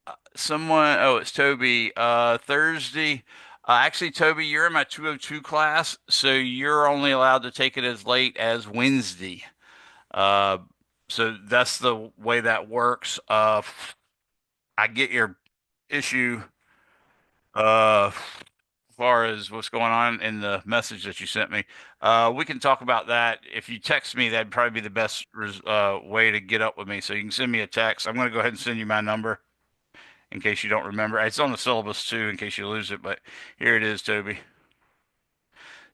Oh, it's Toby. Thursday. Actually, Toby, you're in my 202 class, so you're only allowed to take it as late as Wednesday. Uh, so that's the way that works. I get your issue, as far as what's going on in the message that you sent me. We can talk about that. If you text me, that'd probably be the best way to get up with me. So you can send me a text. I'm going to go ahead and send you my number in case you don't remember. It's on the syllabus too, in case you lose it, but here it is, Toby.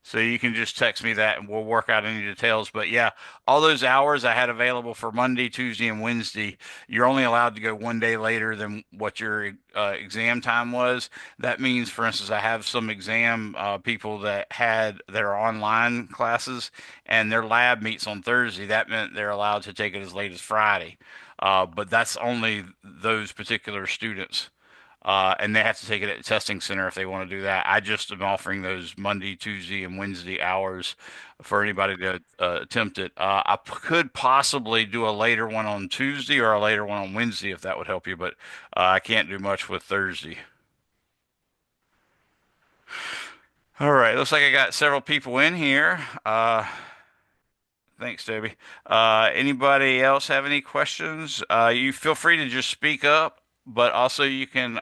So you can just text me that and we'll work out any details. But yeah, all those hours I had available for Monday, Tuesday, and Wednesday, you're only allowed to go one day later than what your exam time was. That means, for instance, I have some exam people that had their online classes and their lab meets on Thursday. That meant they're allowed to take it as late as Friday. But that's only those particular students. And they have to take it at the testing center if they want to do that. I just am offering those Monday, Tuesday, and Wednesday hours for anybody to attempt it. Could possibly do a later one on Tuesday or a later one on Wednesday if that would help you, but I can't do much with Thursday. All right, looks like I got several people in here. Thanks, Debbie. Anybody else have any questions? You feel free to just speak up, but also you can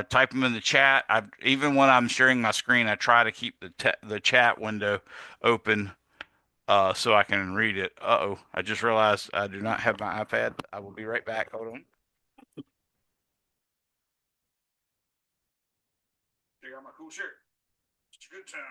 type them in the chat. Even when I'm sharing my screen, I try to keep the chat window open so I can read it. Uh-oh, I just realized I do not have my iPad. I will be right back. Hold on. Check out my cool shirt. It's a good time.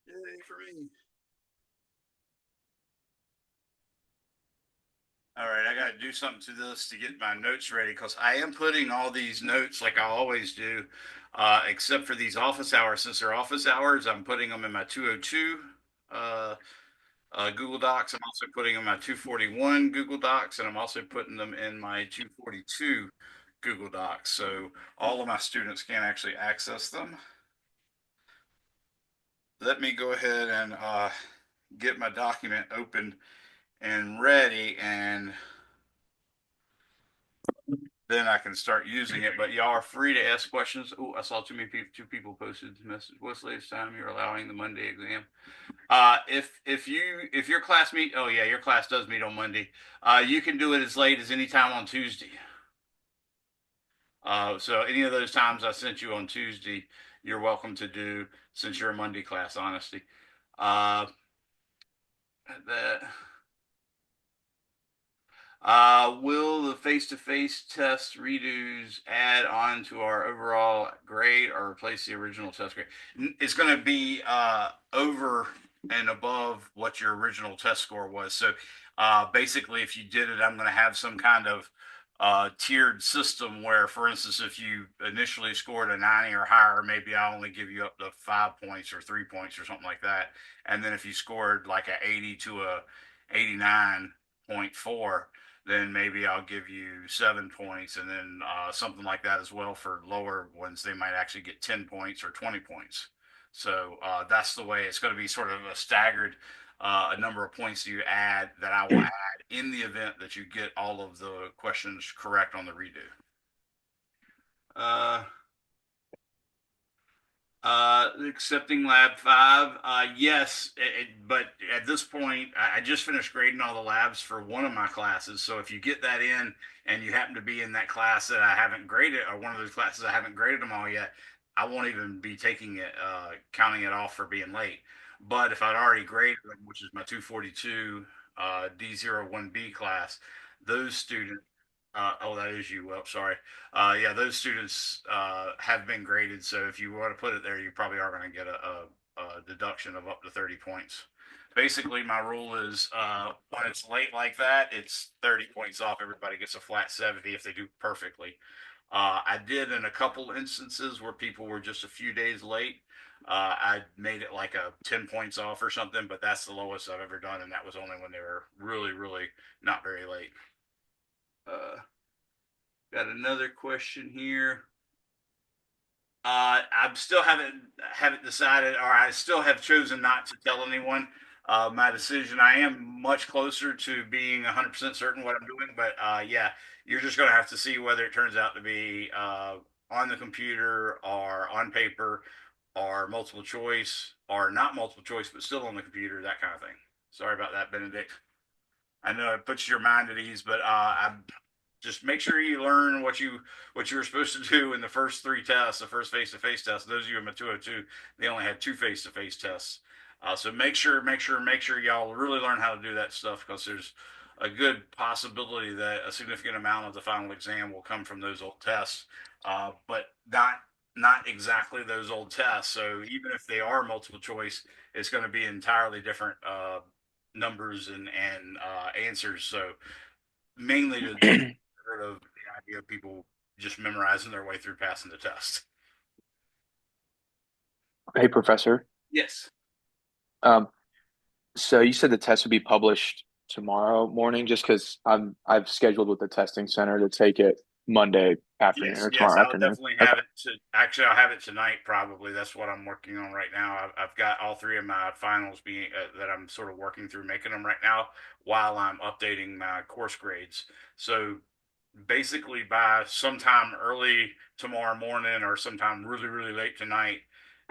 Yay for me. All right, I got to do something to this to get my notes ready because I am putting all these notes like I always do, except for these office hours. Since they're office hours, I'm putting them in my 202 uh, Google Docs. I'm also putting them in my 241 Google Docs, and I'm also putting them in my 242 Google Docs. So all of my students can actually access them. Let me go ahead and get my document open and ready, and then I can start using it. But y'all are free to ask questions. Oh, I saw too many people. Two people posted the message. What's the latest time you're allowing the Monday exam? If your class meet, oh yeah, your class does meet on Monday. You can do it as late as any time on Tuesday. So any of those times I sent you on Tuesday, you're welcome to do since you're a Monday class. Honesty. Uh, that. Will the face-to-face test redos add on to our overall grade or replace the original test grade? It's going to be over and above what your original test score was. So basically, if you did it, I'm going to have some kind of tiered system where, for instance, if you initially scored a 90 or higher, maybe I only give you up to 5 points or 3 points or something like that. And then if you scored like a 80 to a 89.4, then maybe I'll give you 7 points, and then something like that as well for lower ones. They might actually get 10 points or 20 points. So that's the way it's going to be, sort of a staggered a number of points you add that I will add in the event that you get all of the questions correct on the redo. Uh, Accepting lab five. Yes, but at this point, I just finished grading all the labs for one of my classes. So if you get that in and you happen to be in that class that I haven't graded, or one of those classes I haven't graded them all yet, I won't even be taking it, counting it off for being late. But if I'd already graded them, which is my 242 D01B class, those students Oh, that is you. Well, sorry. Yeah, those students have been graded. So if you want to put it there, you probably are going to get a deduction of up to 30 points. Basically, my rule is when it's late like that, it's 30 points off. Everybody gets a flat 70 if they do perfectly. I did in a couple instances where people were just a few days late. I made it like a 10 points off or something, but that's the lowest I've ever done, and that was only when they were really, really not very late. Uh, Got another question here. I'm still haven't decided, or I still have chosen not to tell anyone my decision. I am much closer to being 100% certain what I'm doing, but yeah, you're just going to have to see whether it turns out to be on the computer or on paper or multiple choice or not multiple choice, but still on the computer, that kind of thing. Sorry about that, Benedict. I know it puts your mind at ease, but I'm just make sure you learn what you were supposed to do in the first three tests, the first face-to-face test. Those of you in my 202, they only had two face-to-face tests. So make sure y'all really learn how to do that stuff because there's a good possibility that a significant amount of the final exam will come from those old tests, but not exactly those old tests. So even if they are multiple choice, it's going to be entirely different numbers and answers. So mainly to just get rid of the idea of people just memorizing their way through passing the test. Hey, Professor. Yes. Um, so you said the test would be published tomorrow morning, just because I've scheduled with the testing center to take it Monday afternoon Yes, or yes, tomorrow I'll afternoon. definitely Okay. have it to. Actually, I'll have it tonight. Probably that's what I'm working on right now. I've got all three of my finals being that I'm sort of working through making them right now while I'm updating my course grades. So basically, by sometime early tomorrow morning or sometime really really late tonight,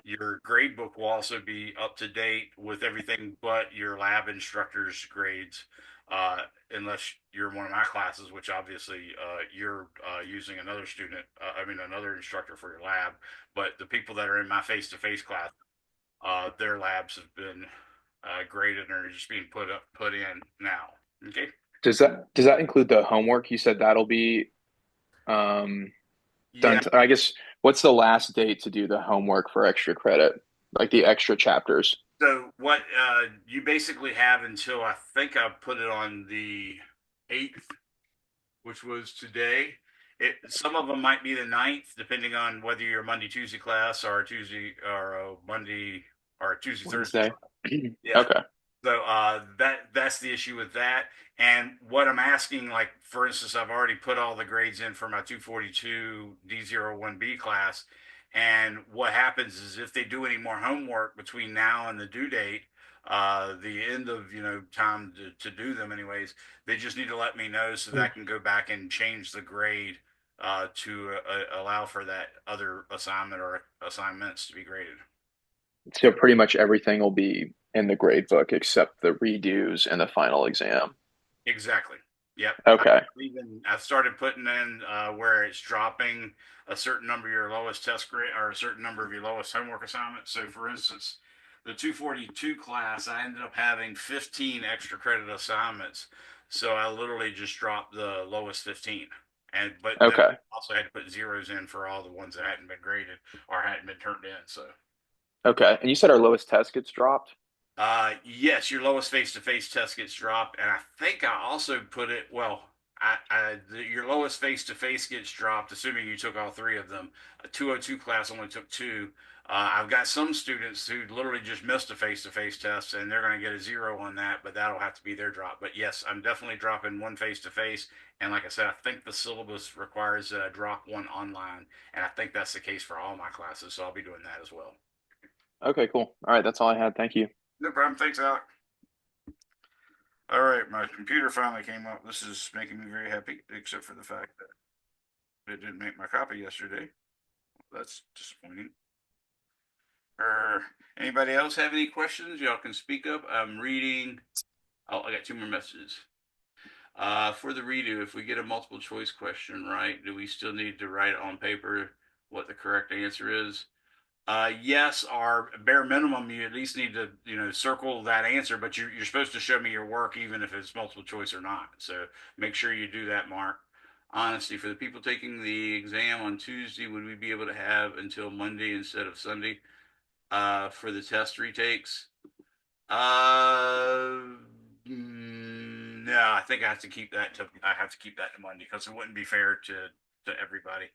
your grade book will also be up to date with everything but your lab instructor's grades. Uh, Unless you're in one of my classes, which obviously you're using another student, I mean, another instructor for your lab. But the people that are in my face to face class, their labs have been graded and are just being put in now. Okay. Does that include the homework? You said that'll be done. Yeah. I guess what's the last date to do the homework for extra credit, like the extra chapters? So what you basically have until I think I put it on the 8th, which was today. Some of them might be the 9th, depending on whether you're a Monday Tuesday class or a Tuesday or a Monday or a Tuesday Thursday. Wednesday. Yeah. Okay. So that's the issue with that. And what I'm asking, like for instance, I've already put all the grades in for my 242 D01B class. And what happens is if they do any more homework between now and the due date, the end of time to do them anyways, they just need to let me know so that I can go back and change the grade to allow for that other assignment or assignments to be graded. So pretty much everything will be in the grade book except the redos and the final exam. Exactly. Yep. Okay. I've started putting in where it's dropping a certain number of your lowest test grade or a certain number of your lowest homework assignments. So, for instance, the 242 class, I ended up having 15 extra credit assignments. So I literally just dropped the lowest 15. But then Okay. I also had to put zeros in for all the ones that hadn't been graded or hadn't been turned in. So Okay. And you said our lowest test gets dropped? yes, your lowest face-to-face test gets dropped, and I think I also put it. Well, your lowest face-to-face gets dropped, assuming you took all three of them. A 202 class only took two. I've got some students who literally just missed a face-to-face test, and they're going to get a zero on that, but that'll have to be their drop. But yes, I'm definitely dropping one face-to-face, and like I said, I think the syllabus requires that I drop one online, and I think that's the case for all my classes, so I'll be doing that as well. Okay, cool. All right, that's all I had. Thank you. No problem. Thanks, Alex. All right, my computer finally came up. This is making me very happy, except for the fact that it didn't make my copy yesterday. That's disappointing. Anybody else have any questions? Y'all can speak up. I'm reading. Oh, I got two more messages. For the redo, if we get a multiple choice question right, do we still need to write on paper what the correct answer is? Yes, or bare minimum, you at least need to, circle that answer, but you're supposed to show me your work even if it's multiple choice or not. So make sure you do that, Mark. Honesty, for the people taking the exam on Tuesday, would we be able to have until Monday instead of Sunday for the test retakes? Uh, no, I think I have to keep that to Monday because it wouldn't be fair to everybody.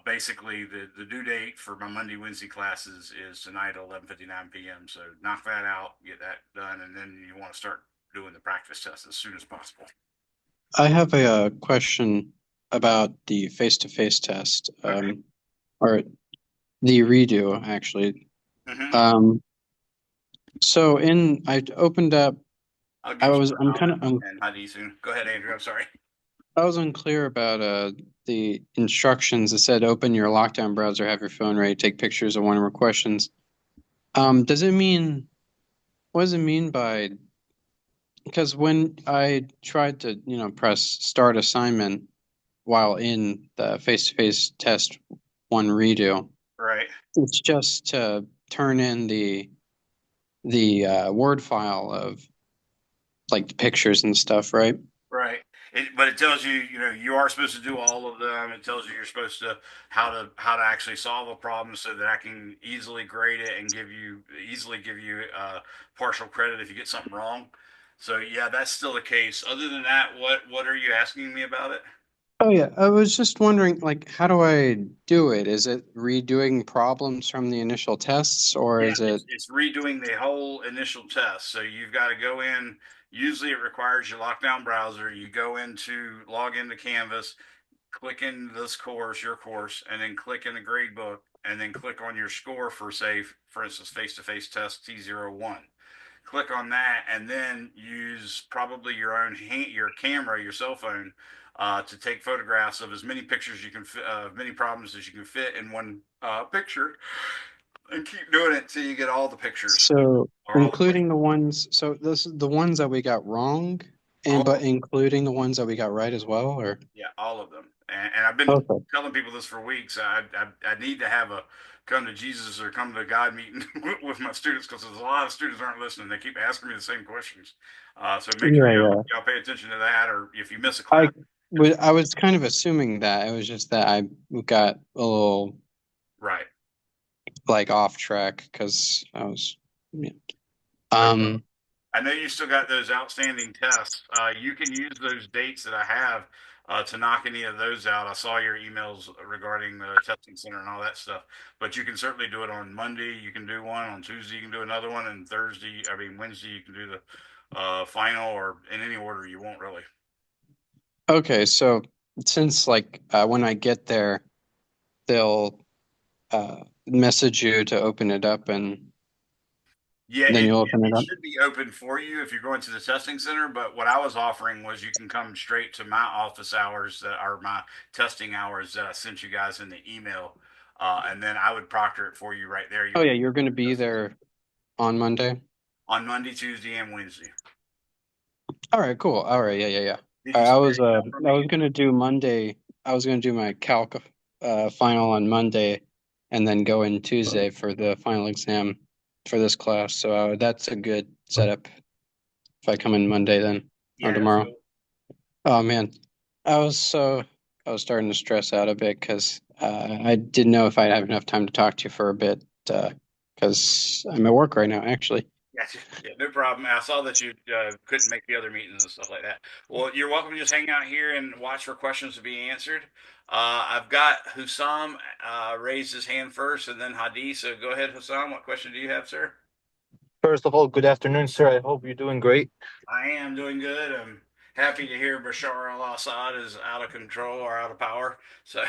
Basically, the due date for my Monday Wednesday classes is tonight at 11:59 p.m. So knock that out, get that done, and then you want to start doing the practice test as soon as possible. I have a, question about the face-to-face test, Okay. or the redo, actually. Mm-hmm. Um, so I opened up, I'll get you a comment I'm, and Hadi soon. Go ahead, Andrew. I'm sorry. I was unclear about the instructions. It said open your lockdown browser, have your phone ready, take pictures of one or more questions. Does it mean, what does it mean by, because when I tried to, press start assignment while in the face-to-face test one redo, Right. it's just to turn in the Word file of like the pictures and stuff, right? Right. But it tells you, you are supposed to do all of them. It tells you you're supposed to how to actually solve a problem so that I can easily grade it and give you partial credit if you get something wrong. So yeah, that's still the case. Other than that, what are you asking me about it? Oh yeah, I was just wondering, like, how do I do it? Is it redoing problems from the initial tests, or Yeah, is it? it's redoing the whole initial test. So you've got to go in. Usually, it requires your lockdown browser. You go into log into Canvas, click in this course, your course, and then click in the grade book, and then click on your score for, say, for instance, face-to-face test T01. Click on that, and then use probably your own your camera, your cell phone, to take photographs of as many pictures you can fit, many problems as you can fit in one picture, and keep doing it until you get all the pictures So or all the questions. including the ones, so this is the ones that we got wrong, and All but including the ones that we got right as well, or? Yeah, all of them. And I've been Okay. telling people this for weeks. I need to have a come to Jesus or come to God meeting with my students because there's a lot of students aren't listening. They keep asking me the same questions. So make sure Yeah, yeah. y'all pay attention to that, or if you miss a I class, just I was kind of assuming that it was just that I got a little right. like off track because I was, yeah. No problem. Um, I know you still got those outstanding tests. You can use those dates that I have to knock any of those out. I saw your emails regarding the testing center and all that stuff, but you can certainly do it on Monday. You can do one on Tuesday. You can do another one, and Wednesday, you can do the final or in any order you want, really. okay, so since like when I get there, they'll message you to open it up, and Yeah, then you'll open it it up. should be open for you if you're going to the testing center. But what I was offering was you can come straight to my office hours that are my testing hours that I sent you guys in the email, and then I would proctor it for you right there. You Oh yeah, wouldn't you're going to be testing there on Monday. on Monday, Tuesday, and Wednesday. All right, cool. All right, yeah, yeah, yeah. Did you see that email from I me? was gonna do Monday. I was gonna do my calc final on Monday, and then go in Tuesday for the final exam for this class. So that's a good setup if I come in Monday then or Yeah. So tomorrow. Oh man, I was so I was starting to stress out a bit because I didn't know if I'd have enough time to talk to you for a bit because I'm at work right now, actually. gotcha. Yeah, no problem. I saw that you couldn't make the other meetings and stuff like that. Well, you're welcome to just hang out here and watch for questions to be answered. I've got Hussam raised his hand first, and then Hadi. So go ahead, Hussam. What question do you have, sir? First of all, good afternoon, sir. I hope you're doing great. I am doing good. I'm happy to hear Bashar al-Assad is out of control or out of power. So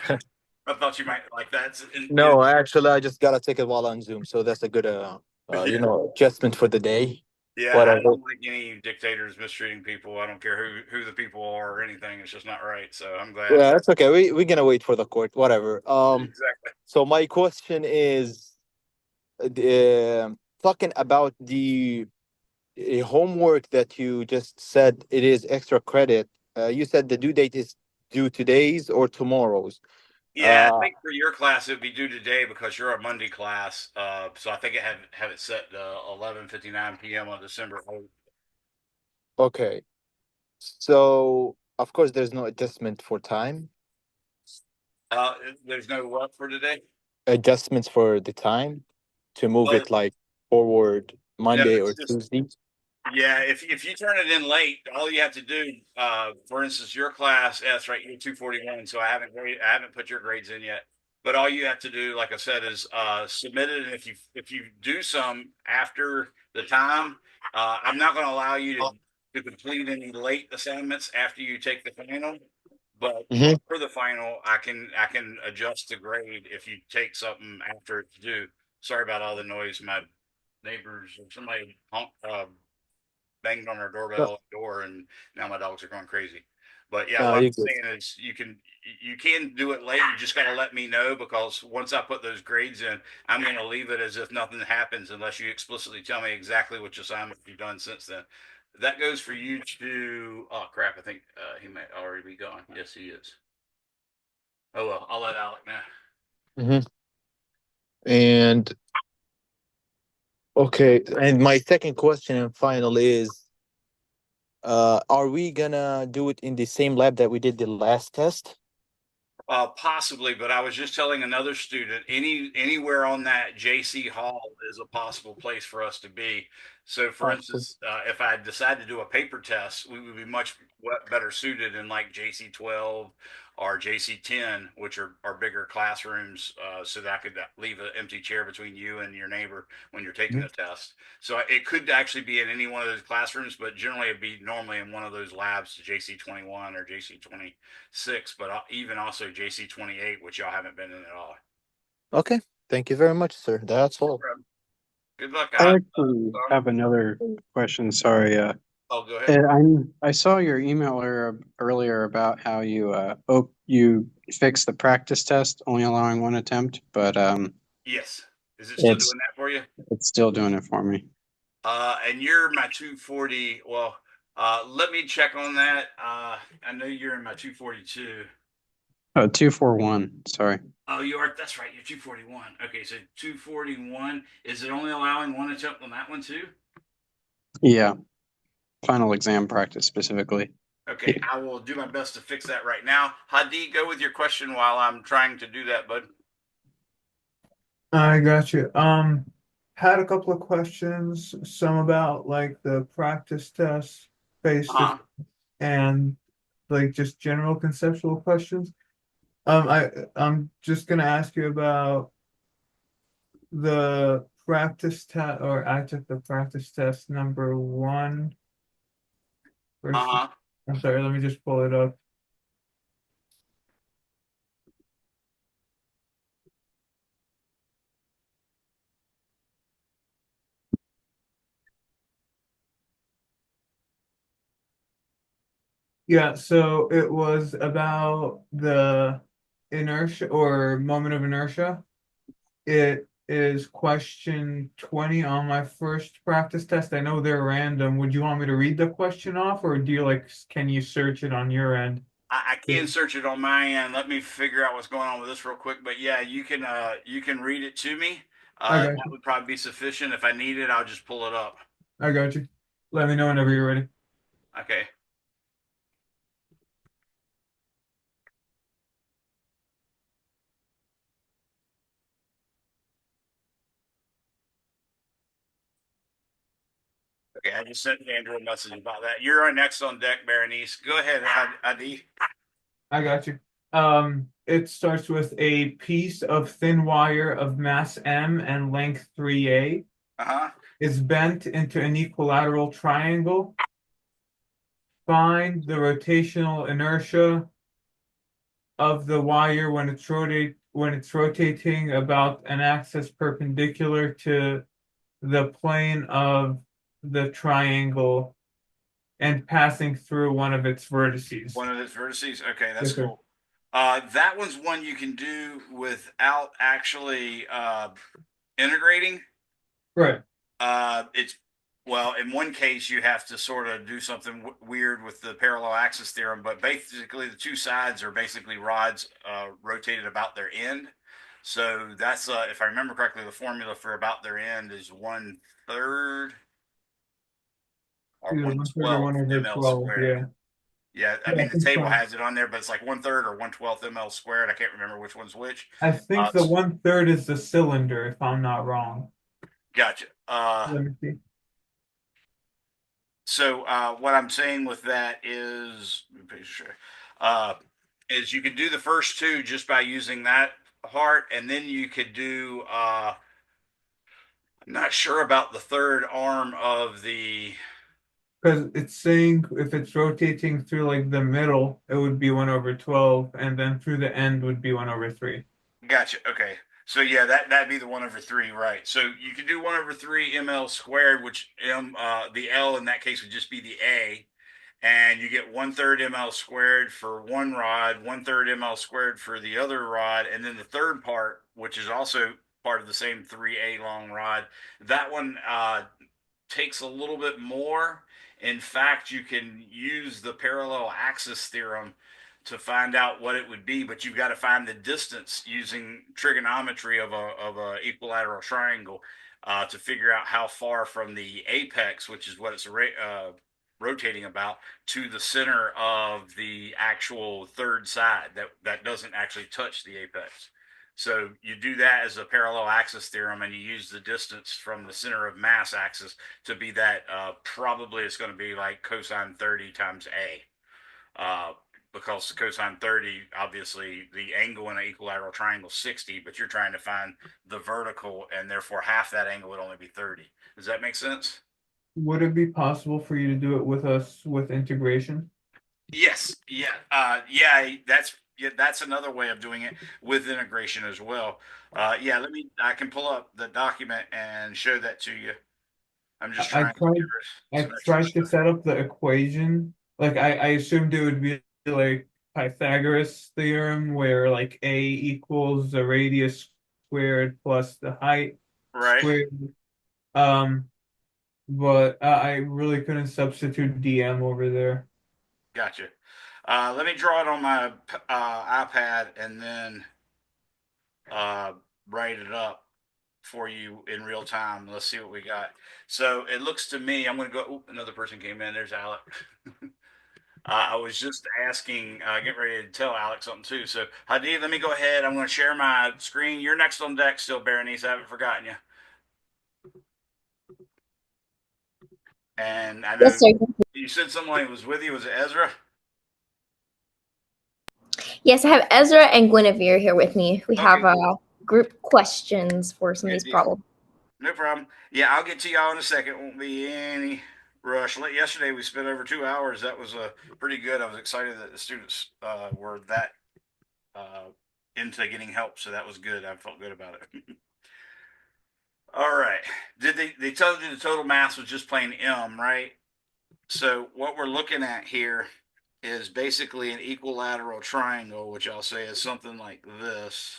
I thought you might like that. No, actually, I just got a ticket while on Zoom, so that's a good, Yeah. adjustment for the day. Yeah, I Whatever. don't like any dictators mistreating people. I don't care who the people are or anything. It's just not right. So I'm glad. Yeah, that's okay. We're gonna wait for the court. Whatever. Exactly. So my question is, talking about the homework that you just said it is extra credit. You said the due date is due today's or tomorrow's. Yeah, I Uh, think for your class it would be due today because you're a Monday class. So I think it had have it set to 11:59 p.m. on December 8th. okay. So. Of course, there's no adjustment for time. Uh, there's no what for today? Adjustments for the time to move Well, it like forward no, Monday it's or just Tuesday. yeah. If you turn it in late, all you have to do, for instance, your class, yeah, that's right, you're 241. So I haven't put your grades in yet. But all you have to do, like I said, is submit it. And if you do some after the time, I'm not going to allow you to complete any late assignments after you take the final. But Hmm. for the final, I can adjust the grade if you take something after it's due. Sorry about all the noise. My neighbors, somebody banged on our No, doorbell door, and now my dogs are going crazy. But yeah, no, what I'm you're good. saying is you can do it late. You just got to let me know, because once I put those grades in, I'm going to leave it as if nothing happens unless you explicitly tell me exactly which assignment you've done since then. That goes for you to. Oh crap! I think he may already be gone. Yes, he is. Oh well, I'll let Alec know. Hmm. And okay, and my second question and final is, are we gonna do it in the same lab that we did the last test? Possibly, but I was just telling another student, anywhere on that JC Hall is a possible place for us to be. So, for Oh, cool. instance, if I decide to do a paper test, we would be much better suited in like JC 12 or JC 10, which are bigger classrooms, so that I could leave an empty chair between you and your neighbor when you're taking Mhm. the test. So it could actually be in any one of those classrooms, but generally it'd be normally in one of those labs, JC 21 or JC 26, but even also JC 28, which y'all haven't been in at all. Okay, thank you very much, sir. That's all. Good luck. I actually have another question. Sorry. Oh, go ahead. I saw your email earlier about how you fixed the practice test, only allowing one attempt, but Yes. Is it still it's doing that for you? it's still doing it for me. And you're my 240. Well, let me check on that. I know you're in my 242. 241. Sorry. Oh, you are. That's right. You're 241. Okay, so 241. Is it only allowing one attempt on that one too? Yeah, final exam practice specifically. Okay, I will do my best to fix that right now. Hadi, go with your question while I'm trying to do that, bud. I got you. Had a couple of questions, some about like the practice test, face to, Uh-huh. and like just general conceptual questions. I'm just gonna ask you about the practice test, or I took the practice test number one versus, Uh-huh. I'm sorry, let me just pull it up. Yeah, so it was about the inertia or moment of inertia. It is question 20 on my first practice test. I know they're random. Would you want me to read the question off, or do you like, can you search it on your end? I can search it on my end. Let me figure out what's going on with this real quick. But yeah, you can read it to me. I got That you. would probably be sufficient. If I need it, I'll just pull it up. I got you. Let me know whenever you're ready. Okay. Okay, I just sent Andrew a message about that. You're next on deck, Berenice. Go ahead, Adi. I got you. It starts with a piece of thin wire of mass M and length 3A Uh-huh. is bent into an equilateral triangle. Find the rotational inertia of the wire when it's rotating about an axis perpendicular to the plane of the triangle and passing through one of its vertices. One of those vertices. Okay, that's Yes, sir. cool. That one's one you can do without actually integrating. Right. It's well, in one case you have to sort of do something weird with the parallel axis theorem, but basically the two sides are basically rods rotated about their end. So that's if I remember correctly, the formula for about their end is 1/3 or Either one 1/3 or twelfth 1/12. ml squared. Yeah. Yeah, I Yeah, I mean the think table so. has it on there, but it's like 1/3 or 1/12 ml squared. I can't remember which one's which. I think the It's 1/3 is the cylinder, if I'm not wrong. gotcha. Let me see. So what I'm saying with that is, let me make sure, uh, is you could do the first two just by using that heart, and then you could do. I'm not sure about the third arm of the. Because it's saying if it's rotating through like the middle, it would be 1/12, and then through the end would be 1/3. Gotcha. Okay. So yeah, that'd be the 1/3, right? So you could do 1/3 ml squared, which the L in that case would just be the A, and you get 1/3 ml squared for one rod, 1/3 ml squared for the other rod, and then the third part, which is also part of the same 3A long rod, that one takes a little bit more. In fact, you can use the parallel axis theorem to find out what it would be, but you've got to find the distance using trigonometry of a equilateral triangle to figure out how far from the apex, which is what it's rotating about, to the center of the actual third side that doesn't actually touch the apex. So you do that as a parallel axis theorem, and you use the distance from the center of mass axis to be that probably it's going to be like cosine 30 times A. Because cosine 30, obviously, the angle in an equilateral triangle is 60, but you're trying to find the vertical, and therefore half that angle would only be 30. Does that make sense? Would it be possible for you to do it with us with integration? Yes. Yeah. Yeah. That's another way of doing it with integration as well. Yeah. I can pull up the document and show that to you. I'm just I trying to give tried her I some extra tried to stuff. set up the equation. Like I assumed it would be like Pythagoras theorem where like A equals the radius squared plus the height Right. squared. Um, but I really couldn't substitute DM over there. Gotcha. Let me draw it on my iPad and then uh, write it up for you in real time. Let's see what we got. So it looks to me, I'm going to go. Oop, another person came in. There's Alec. I was just asking, getting ready to tell Alex something too. So, Hadi, let me go ahead. I'm going to share my screen. You're next on deck still, Berenice. I haven't forgotten you. And I Yes, know sir. you said someone was with you. Was it Ezra? Yes, I have Ezra and Guinevere here with me. We have Okay, group questions for some of good these deal. problems. No problem. Yeah, I'll get to y'all in a second. Won't be any rush. Yesterday we spent over 2 hours. That was pretty good. I was excited that the students were that uh, into getting help, so that was good. I felt good about it. All right. Did they told you the total mass was just plain M, right? So what we're looking at here is basically an equilateral triangle, which I'll say is something like this.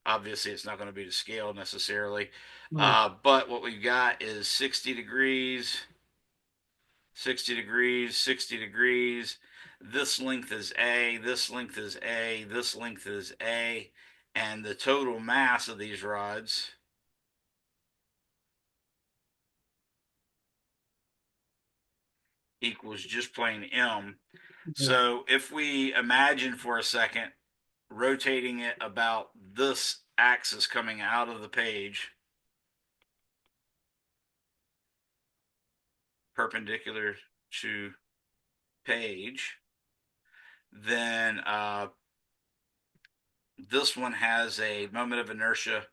Obviously, it's not going to be to scale necessarily, Right. but what we've got is 60 degrees, 60 degrees, 60 degrees. This length is A, this length is A, this length is A, and the total mass of these rods equals just plain M. Right. So if we imagine for a second rotating it about this axis coming out of the page, perpendicular to page, then this one has a moment of inertia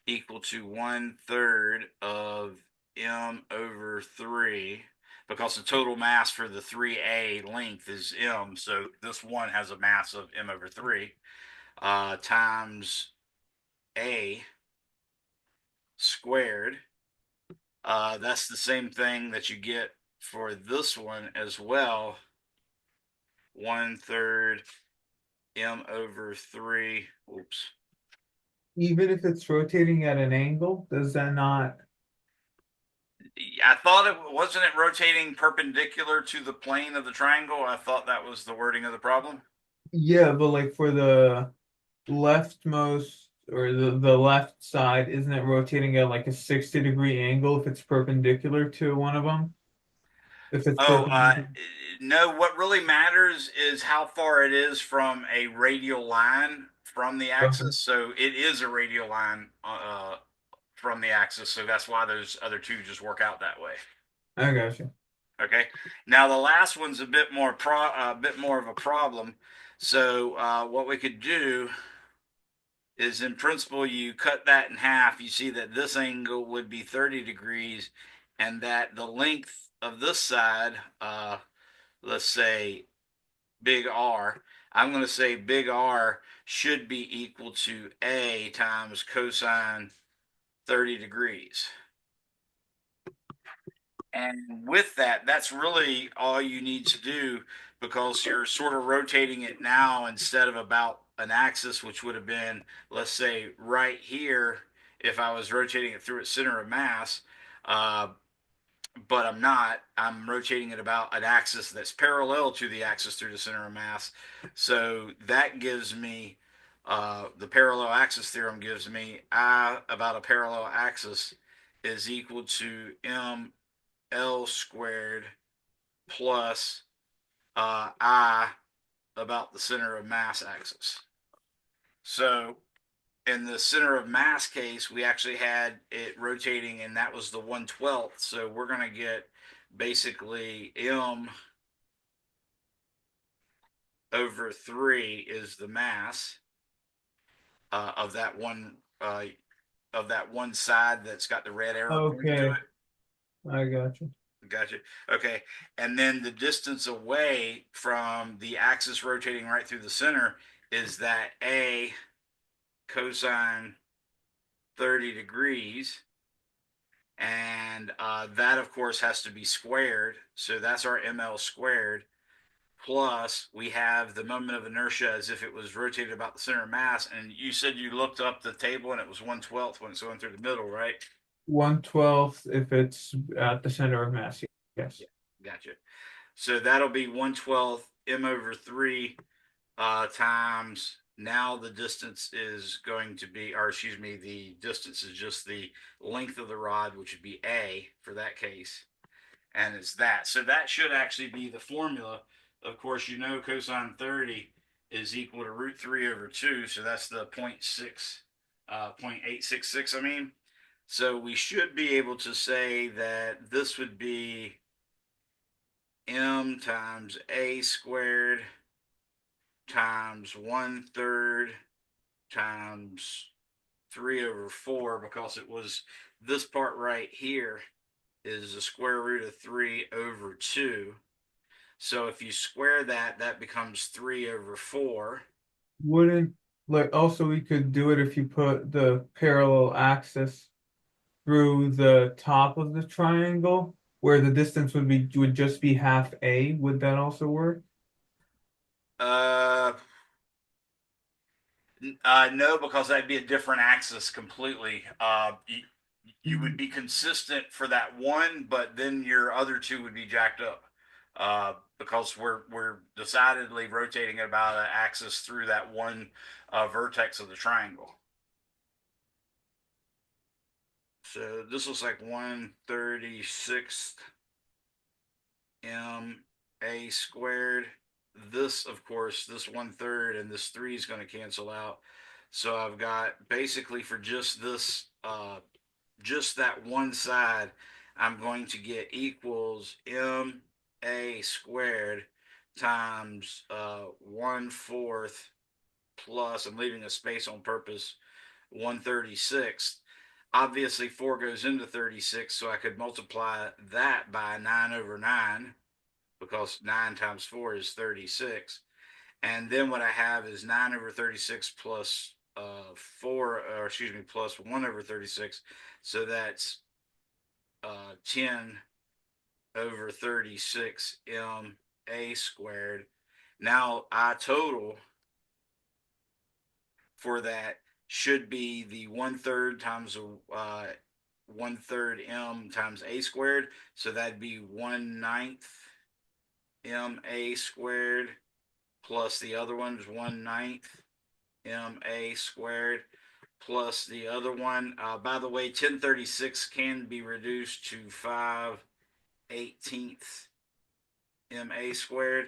equal to 1/3 of m/3 because the total mass for the 3A length is m. So this one has a mass of m/3 times a squared. That's the same thing that you get for this one as well. 1/3 m/3. Oops. Even if it's rotating at an angle, does that not? I thought it wasn't it rotating perpendicular to the plane of the triangle. I thought that was the wording of the problem. Yeah, but like for the leftmost or the left side, isn't it rotating at like a 60-degree angle if it's perpendicular to one of them? If it's Oh, perpendicular. no, what really matters is how far it is from a radial line from the Okay. axis. So it is a radial line from the axis. So that's why those other two just work out that way. I got you. Okay. Now the last one's a bit more of a problem. So what we could do is, in principle, you cut that in half. You see that this angle would be 30 degrees, and that the length of this side, let's say big R, I'm going to say big R should be equal to A times cosine 30 degrees. And with that, that's really all you need to do, because you're sort of rotating it now instead of about an axis, which would have been, let's say, right here if I was rotating it through its center of mass. Uh, but I'm not. I'm rotating it about an axis that's parallel to the axis through the center of mass. So that gives me, the parallel axis theorem gives me I about a parallel axis is equal to ml squared plus I about the center of mass axis. So in the center of mass case, we actually had it rotating, and that was the 1/12th. So we're going to get basically m over 3 is the mass of that one side that's got the red arrow pointing to Okay, it. I got you. Gotcha. Okay. And then the distance away from the axis rotating right through the center is that A cosine 30 degrees. And that, of course, has to be squared. So that's our ml squared. Plus, we have the moment of inertia as if it was rotated about the center of mass. And you said you looked up the table and it was 1/12th when it's going through the middle, right? 1/12 if it's at the center of mass. Yes. Yeah. Gotcha. So that'll be 1/12th m over 3 times. Now the distance is going to be, or excuse me, the distance is just the length of the rod, which would be A for that case. And it's that. So that should actually be the formula. Of course, you know cosine 30 is equal to root 3 over 2. So that's the 0.866, I mean. So we should be able to say that this would be m times a squared times 1/3 times 3 over 4, because it was this part right here is the square root of 3 over 2. So if you square that, that becomes 3 over 4. Wouldn't like also we could do it if you put the parallel axis through the top of the triangle where the distance would just be half A. Would that also work? Uh, no, because that'd be a different axis completely. You would be consistent for that one, but then your other two would be jacked up. Because we're decidedly rotating about an axis through that one vertex of the triangle. So this looks like 1/36 m a squared. This, of course, this 1/3 and this 3 is going to cancel out. So I've got basically for just this, just that one side, I'm going to get equals m a squared times 1/4 plus, I'm leaving a space on purpose, 1/36. Obviously 4 goes into 36, so I could multiply that by 9 over 9, because 9 times 4 is 36. And then what I have is 9 over 36 plus 4, or excuse me, plus 1 over 36. So that's 10 over 36 m a squared. Now I total for that should be the 1/3 times 1/3 m times a squared. So that'd be 1/9 m a squared plus the other one's 1/9 m a squared plus the other one. By the way, 10/36 can be reduced to 5/18 ma squared.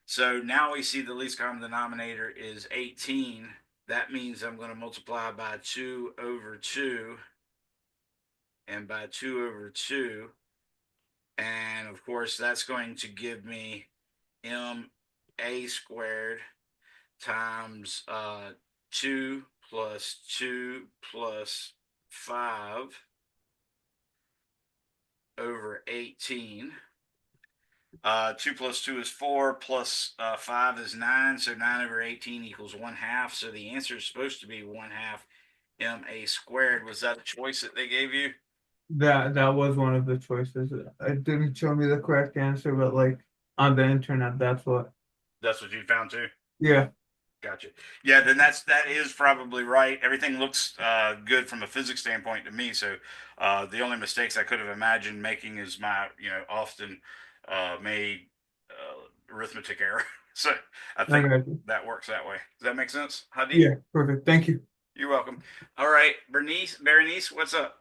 So now we see the least common denominator is 18. That means I'm going to multiply by 2 over 2 and by 2 over 2. And of course, that's going to give me ma squared times 2 plus 2 plus 5 over 18. 2 plus 2 is 4, plus 5 is 9, so 9 over 18 equals 1 half. So the answer is supposed to be 1 half ma squared. Was that a choice that they gave you? That was one of the choices. It didn't show me the correct answer, but like on the internet, that's what. That's what you found too? Yeah. Gotcha. Yeah, then that is probably right. Everything looks good from a physics standpoint to me. So the only mistakes I could have imagined making is my often made arithmetic error. So I I think got you. that works that way. Does that make sense, Hadi? Yeah, perfect. Thank you. You're welcome. All right, Bernice, what's up?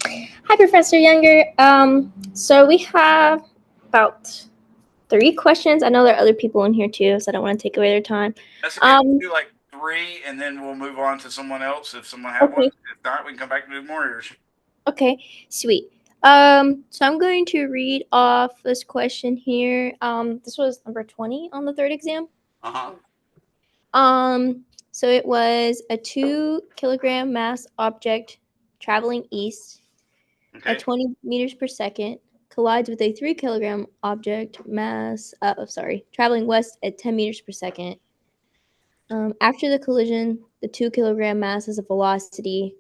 Hi, Professor Younger. So we have about 3 questions. I know there are other people in here too, so I don't want to take away their time. That's okay. We'll do like 3, and then we'll move on to someone else if someone have one. Okay. If not, we can come back and do more yours. Okay, sweet. So I'm going to read off this question here. This was number 20 on the third exam. Uh-huh. So it was a 2 kilogram mass object traveling east Okay. at 20 meters per second collides with a 3 kilogram object mass, traveling west at 10 meters per second. After the collision, the 2 kilogram mass has a velocity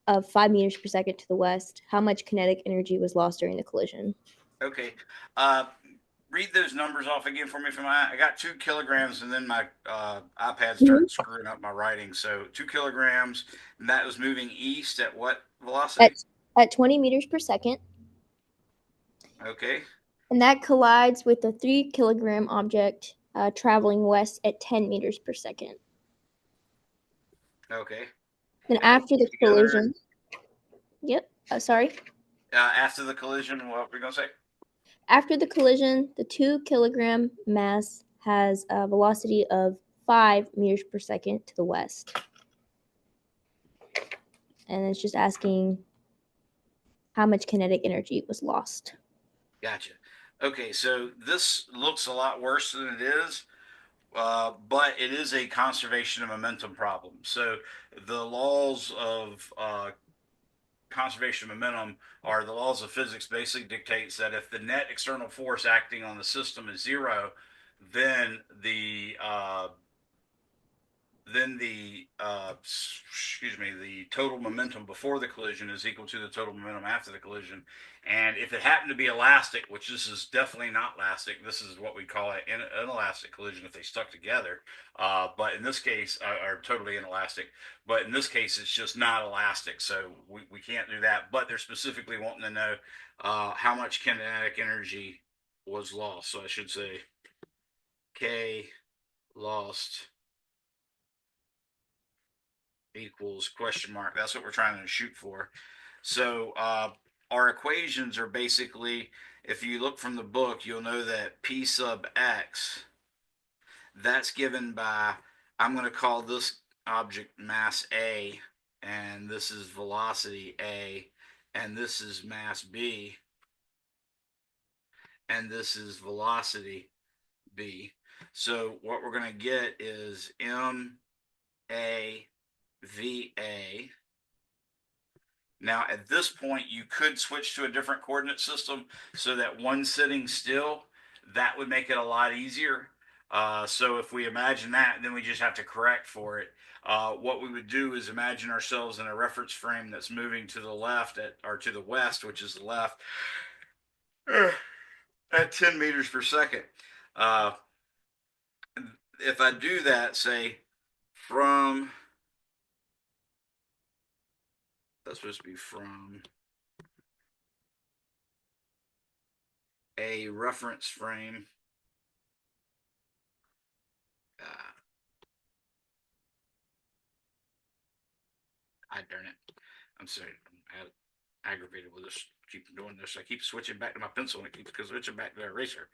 of 5 meters per second to the west. How much kinetic energy was lost during the collision? Okay. Read those numbers off again for me. I got 2 kilograms, and then my iPad started screwing up my writing. So 2 kilograms, and that was moving east at what velocity? At 20 meters per second. Okay. And that collides with the 3 kilogram object traveling west at 10 meters per second. Okay. Then And after the collision, after the collision, what were we gonna say? After the collision, the 2 kilogram mass has a velocity of 5 meters per second to the west. And it's just asking how much kinetic energy was lost. Gotcha. Okay, so this looks a lot worse than it is, but it is a conservation of momentum problem. So the laws of conservation of momentum are the laws of physics basically dictates that if the net external force acting on the system is 0, then the total momentum before the collision is equal to the total momentum after the collision. And if it happened to be elastic, which this is definitely not elastic, this is what we call an inelastic collision if they stuck together. But in this case, are totally inelastic. But in this case, it's just not elastic, so we can't do that. But they're specifically wanting to know how much kinetic energy was lost. So I should say K lost equals question mark. That's what we're trying to shoot for. So our equations are basically, if you look from the book, you'll know that P sub x, that's given by, I'm going to call this object mass A, and this is velocity A, and this is mass B, and this is velocity B. So what we're going to get is M A V A. Now, at this point, you could switch to a different coordinate system so that one sitting still, that would make it a lot easier. So if we imagine that, then we just have to correct for it. What we would do is imagine ourselves in a reference frame that's moving to the left or to the west, which is the left, at 10 meters per second. Uh, if I do that, say from, that's supposed to be from a reference frame. I darn it. I'm sorry. aggravated with this. Keep doing this. I keep switching back to my pencil and it keeps switching back to the eraser.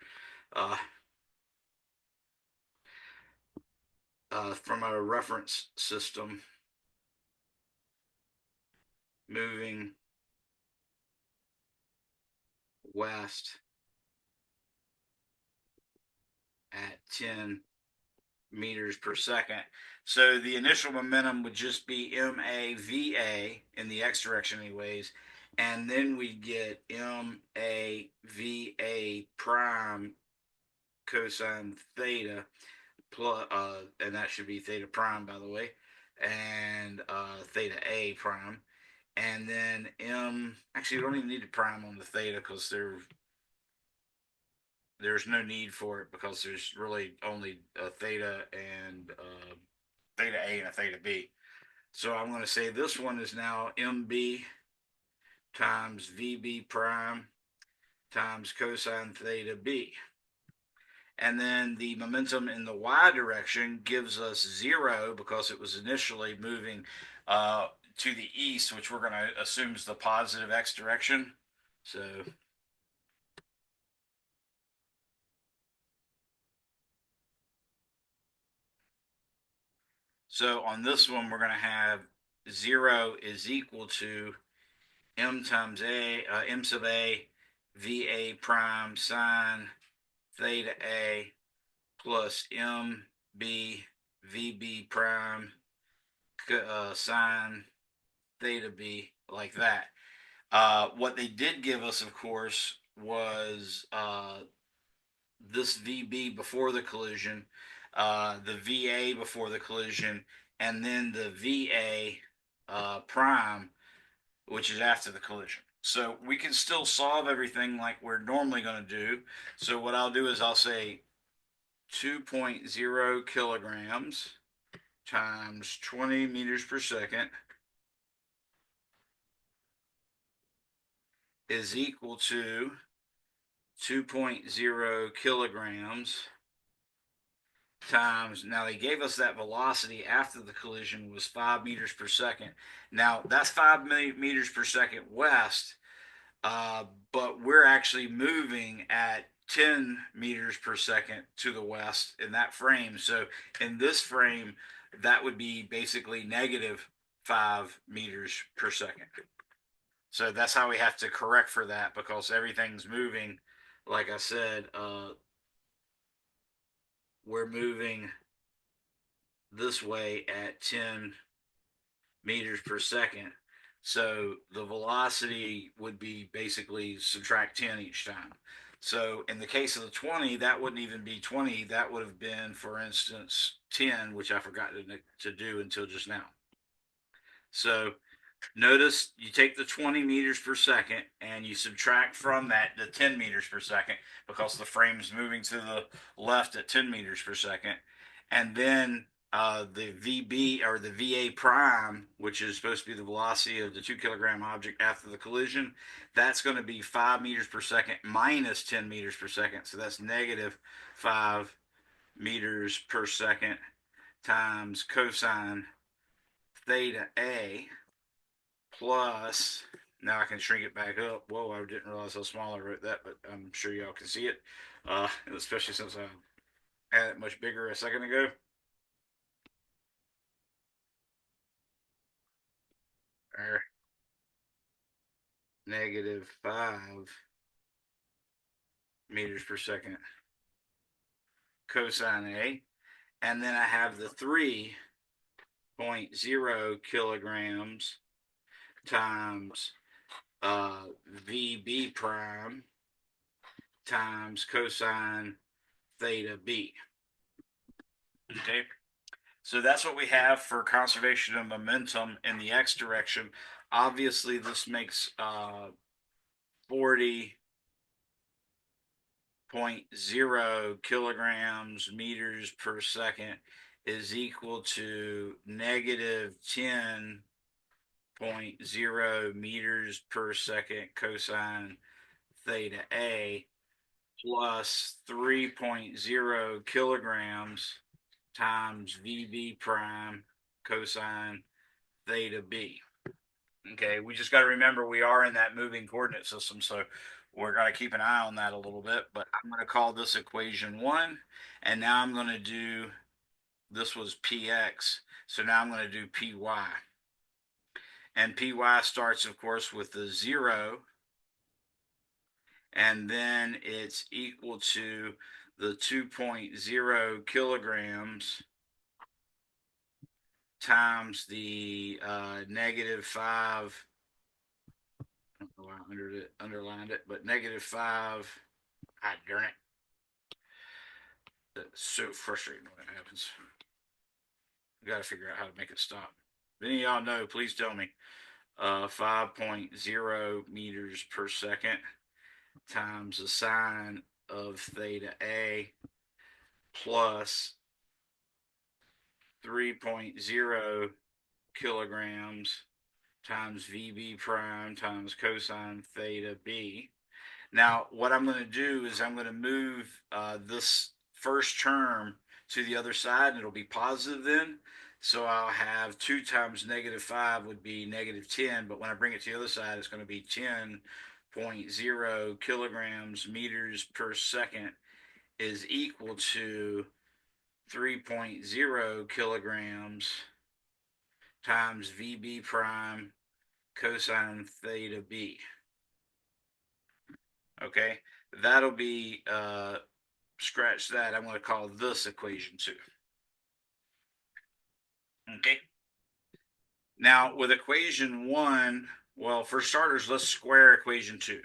From a reference system, moving west at 10 meters per second. So the initial momentum would just be MAVA in the x direction anyways. And then we get MAVA prime cosine theta plus, and that should be theta prime, by the way, and theta A prime. And then actually, we don't even need to prime on the theta because there's no need for it because there's really only a theta and theta A and a theta B. So I'm going to say this one is now MB times VB prime times cosine theta B. And then the momentum in the y direction gives us 0 because it was initially moving to the east, which we're going to assume is the positive x direction. So on this one, we're going to have 0 is equal to m times a, m sub a, va prime sine theta a plus m b vb prime sine theta b, like that. What they did give us, of course, was this VB before the collision, the VA before the collision, and then the VA prime, which is after the collision. So we can still solve everything like we're normally going to do. So what I'll do is I'll say 2.0 kilograms times 20 meters per second is equal to 2.0 kilograms times, now they gave us that velocity after the collision was 5 meters per second. Now that's 5 meters per second west, but we're actually moving at 10 meters per second to the west in that frame. So in this frame, that would be basically negative 5 meters per second. So that's how we have to correct for that, because everything's moving, like I said, we're moving this way at 10 meters per second. So the velocity would be basically subtract 10 each time. So in the case of the 20, that wouldn't even be 20. That would have been, for instance, 10, which I forgot to do until just now. So notice you take the 20 meters per second and you subtract from that the 10 meters per second because the frame's moving to the left at 10 meters per second. And then the VB or the VA prime, which is supposed to be the velocity of the 2 kilogram object after the collision, that's going to be 5 meters per second minus 10 meters per second. So that's negative 5 meters per second times cosine theta A plus, now I can shrink it back up. Whoa, I didn't realize how small I wrote that, but I'm sure y'all can see it, especially since I had it much bigger a second ago. Or negative 5 meters per second cosine A. And then I have the 3.0 kilograms times VB prime times cosine theta B. Okay. So that's what we have for conservation of momentum in the x direction. Obviously, this makes 40.0 kilograms meters per second is equal to negative 10.0 meters per second cosine theta A plus 3.0 kilograms times VB prime cosine theta B. Okay, we just got to remember we are in that moving coordinate system, so we're going to keep an eye on that a little bit. But I'm going to call this equation 1, and now I'm going to do, this was px, so now I'm going to do py. And py starts, of course, with the 0, and then it's equal to the 2.0 kilograms times the -5. I don't know why I underlined it, but -5. Ah, darn it. That's so frustrating when that happens. We got to figure out how to make it stop. If any of y'all know, please tell me. 5.0 meters per second times the sine of theta A plus 3.0 kilograms times VB prime times cosine theta B. Now, what I'm going to do is I'm going to move this first term to the other side, and it'll be positive then. So I'll have 2 times -5 would be -10, but when I bring it to the other side, it's going to be 10.0 kilograms meters per second is equal to 3.0 kilograms times VB prime cosine theta B. Okay, that'll be, scratch that. I'm going to call this equation 2. Okay. Now, with equation 1, well, for starters, let's square equation 2.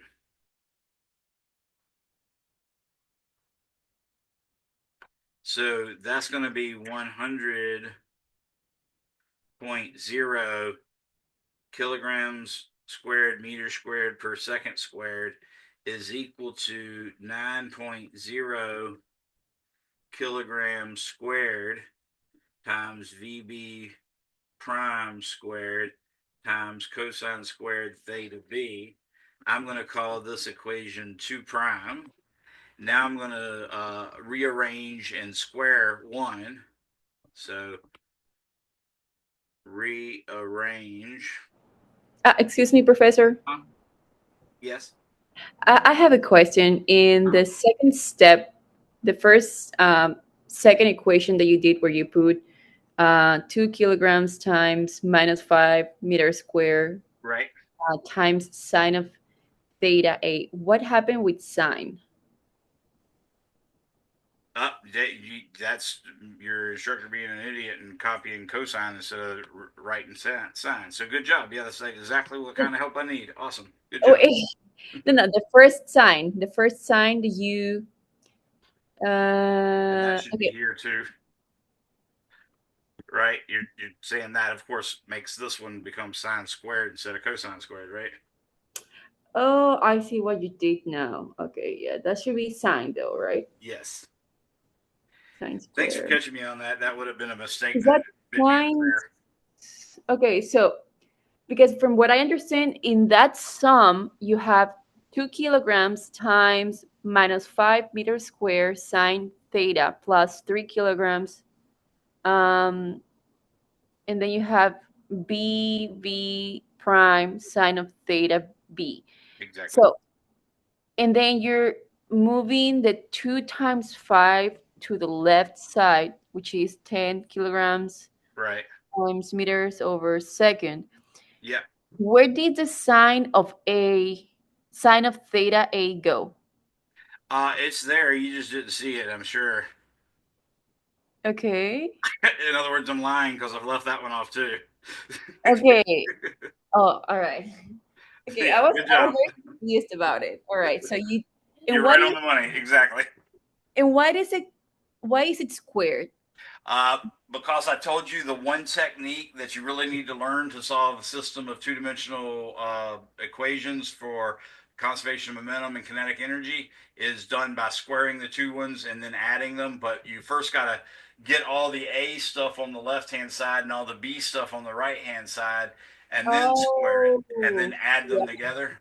So that's going to be 100.0 kilograms squared meters squared per second squared is equal to 9.0 kilograms squared times VB prime squared times cosine squared theta B. I'm going to call this equation 2 prime. Now I'm going to rearrange and square 1. So rearrange. Excuse me, Professor. Yes. I have a question. In the second step, the first second equation that you did, where you put 2 kilograms times -5 meters squared Right. times sine of theta A, what happened with sine? That's your instructor being an idiot and copying cosine instead of writing sine. So good job. Yeah, that's exactly what kind of help I need. Awesome. Good Oh, job. no, the first sign that you And that should be okay. here too, right? You're saying that, of course, makes this one become sine squared instead of cosine squared, right? Oh, I see what you did now. Okay, yeah, that should be sine though, right? Yes. Sine Thanks for squared. catching me on that. That would have been a mistake Is that that bit me sine? unaware. Okay, so because from what I understand, in that sum, you have 2 kilograms times -5 meters squared sine theta plus 3 kilograms. Um, and then you have BV prime sine of theta B. Exactly. So, and then you're moving the 2 times 5 to the left side, which is 10 kilograms Right. times meters over second. Yeah. Where did the sine of theta A go? It's there. You just didn't see it, I'm sure. Okay. In other words, I'm lying because I've left that one off too. Okay. Oh, all right. Okay, Yeah, good I was job. very confused about it. All right. So you and You're what right is on the money. Exactly. and why is it squared? Uh, because I told you the one technique that you really need to learn to solve a system of two-dimensional equations for conservation of momentum and kinetic energy is done by squaring the two ones and then adding them. But you first got to get all the A stuff on the left-hand side and all the B stuff on the right-hand side, and then square it, and then Oh, add yeah. them together.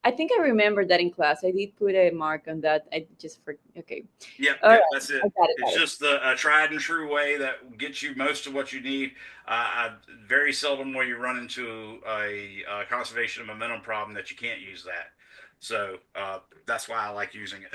I think I remember that in class. I did put a mark on that. I just for okay. Yep, All yep, right, that's I it. got it. It's just the tried and true way that gets you most of what you need. Very seldom where you run into a conservation of momentum problem that you can't use that. So that's why I like using it.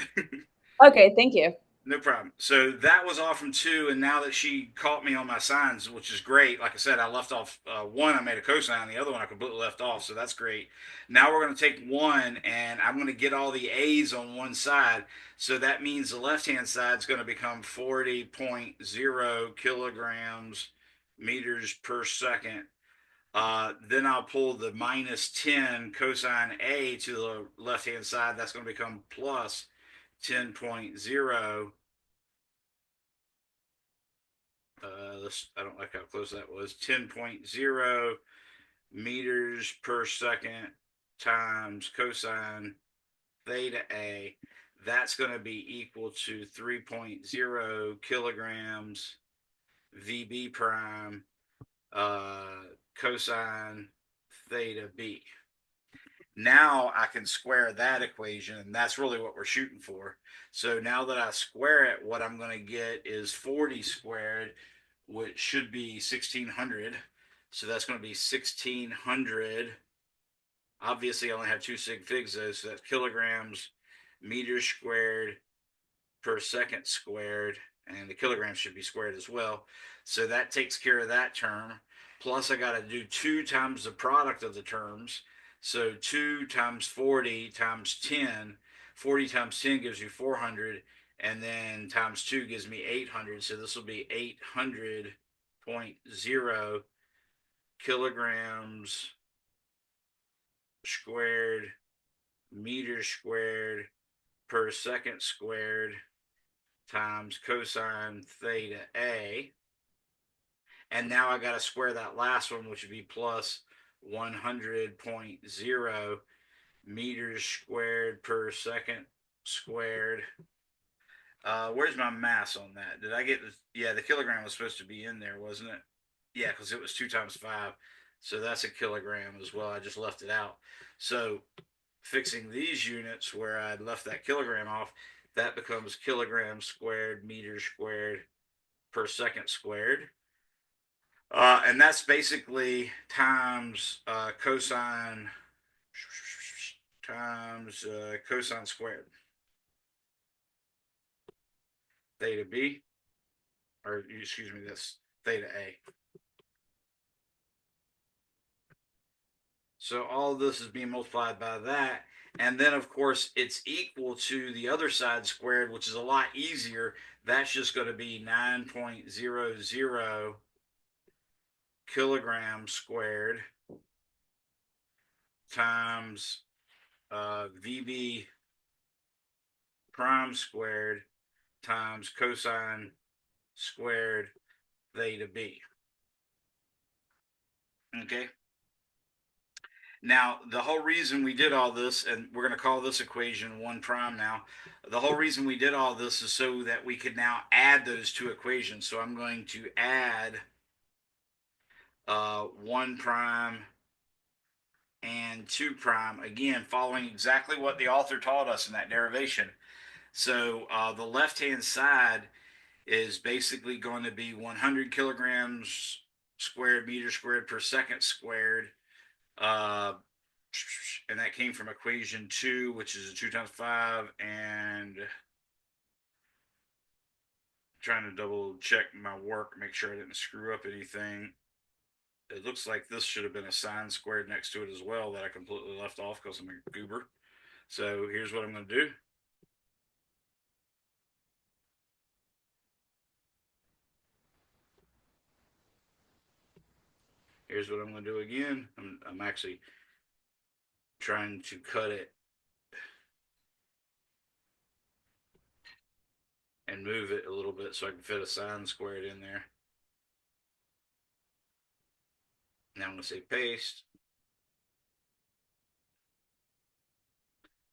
Okay, thank you. No problem. So that was all from two, and now that she caught me on my signs, which is great. Like I said, I left off one, I made a cosine, the other one I completely left off, so that's great. Now we're going to take one, and I'm going to get all the A's on one side. So that means the left-hand side is going to become 40.0 kilograms meters per second. Then I'll pull the minus 10 cosine A to the left-hand side. That's going to become plus 10.0. I don't like how close that was. 10.0 meters per second times cosine theta A. That's going to be equal to 3.0 kilograms VB prime cosine theta B. Now I can square that equation, and that's really what we're shooting for. So now that I square it, what I'm going to get is 40 squared, which should be 1600. So that's going to be 1600. Obviously, I only have two sig figs though, so that's kilograms meters squared per second squared, and the kilograms should be squared as well. So that takes care of that term. Plus, I got to do 2 times the product of the terms. So 2 times 40 times 10. 40 times 10 gives you 400, and then times 2 gives me 800. So this will be 800.0 kilograms squared meters squared per second squared times cosine theta A. And now I got to square that last one, which would be plus 100.0 meters squared per second squared. Where's my mass on that? Did I get the, yeah, the kilogram was supposed to be in there, wasn't it? Yeah, because it was 2 times 5. So that's a kilogram as well. I just left it out. So fixing these units where I'd left that kilogram off, that becomes kilograms squared meters squared per second squared. And that's basically times cosine times cosine squared theta B, or excuse me, that's theta A. So all of this is being multiplied by that. And then, of course, it's equal to the other side squared, which is a lot easier. That's just going to be 9.00 kilograms squared times VB prime squared times cosine squared theta B. Okay. Now, the whole reason we did all this, and we're going to call this equation 1 prime now, the whole reason we did all this is so that we could now add those two equations. So I'm going to add 1 prime and 2 prime, again, following exactly what the author taught us in that derivation. So the left-hand side is basically going to be 100 kilograms squared meters squared per second squared. And that came from equation 2, which is a 2 times 5, and trying to double check my work, make sure I didn't screw up anything. It looks like this should have been a sine squared next to it as well that I completely left off because I'm a goober. So here's what I'm going to do. Here's what I'm going to do again. I'm actually trying to cut it and move it a little bit so I can fit a sine squared in there. Now I'm going to say paste.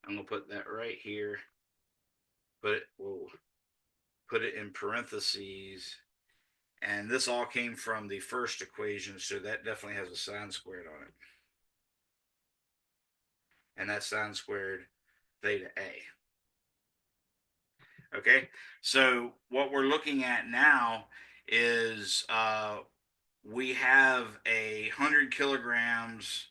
I'm going to put that right here. We'll put it in parentheses. And this all came from the first equation, so that definitely has a sine squared on it. and that's sine squared theta A. Okay, so what we're looking at now is we have 100 kilograms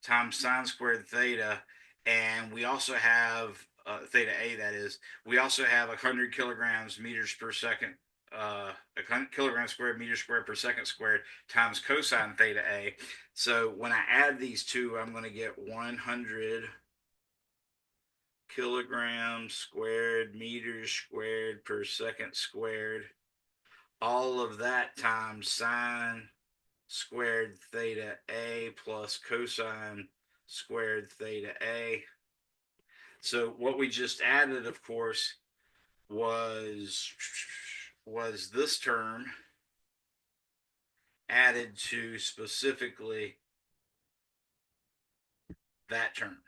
times sine squared theta, and we also have theta A, that is. We also have 100 kilograms meters per second, 100 kilograms squared meters squared per second squared times cosine theta A. So when I add these two, I'm going to get 100 kilograms squared meters squared per second squared. All of that times sine squared theta A plus cosine squared theta A. So what we just added, of course, was this term added to specifically that term.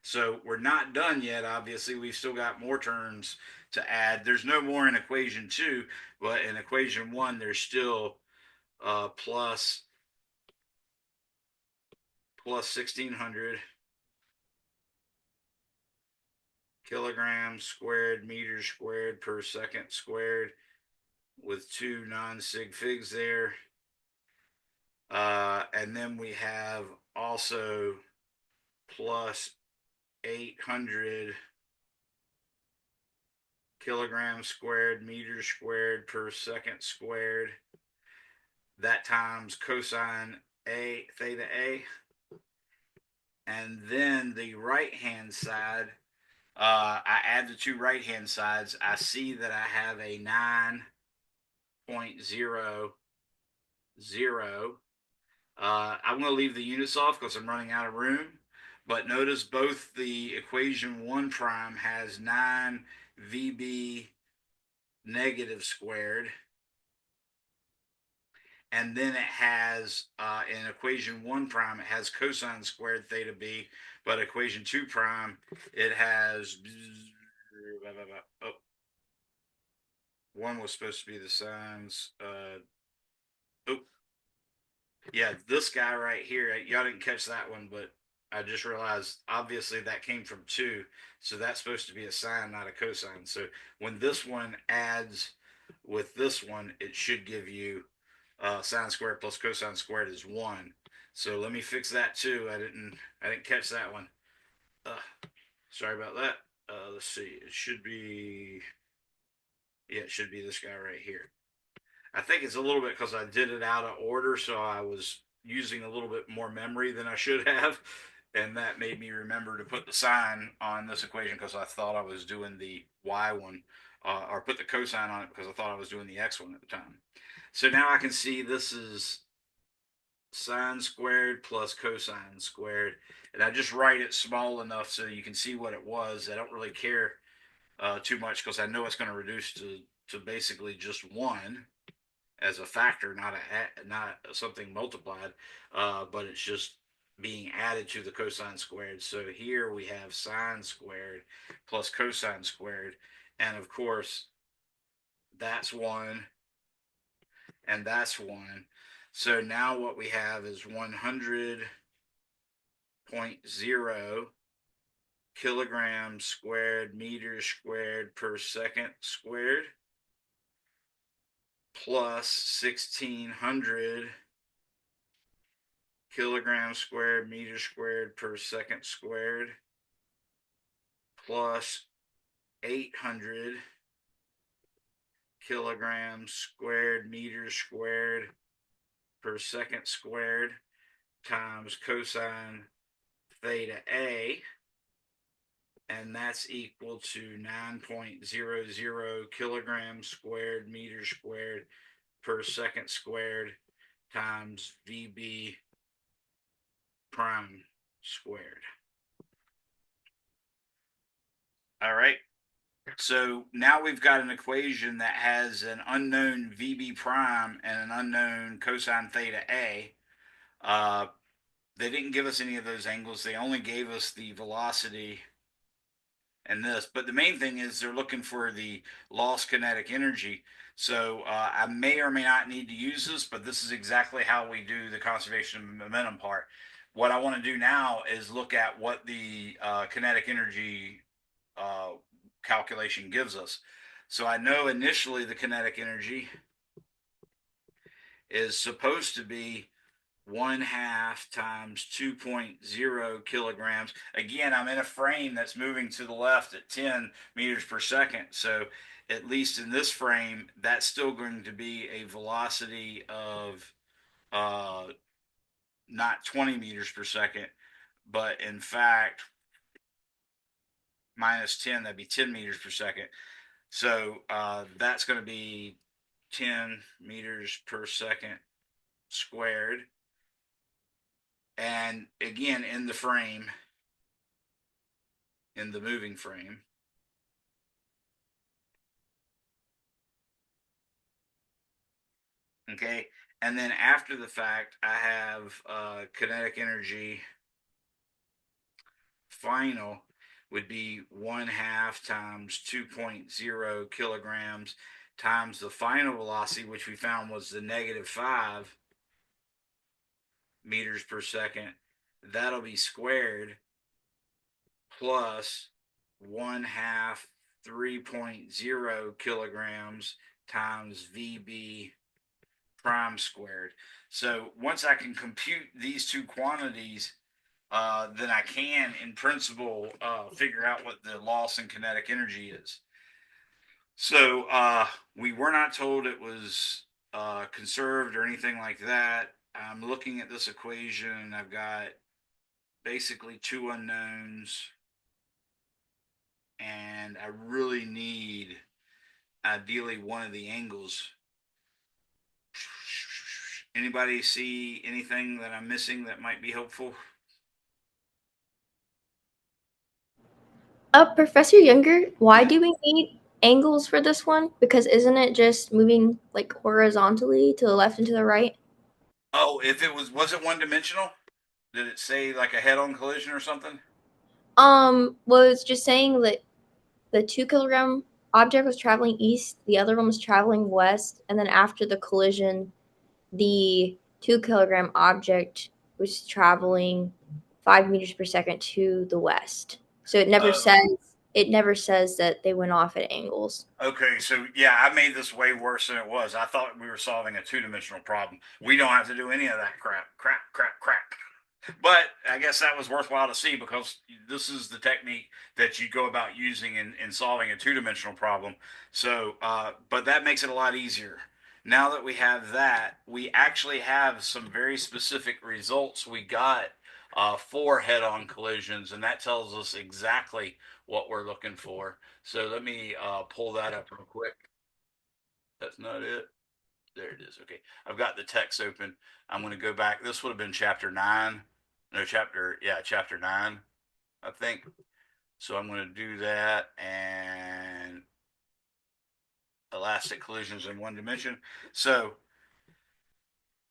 So we're not done yet. Obviously, we've still got more terms to add. There's no more in equation 2, but in equation 1, there's still plus 1,600 kilograms squared meters squared per second squared with two non-sig figs there. And then we have also plus 800 kilograms squared meters squared per second squared. That times cosine A theta A. And then the right hand side, I add the two right hand sides. I see that I have a 9.00. I'm going to leave the units off because I'm running out of room. But notice both the equation 1 prime has 9 VB negative squared. And then it has, in equation 1 prime, it has cosine squared theta B. But equation 2 prime, it has, oh, 1 was supposed to be the sines. Oh, yeah, this guy right here, y'all didn't catch that one, but I just realized obviously that came from 2, so that's supposed to be a sine, not a cosine. So when this one adds with this one, it should give you sine squared plus cosine squared is 1. So let me fix that too. I didn't catch that one. Sorry about that. Let's see. It should be, yeah, it should be this guy right here. I think it's a little bit because I did it out of order, so I was using a little bit more memory than I should have, and that made me remember to put the sign on this equation because I thought I was doing the y one, or put the cosine on it because I thought I was doing the x one at the time. So now I can see this is sine squared plus cosine squared, and I just write it small enough so you can see what it was. I don't really care too much because I know it's going to reduce to basically just 1 as a factor, not something multiplied, but it's just being added to the cosine squared. So here we have sine squared plus cosine squared, and of course that's 1 and that's 1. So now what we have is 100.0 kilograms squared meters squared per second squared plus 1,600 kilograms squared meters squared per second squared plus 800 kilograms squared meters squared per second squared times cosine theta A, and that's equal to 9.00 kilograms squared meters squared per second squared times VB prime squared. All right. So now we've got an equation that has an unknown VB prime and an unknown cosine theta A. They didn't give us any of those angles. They only gave us the velocity and this. But the main thing is they're looking for the lost kinetic energy. So I may or may not need to use this, but this is exactly how we do the conservation of momentum part. what I want to do now is look at what the kinetic energy uh, calculation gives us. So I know initially the kinetic energy is supposed to be 1/2 times 2.0 kilograms. Again, I'm in a frame that's moving to the left at 10 meters per second. So at least in this frame, that's still going to be a velocity of uh, not 20 meters per second, but in fact, minus 10, that'd be 10 meters per second. So that's going to be 10 meters per second squared. And again, in the frame, in the moving frame. Okay. And then after the fact, I have kinetic energy final would be 1/2 times 2.0 kilograms times the final velocity, which we found was the -5 meters per second. That'll be squared plus 1/2 3.0 kilograms times VB prime squared. So once I can compute these two quantities, then I can, in principle, figure out what the loss in kinetic energy is. So we were not told it was conserved or anything like that. I'm looking at this equation and I've got basically two unknowns, and I really need ideally one of the angles. Anybody see anything that I'm missing that might be helpful? Professor Younger, why do we need angles for this one? Because isn't it just moving like horizontally to the left and to the right? Oh, if it was it one dimensional? Did it say like a head-on collision or something? Well, it's just saying that the 2 kilogram object was traveling east, the other one was traveling west, and then after the collision, the 2 kilogram object was traveling 5 meters per second to the west. So it never says that they went off at angles. Okay, so yeah, I made this way worse than it was. I thought we were solving a two-dimensional problem. We don't have to do any of that crap. But I guess that was worthwhile to see because this is the technique that you go about using in solving a two-dimensional problem. So, but that makes it a lot easier. Now that we have that, we actually have some very specific results we got for head-on collisions, and that tells us exactly what we're looking for. So let me pull that up real quick. That's not it. There it is. Okay. I've got the text open. I'm going to go back. This would have been chapter 9. No, chapter 9, I think. So I'm going to do that, and elastic collisions in one dimension. So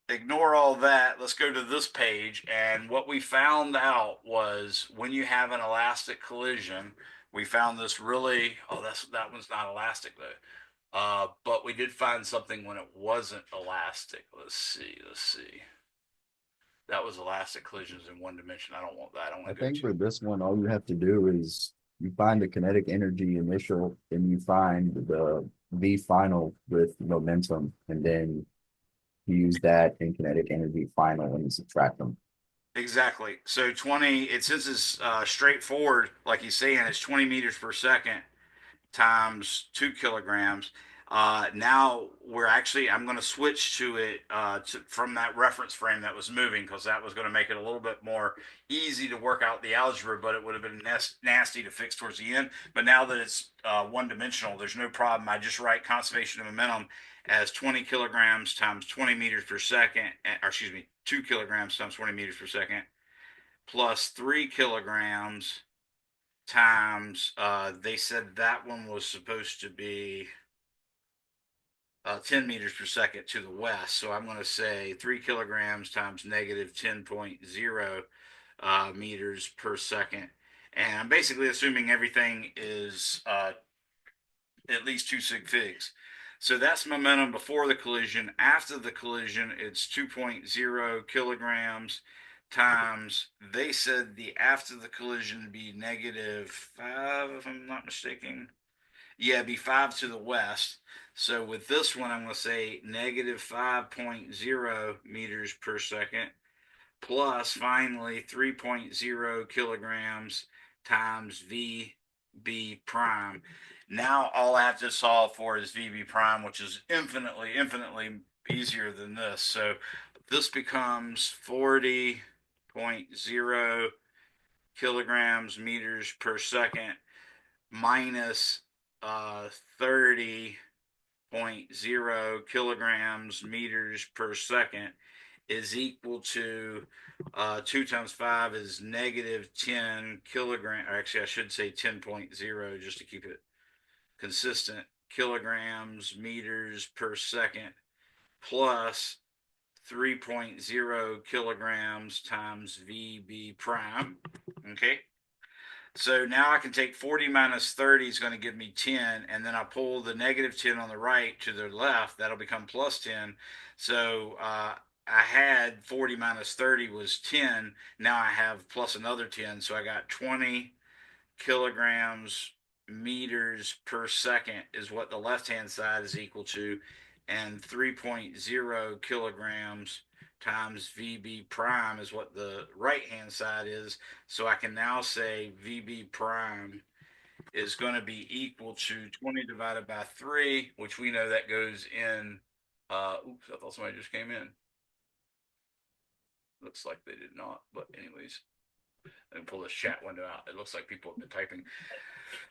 ignore all that. Let's go to this page. And what we found out was when you have an elastic collision, we found this really, oh, that one's not elastic though. But we did find something when it wasn't elastic. Let's see. That was elastic collisions in one dimension. I don't want that. I I want to go think for to. this one, all you have to do is you find the kinetic energy initial and you find the V final with momentum, and then you use that in kinetic energy final and you subtract them. Exactly. So 20, since it's straightforward, like he's saying, it's 20 meters per second times 2 kilograms. Now I'm going to switch to it from that reference frame that was moving because that was going to make it a little bit more easy to work out the algebra, but it would have been nasty to fix towards the end. But now that it's one dimensional, there's no problem. I just write conservation of momentum as 20 kilograms times 20 meters per second, or excuse me, 2 kilograms times 20 meters per second, plus 3 kilograms times, they said that one was supposed to be 10 meters per second to the west. So I'm going to say 3 kilograms times negative 10.0 meters per second. And I'm basically assuming everything is at least 2 sig figs. So that's momentum before the collision. After the collision, it's 2.0 kilograms times, they said the after the collision be -5, if I'm not mistaken. Yeah, it'd be 5 to the west. So with this one, I'm going to say -5.0 meters per second plus finally 3.0 kilograms times VB prime. Now all I have to solve for is VB prime, which is infinitely easier than this. So this becomes 40.0 kilograms meters per second minus 30.0 kilograms meters per second is equal to 2 times 5 is -10 kilogram, or actually I should say 10.0 just to keep it consistent, kilograms meters per second plus 3.0 kilograms times VB prime. Okay. So now I can take 40 minus 30 is going to give me 10, and then I pull the -10 on the right to the left. That'll become plus 10. So I had 40 minus 30 was 10. Now I have plus another 10. So I got 20 kilograms meters per second is what the left-hand side is equal to, and 3.0 kilograms times VB prime is what the right-hand side is. So I can now say VB prime is going to be equal to 20 divided by 3, which we know that goes in, oops, I thought somebody just came in. Looks like they did not, but anyways, let me pull this chat window out. It looks like people have been typing.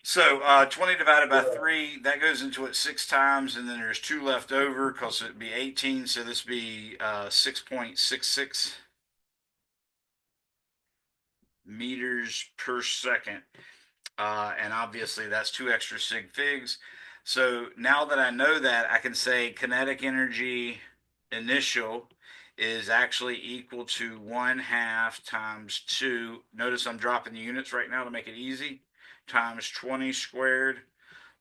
So 20 divided by 3, that goes into it 6 times, and then there's 2 left over because it'd be 18, so this would be 6.66 meters per second. And obviously that's 2 extra sig figs. So now that I know that, I can say kinetic energy initial is actually equal to 1/2 times 2. Notice I'm dropping the units right now to make it easy. Times 20 squared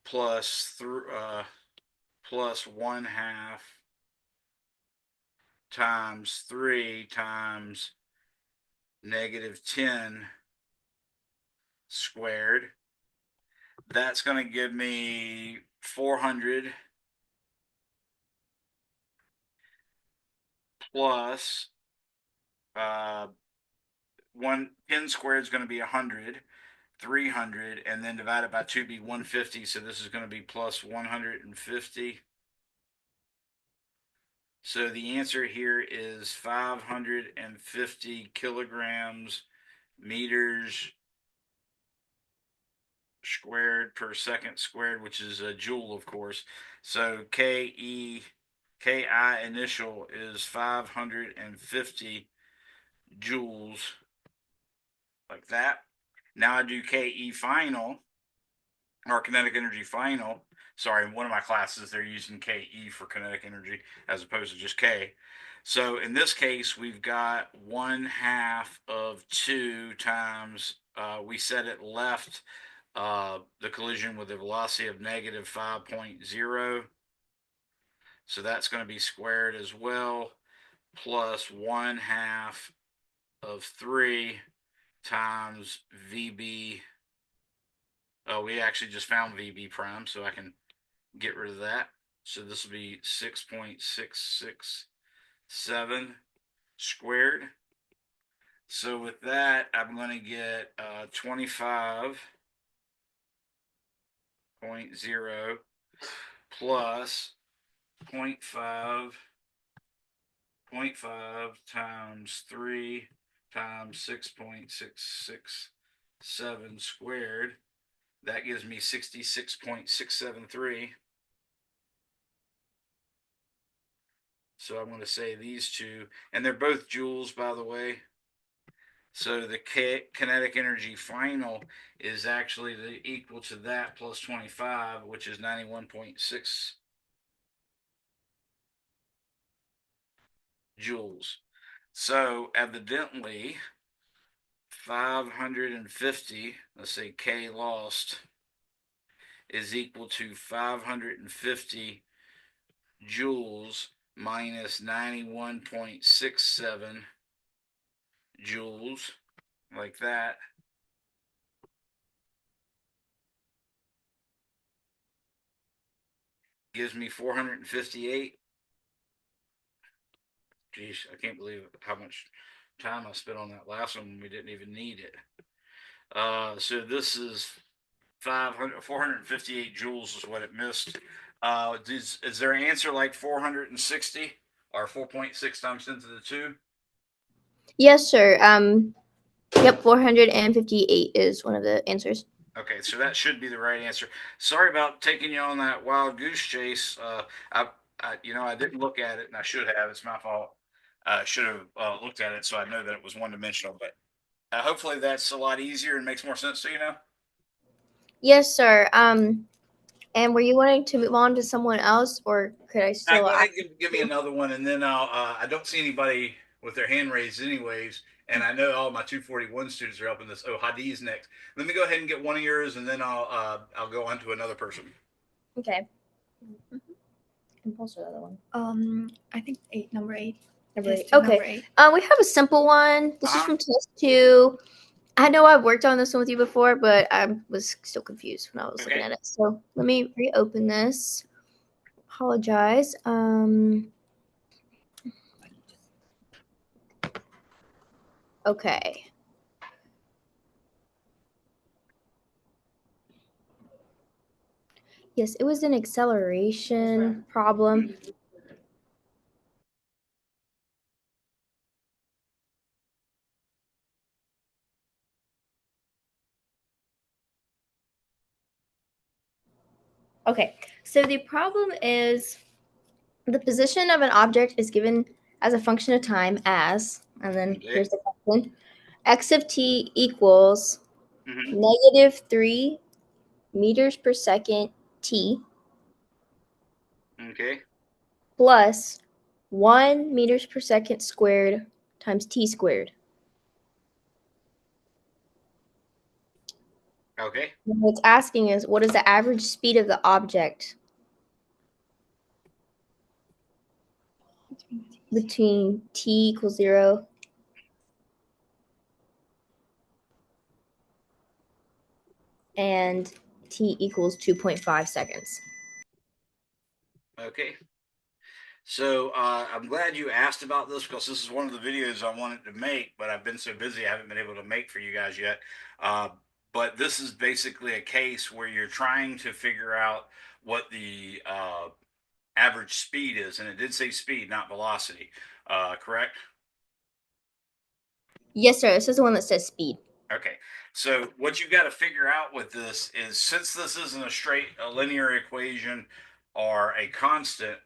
plus 1/2 times 3 times -10 squared. That's going to give me 400 plus 10 squared is going to be 100, 300, and then divided by 2 be 150. So this is going to be plus 150. So the answer here is 550 kilograms meters squared per second squared, which is a joule, of course. So KI initial is 550 joules, like that. Now I do KE final, or kinetic energy final. Sorry, in one of my classes, they're using KE for kinetic energy as opposed to just K. So in this case, we've got 1/2 of 2 times, we set it left the collision with a velocity of -5.0. So that's going to be squared as well, plus 1/2 of 3 times VB. Oh, we actually just found VB prime, so I can get rid of that. So this will be 6.667 squared. So with that, I'm going to get 25.0 plus 0.5 times 3 times 6.667 squared. That gives me 66.673. So I'm going to say these two, and they're both joules, by the way. So the kinetic energy final is actually equal to that plus 25, which is 91.6 joules. So evidently 550, let's say K lost, is equal to 550 joules minus 91.67 joules, like that. Gives me 458. Geez, I can't believe how much time I spent on that last one when we didn't even need it. So this is 458 joules is what it missed. Is there an answer like 460 or 4.6 times 10 to the 2? Yes, sir. Yep, 458 is one of the answers. Okay, so that should be the right answer. Sorry about taking you on that wild goose chase. I didn't look at it, and I should have. It's my fault. I should have looked at it so I know that it was one dimensional. But hopefully that's a lot easier and makes more sense to you now. Yes, sir. And were you wanting to move on to someone else, or could I Now, still go ask? ahead and give me another one, and then I'll. I don't see anybody with their hand raised, anyways, and I know all my 241 students are helping this. Oh, Hadi's next. Let me go ahead and get one of yours, and then I'll go on to another person. Okay. And also the other one. I think number eight. Number Test eight. two, Okay. number eight. We have a simple one. This is from test 2. I know I've worked on this one with you before, but I was still confused when I was looking at it. So let me reopen this. Apologize. Okay. Yes, it was an acceleration problem. Okay, so the problem is the position of an object is given as a function of time as, and then here's the question, x of t equals negative 3 meters per second t Okay. plus 1 meters per second squared times t squared. Okay. And what it's asking is, what is the average speed of the object between t equals 0 and t equals 2.5 seconds? Okay. So I'm glad you asked about this because this is one of the videos I wanted to make, but I've been so busy I haven't been able to make for you guys yet. But this is basically a case where you're trying to figure out what the average speed is, and it did say speed, not velocity. Correct? Yes, sir. This is the one that says speed. Okay. So what you've got to figure out with this is, since this isn't a linear equation or a constant,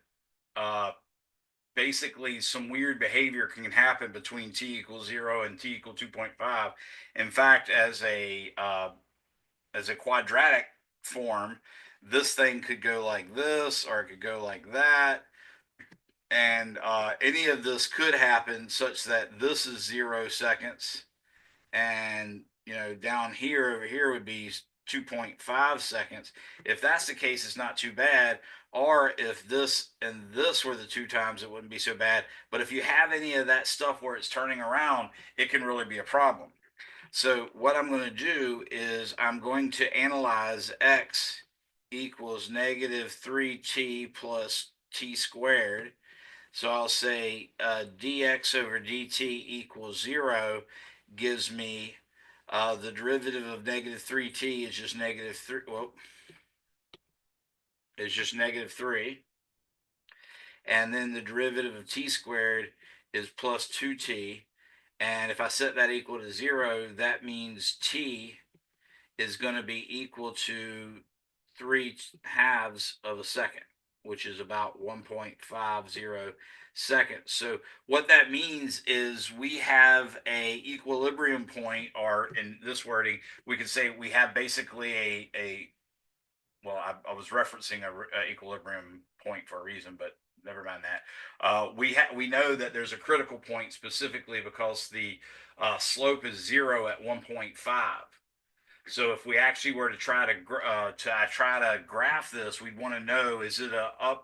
basically some weird behavior can happen between t equals 0 and t equal 2.5. In fact, as a quadratic form, this thing could go like this, or it could go like that, and any of this could happen such that this is 0 seconds, and down here over here would be 2.5 seconds. If that's the case, it's not too bad. Or if this and this were the two times, it wouldn't be so bad. But if you have any of that stuff where it's turning around, it can really be a problem. So what I'm going to do is I'm going to analyze x equals negative 3t plus t squared. So I'll say dx over dt equals 0 gives me the derivative of negative 3t is just negative 3. Well, is just negative 3. And then the derivative of t squared is plus 2t. And if I set that equal to 0, that means t is going to be equal to 3 halves of a second, which is about 1.50 seconds. So what that means is we have a equilibrium point, or in this wording, we could say we have basically I was referencing a equilibrium point for a reason, but never mind that. We know that there's a critical point specifically because the slope is 0 at 1.5. So if we actually were to try to graph this, we'd want to know, is it a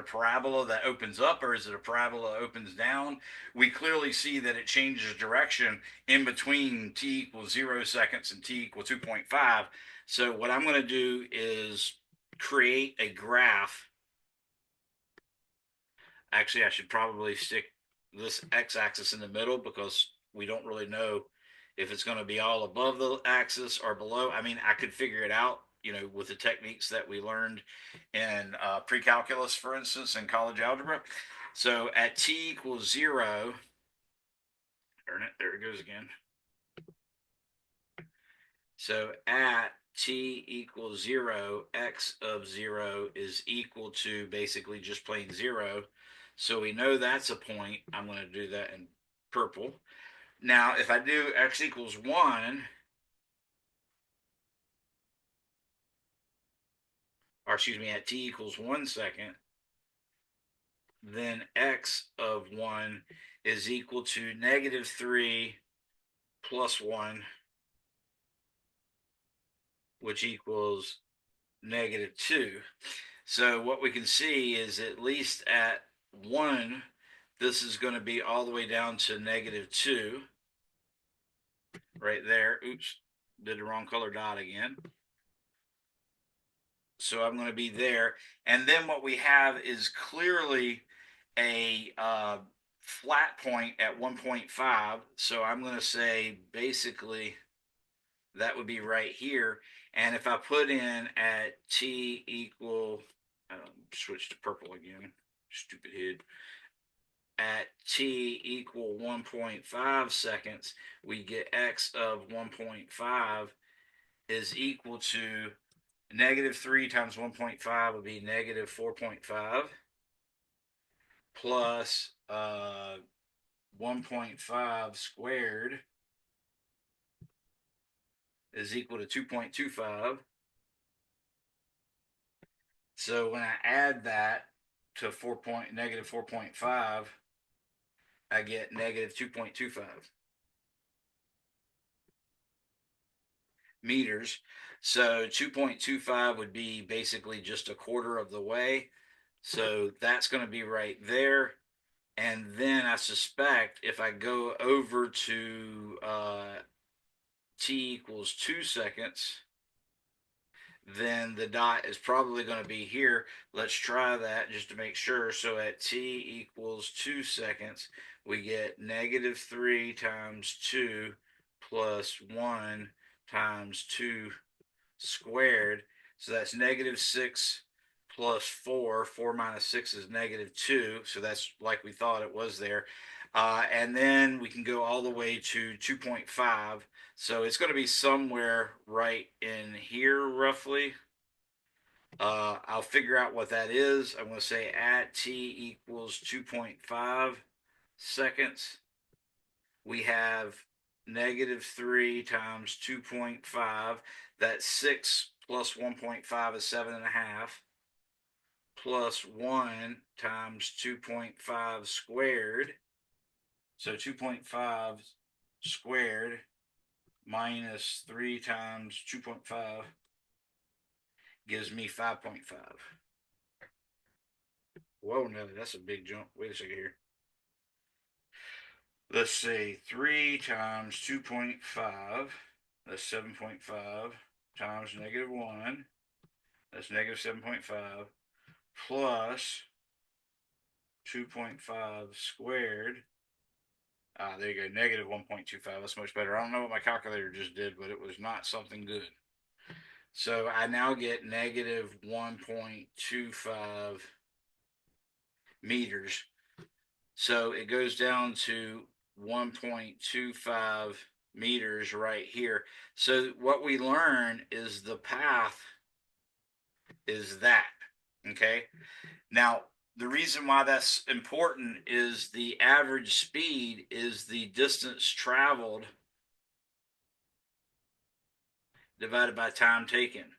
parabola that opens up, or is it a parabola that opens down? We clearly see that it changes direction in between t equals 0 seconds and t equals 2.5. So what I'm going to do is create a graph. Actually, I should probably stick this x-axis in the middle, because we don't really know if it's going to be all above the axis or below. I mean, I could figure it out, with the techniques that we learned in pre-calculus, for instance, in college algebra. So at t equals 0, there it goes again. So at t equals 0, x of 0 is equal to basically just plain 0. So we know that's a point. I'm going to do that in purple. Now, if I do x equals 1, or excuse me, at t equals 1 second, then x of 1 is equal to -3 plus 1, which equals -2. So what we can see is, at least at 1, this is going to be all the way down to -2 right there. Oops, did the wrong color dot again. So I'm going to be there. And then what we have is clearly a flat point at 1.5. So I'm going to say basically that would be right here. And if I put in at t equal, switch to purple again, stupid head. At t equal 1.5 seconds, we get x of 1.5 is equal to -3 times 1.5 would be -4.5, plus 1.5 squared is equal to 2.25. So when I add that to -4.5, I get -2.25 meters. So 2.25 would be basically just a quarter of the way. So that's going to be right there. And then I suspect if I go over to t equals 2 seconds, then the dot is probably going to be here. Let's try that just to make sure. So at t equals 2 seconds, we get -3 times 2 plus 1 times 2 squared. So that's -6 plus 4. 4 minus 6 is -2. So that's like we thought it was there. And then we can go all the way to 2.5. So it's going to be somewhere right in here, roughly. I'll figure out what that is. I'm going to say at t equals 2.5 seconds, we have -3 times 2.5. That's 6 plus 1.5 is 7.5, plus 1 times 2.5 squared. So 2.5 squared minus 3 times 2.5 gives me 5.5. Whoa, no, that's a big jump. Wait a second here. Let's say 3 times 2.5, that's 7.5, times -1, that's -7.5, plus 2.5 squared. There you go, -1.25. That's much better. I don't know what my calculator just did, but it was not something good. So I now get -1.25 meters. So it goes down to 1.25 meters right here. So what we learn is the path is that, okay? Now, the reason why that's important is the average speed is the distance traveled divided by time taken.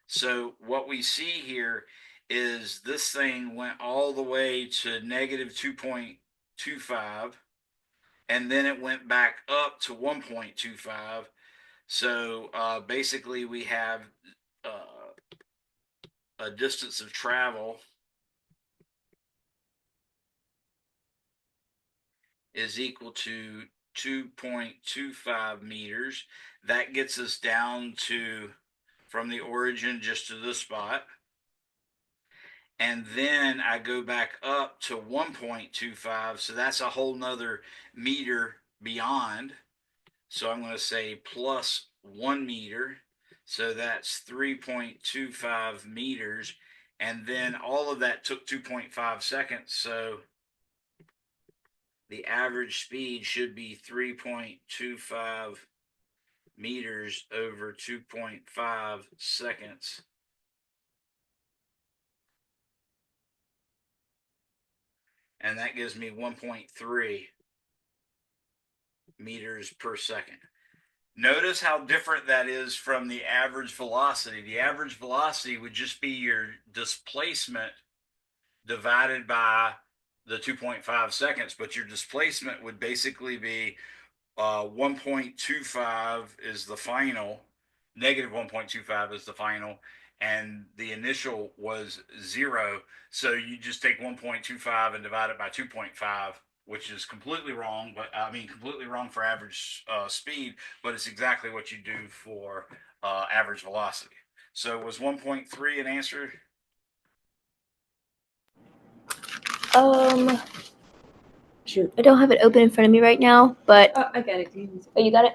So what we see here is this thing went all the way to -2.25, and then it went back up to 1.25. So basically, we have a distance of travel is equal to 2.25 meters. That gets us down to from the origin just to this spot. And then I go back up to 1.25, so that's a whole nother meter beyond. So I'm going to say plus 1 meter. So that's 3.25 meters. And then all of that took 2.5 seconds. So the average speed should be 3.25 meters over 2.5 seconds. And that gives me 1.3 meters per second. Notice how different that is from the average velocity. The average velocity would just be your displacement divided by the 2.5 seconds, but your displacement would basically be 1.25 is the final, negative 1.25 is the final, and the initial was 0. So you just take 1.25 and divide it by 2.5, which is completely wrong, but I mean, completely wrong for average speed, but it's exactly what you do for average velocity. So was 1.3 an answer? Shoot, I don't have it open in front of me right now, but I got it. oh, you got it?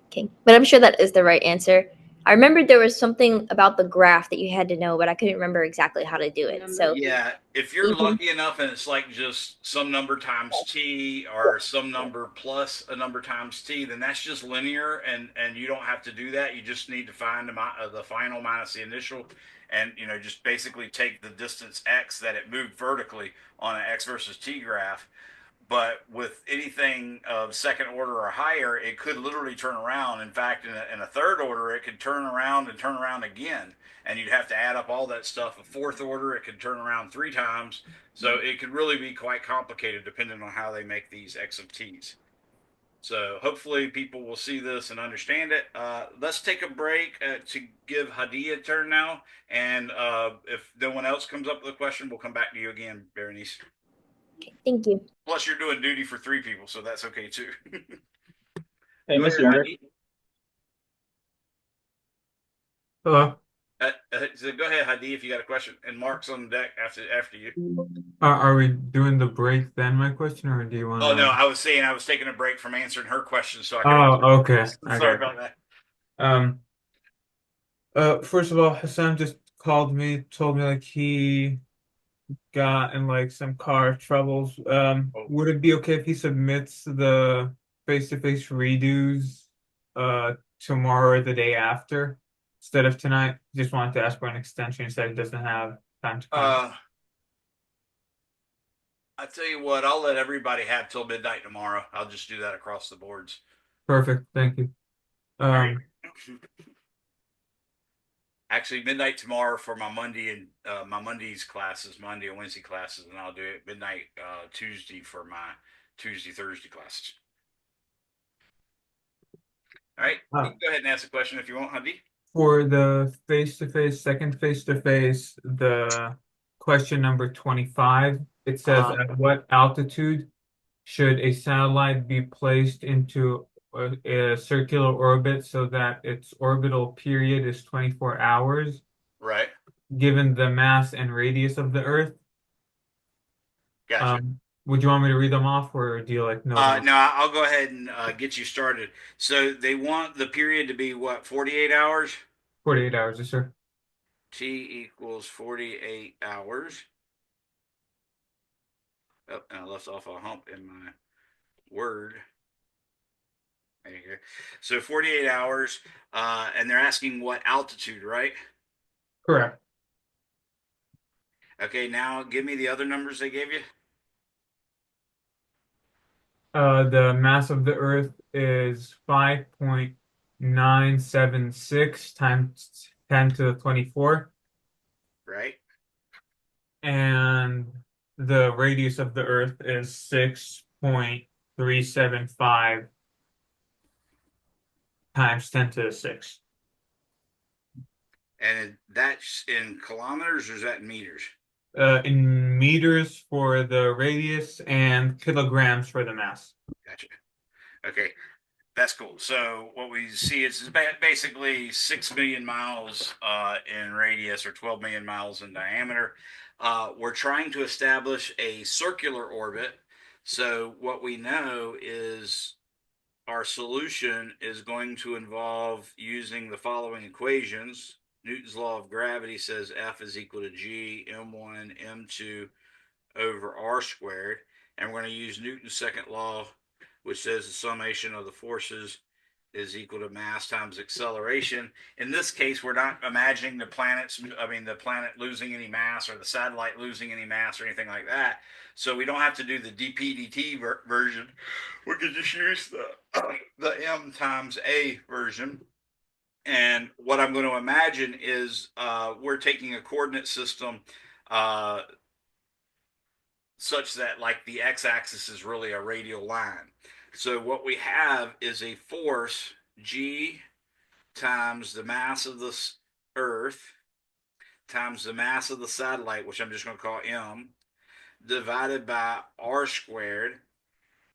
Okay, but I'm sure that is the right answer. I remembered there was something about the graph that you had to know, but I couldn't remember exactly how to do it. So Yeah, if you're lucky enough and it's like just some number times t or some number plus a number times t, then that's just linear, and you don't have to do that. You just need to find the final minus the initial, and just basically take the distance x that it moved vertically on an x versus t graph. But with anything of second order or higher, it could literally turn around. In fact, in a third order, it could turn around and turn around again. And you'd have to add up all that stuff. A fourth order, it could turn around 3 times. So it could really be quite complicated depending on how they make these x of t's. So hopefully people will see this and understand it. Let's take a break to give Hadi a turn now. And if no one else comes up with a question, we'll come back to you again, Berenice. thank you. Plus, you're doing duty for 3 people, so that's okay too. Hey, Go ahead, Mr. Younger. Hadi. Hello. So go ahead, Hadi, if you got a question. And Mark's on deck after you. Are we doing the break then, my question, or do you want Oh no, to? I was saying I was taking a break from answering her question so I could answer. Oh, okay. I Sorry got about that. it. First of all, Hassan just called me, told me like he got in like some car troubles. Oh, Would it be okay if he submits the face-to-face redos tomorrow or the day after instead of tonight? Just wanted to ask for an extension. He said he doesn't have time to come. I tell you what, I'll let everybody have till midnight tomorrow. I'll just do that across the boards. Perfect, thank you. All right. Actually, midnight tomorrow for my Monday and my Monday's classes, Monday and Wednesday classes, and I'll do it midnight Tuesday for my Tuesday Thursday classes. All right, you can go ahead and ask a question if you want, Hadi. For the face-to-face, second face-to-face, the question number 25, it says, at what altitude should a satellite be placed into a circular orbit so that its orbital period is 24 hours, Right. given the mass and radius of the Earth? Gotcha. Would you want me to read them off, or do you like know them? No, I'll go ahead and get you started. So they want the period to be what, 48 hours? 48 hours, yes, sir. T equals 48 hours. Oh, and I left off a hump in my word. There you go. So 48 hours, and they're asking what altitude, right? Correct. Okay, now give me the other numbers they gave you. The mass of the Earth is 5.976 times 10 to the 24. Right. And the radius of the Earth is 6.375 times 10 to the 6. And that's in kilometers or is that in meters? In meters for the radius and kilograms for the mass. Gotcha. Okay, that's cool. So what we see is basically 6 million miles in radius or 12 million miles in diameter. We're trying to establish a circular orbit. So what we know is our solution is going to involve using the following equations. Newton's law of gravity says F is equal to G m1 m2 over r squared. And we're going to use Newton's second law, which says the summation of the forces is equal to mass times acceleration. In this case, we're not imagining the planet losing any mass or the satellite losing any mass or anything like that. So we don't have to do the dp/dt version. We could just use the m times a version. And what I'm going to imagine is we're taking a coordinate system uh, such that like the x-axis is really a radial line. So what we have is a force G times the mass of the Earth times the mass of the satellite, which I'm just going to call m, divided by r squared,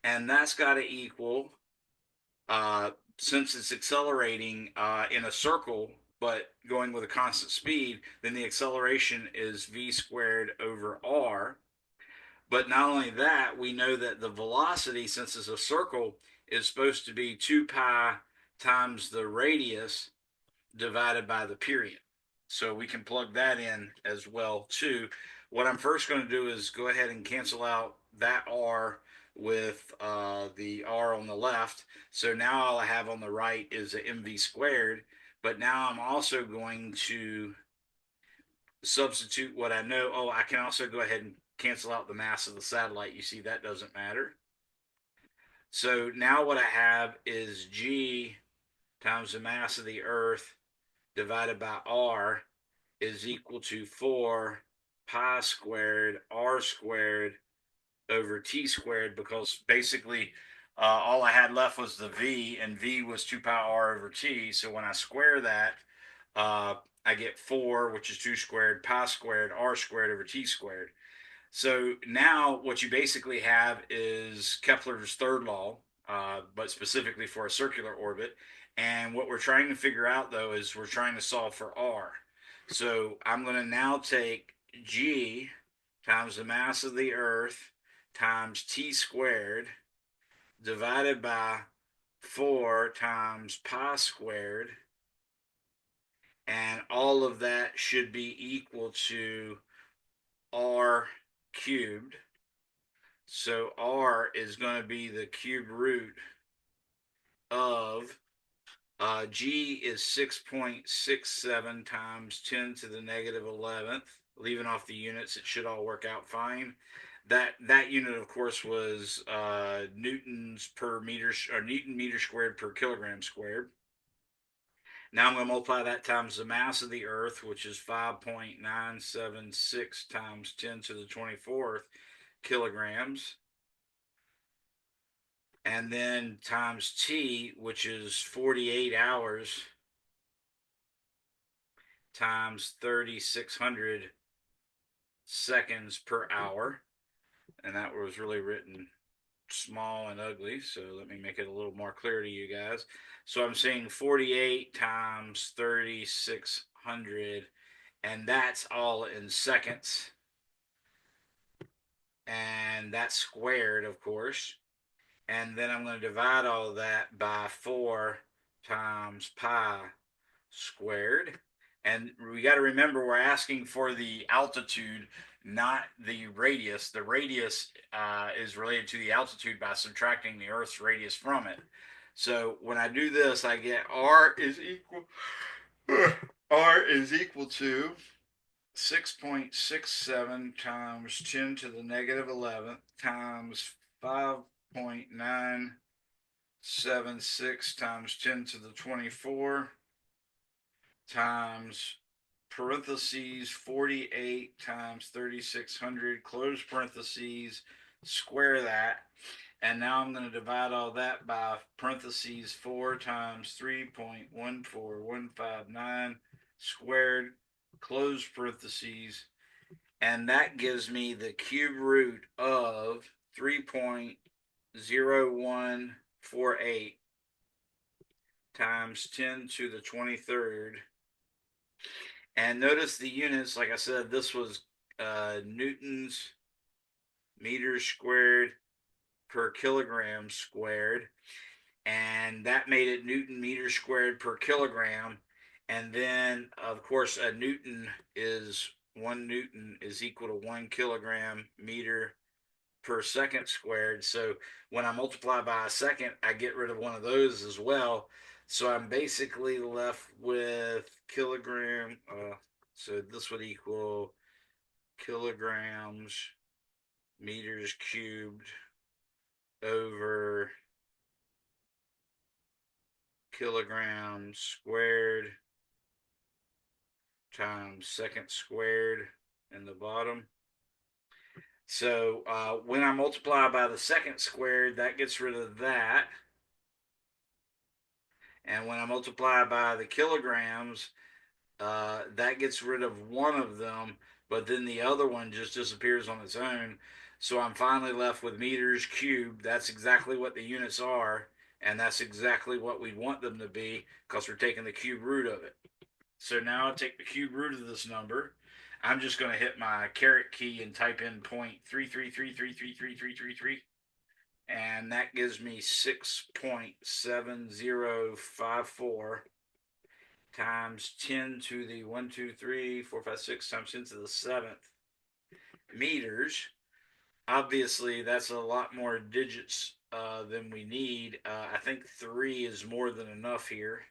and that's got to equal, since it's accelerating in a circle but going with a constant speed, then the acceleration is v squared over r. But not only that, we know that the velocity, since it's a circle, is supposed to be 2 pi times the radius divided by the period. So we can plug that in as well too. What I'm first going to do is go ahead and cancel out that r with the r on the left. So now all I have on the right is a mv squared. But now I'm also going to substitute what I know. Oh, I can also go ahead and cancel out the mass of the satellite. You see that doesn't matter. So now what I have is G times the mass of the Earth divided by R is equal to 4 pi squared R squared over T squared, because basically all I had left was the V, and V was 2 pi R over T. So when I square that, I get 4, which is 2 squared, pi squared, R squared over T squared. So now what you basically have is Kepler's third law, but specifically for a circular orbit. And what we're trying to figure out, though, is we're trying to solve for r. So I'm going to now take g times the mass of the Earth times t squared divided by 4 times pi squared. And all of that should be equal to r cubed. So r is going to be the cube root of g is 6.67 times 10 to the negative 11th. Leaving off the units, it should all work out fine. That unit, of course, was newtons per meter, or Newton meter squared per kilogram squared. Now I'm going to multiply that times the mass of the Earth, which is 5.976 times 10 to the 24th kilograms. And then times T, which is 48 hours, times 3,600 seconds per hour. And that was really written small and ugly, so let me make it a little more clear to you guys. So I'm saying 48 times 3,600, and that's all in seconds. And that's squared, of course. And then I'm going to divide all of that by 4 times pi squared. And we got to remember we're asking for the altitude, not the radius. The radius is related to the altitude by subtracting the Earth's radius from it. So when I do this, I get r is equal to 6.67 times 10 to the negative 11th times 5.976 times 10 to the 24 times parentheses 48 times 3,600 close parentheses, square that, And now I'm going to divide all that by parentheses 4 times 3.14159 squared, close parentheses, and that gives me the cube root of 3.0148 times 10 to the 23rd. And notice the units, like I said, this was newtons, meters squared per kilogram squared. And that made it Newton meters squared per kilogram. And then, of course, a Newton is 1 Newton is equal to 1 kilogram meter per second squared. So when I multiply by a second, I get rid of one of those as well. So I'm basically left with kilogram. So this would equal kilograms meters cubed over kilograms squared times second squared in the bottom. So when I multiply by the second squared, that gets rid of that. And when I multiply by the kilograms, that gets rid of one of them, but then the other one just disappears on its own. So I'm finally left with meters cubed. That's exactly what the units are, and that's exactly what we want them to be because we're taking the cube root of it. So now I'll take the cube root of this number. I'm just going to hit my caret key and type in 0.333333333, and that gives me 6.7054 times 10 to the 1, 2, 3, 4, 5, 6 times 10 to the 7th meters. Obviously, that's a lot more digits than we need. I think 3 is more than enough here.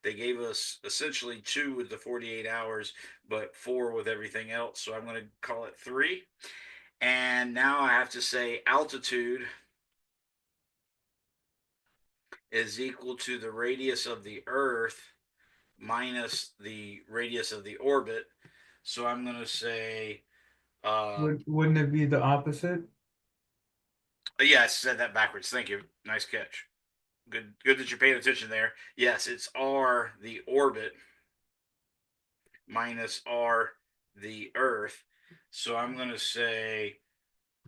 They gave us essentially 2 with the 48 hours, but 4 with everything else. So I'm going to call it 3. And now I have to say altitude is equal to the radius of the Earth minus the radius of the orbit. So I'm going to say, Wouldn't it be the opposite? yeah, I said that backwards. Thank you. Nice catch. Good that you're paying attention there. Yes, it's r the orbit minus r the Earth. So I'm going to say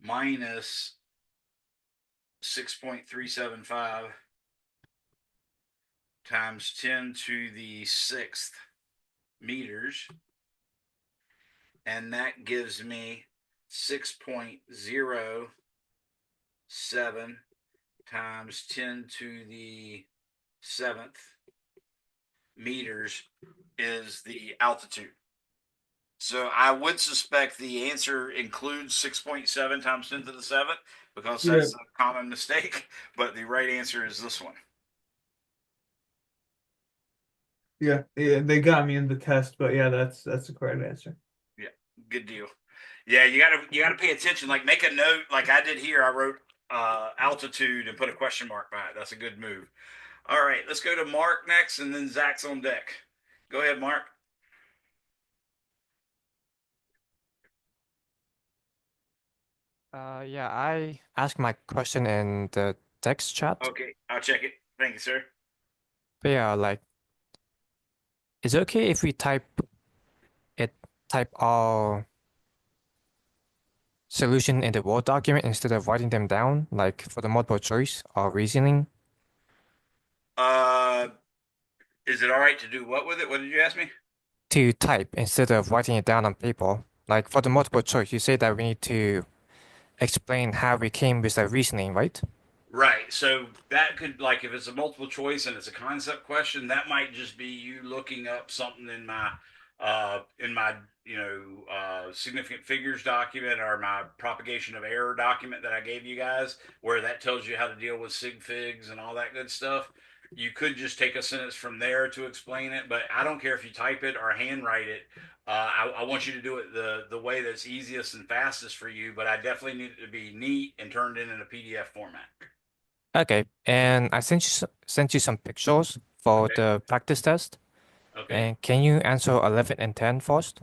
minus 6.375 times 10 to the 6th meters. And that gives me 6.07 times 10 to the 7th meters is the altitude. So I would suspect the answer includes 6.7 times 10 to the 7th because that's a common mistake, but the right answer is this one. Yeah, they got me in the test, but yeah, that's the correct answer. Yeah, good deal. Yeah, you gotta pay attention. Like make a note, like I did here. I wrote altitude and put a question mark by it. That's a good move. All right, let's go to Mark next, and then Zach's on deck. Go ahead, Mark. Yeah, I asked my question in the text chat. Okay, I'll check it. Thank you, sir. But yeah, like, is it okay if we type all solution in the Word document instead of writing them down, like for the multiple choice or reasoning? Is it all right to do what with it? What did you ask me? To type instead of writing it down on paper. Like for the multiple choice, you say that we need to explain how we came with the reasoning, right? Right. So that could, like, if it's a multiple choice and it's a concept question, that might just be you looking up something in my, significant figures document or my propagation of error document that I gave you guys, where that tells you how to deal with sig figs and all that good stuff. You could just take a sentence from there to explain it, but I don't care if you type it or handwrite it. I want you to do it the way that's easiest and fastest for you, but I definitely need it to be neat and turned in a PDF format. Okay, and I sent you some pictures for Okay. the practice test. Okay. And can you answer 11 and 10 first?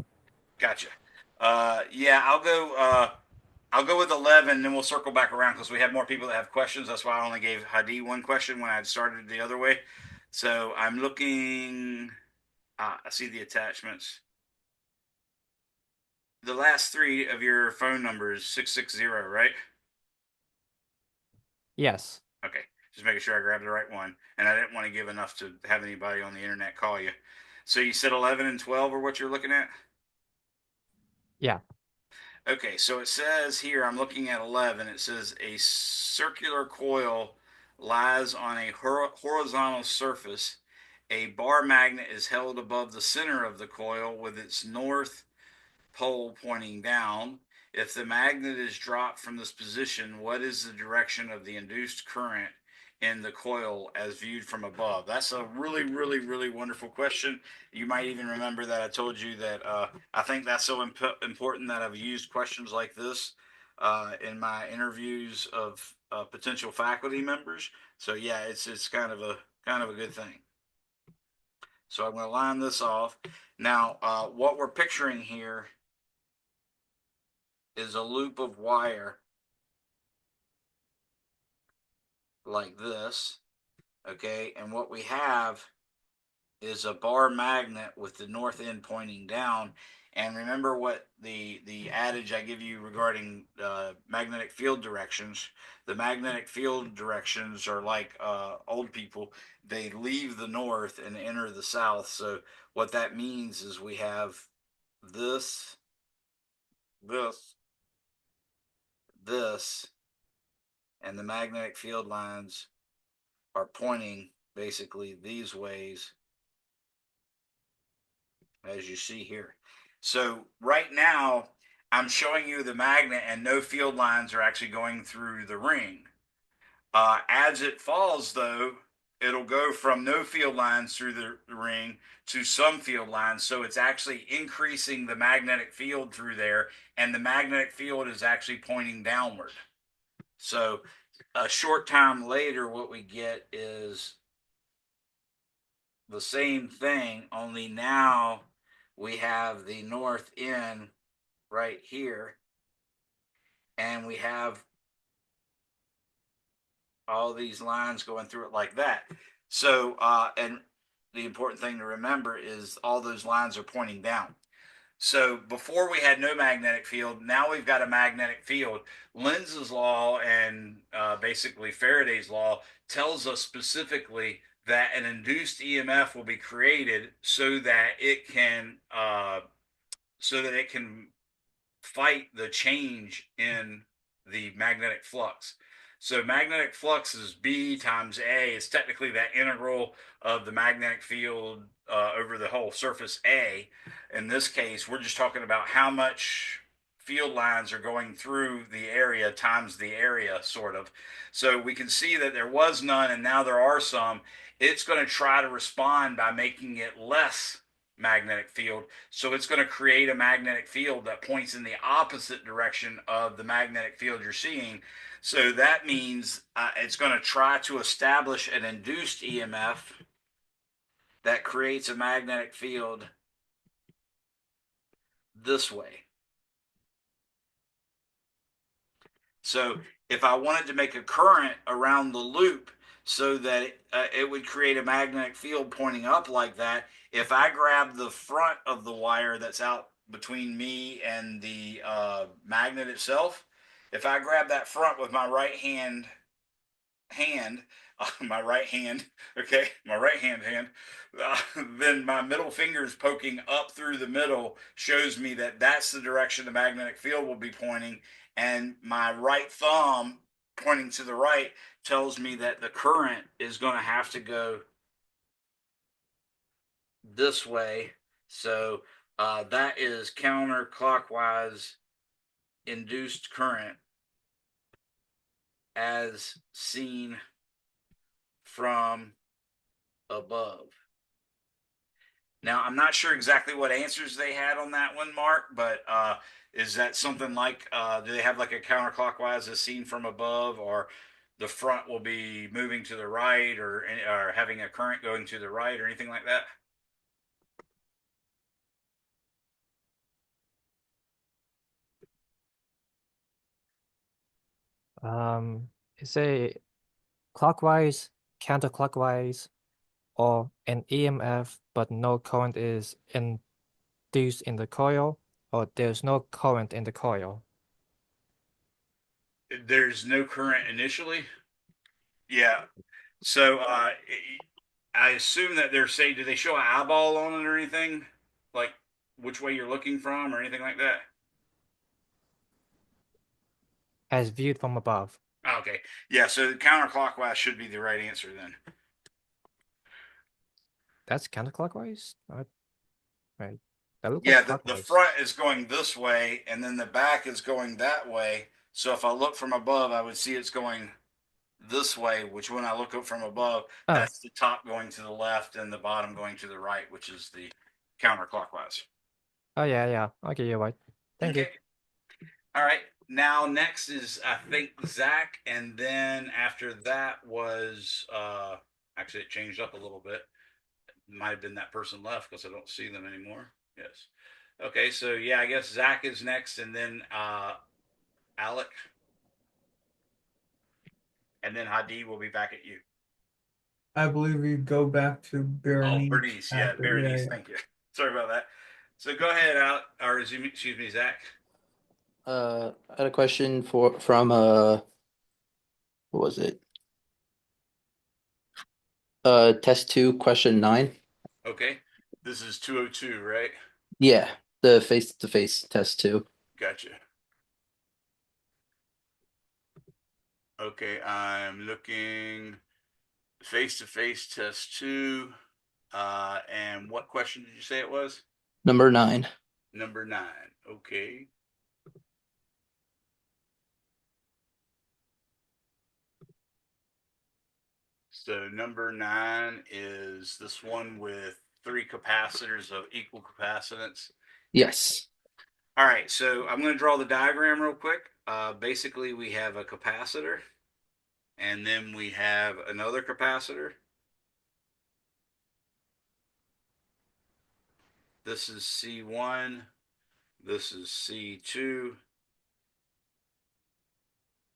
Gotcha. Yeah, I'll go. I'll go with 11, then we'll circle back around because we have more people that have questions. That's why I only gave Hadi one question when I had started the other way. So I'm looking. I see the attachments. The last three of your phone number is 660, right? Yes. Okay, just making sure I grabbed the right one. And I didn't want to give enough to have anybody on the internet call you. So you said 11 and 12 are what you're looking at? Yeah. Okay, so it says here, I'm looking at 11. It says a circular coil lies on a horizontal surface. A bar magnet is held above the center of the coil with its north pole pointing down. If the magnet is dropped from this position, what is the direction of the induced current in the coil as viewed from above? That's a really, really, really wonderful question. You might even remember that I told you that I think that's so important that I've used questions like this in my interviews of potential faculty members. So yeah, it's kind of a good thing. So I'm going to line this off. Now, what we're picturing here is a loop of wire like this, okay? And what we have is a bar magnet with the north end pointing down. And remember what the adage I give you regarding magnetic field directions. The magnetic field directions are like old people. They leave the north and enter the south. So what that means is we have this, this, this, and the magnetic field lines are pointing basically these ways as you see here. So right now I'm showing you the magnet and no field lines are actually going through the ring. As it falls though, it'll go from no field lines through the ring to some field lines. So it's actually increasing the magnetic field through there, and the magnetic field is actually pointing downward. So a short time later, what we get is the same thing, only now we have the north end right here, and we have all these lines going through it like that. So, and the important thing to remember is all those lines are pointing down. So before we had no magnetic field, now we've got a magnetic field. Lenz's law and basically Faraday's law tells us specifically that an induced EMF will be created so that it can fight the change in the magnetic flux. So magnetic flux is B times A. It's technically that integral of the magnetic field over the whole surface A. In this case, we're just talking about how much field lines are going through the area times the area, sort of. So we can see that there was none and now there are some. It's going to try to respond by making it less magnetic field. So it's going to create a magnetic field that points in the opposite direction of the magnetic field you're seeing. So that means it's going to try to establish an induced EMF that creates a magnetic field this way. So if I wanted to make a current around the loop so that it would create a magnetic field pointing up like that, if I grab the front of the wire that's out between me and the magnet itself, if I grab that front with my right hand, my right hand, okay, my right hand, then my middle finger is poking up through the middle, shows me that that's the direction the magnetic field will be pointing, and my right thumb pointing to the right tells me that the current is going to have to go this way. So that is counterclockwise induced current as seen from above. Now, I'm not sure exactly what answers they had on that one, Mark, but is that something like, do they have like a counterclockwise as seen from above, or the front will be moving to the right, or having a current going to the right, or anything like that? Is it clockwise, counterclockwise, or an EMF, but no current is induced in the coil, or there's no current in the coil? There's no current initially. Yeah. So I assume that they're saying, do they show an eyeball on it or anything? Like which way you're looking from or anything like that? As viewed from above. Oh, okay. Yeah, so counterclockwise should be the right answer then. That's counterclockwise? Right. That look like Yeah, the clockwise. front is going this way and then the back is going that way. So if I look from above, I would see it's going this way, which when I look up from above, Oh, that's the top going to the left and the bottom going to the right, which is the counterclockwise. oh yeah, yeah. Okay, you're right. Thank you. Okay. All right. Now next is I think Zach, and then after that was actually it changed up a little bit. It might have been that person left because I don't see them anymore. Yes. Okay, so yeah, I guess Zach is next, and then Alec, and then Hadi will be back at you. I believe we go back to Oh, Bernice Bernice, yeah, after. Bernice. Yeah. Thank you. Sorry about that. So go ahead, Alec, or excuse me, Zach. I had a question from what was it? Test 2, question 9. Okay, this is 202, right? Yeah, the face-to-face test 2. Gotcha. Okay, I'm looking face-to-face test 2. And what question did you say it was? Number 9. Number 9. Okay. So number 9 is this one with 3 capacitors of equal capacitance. Yes. All right, so I'm going to draw the diagram real quick. Basically, we have a capacitor, and then we have another capacitor. This is C1. This is C2.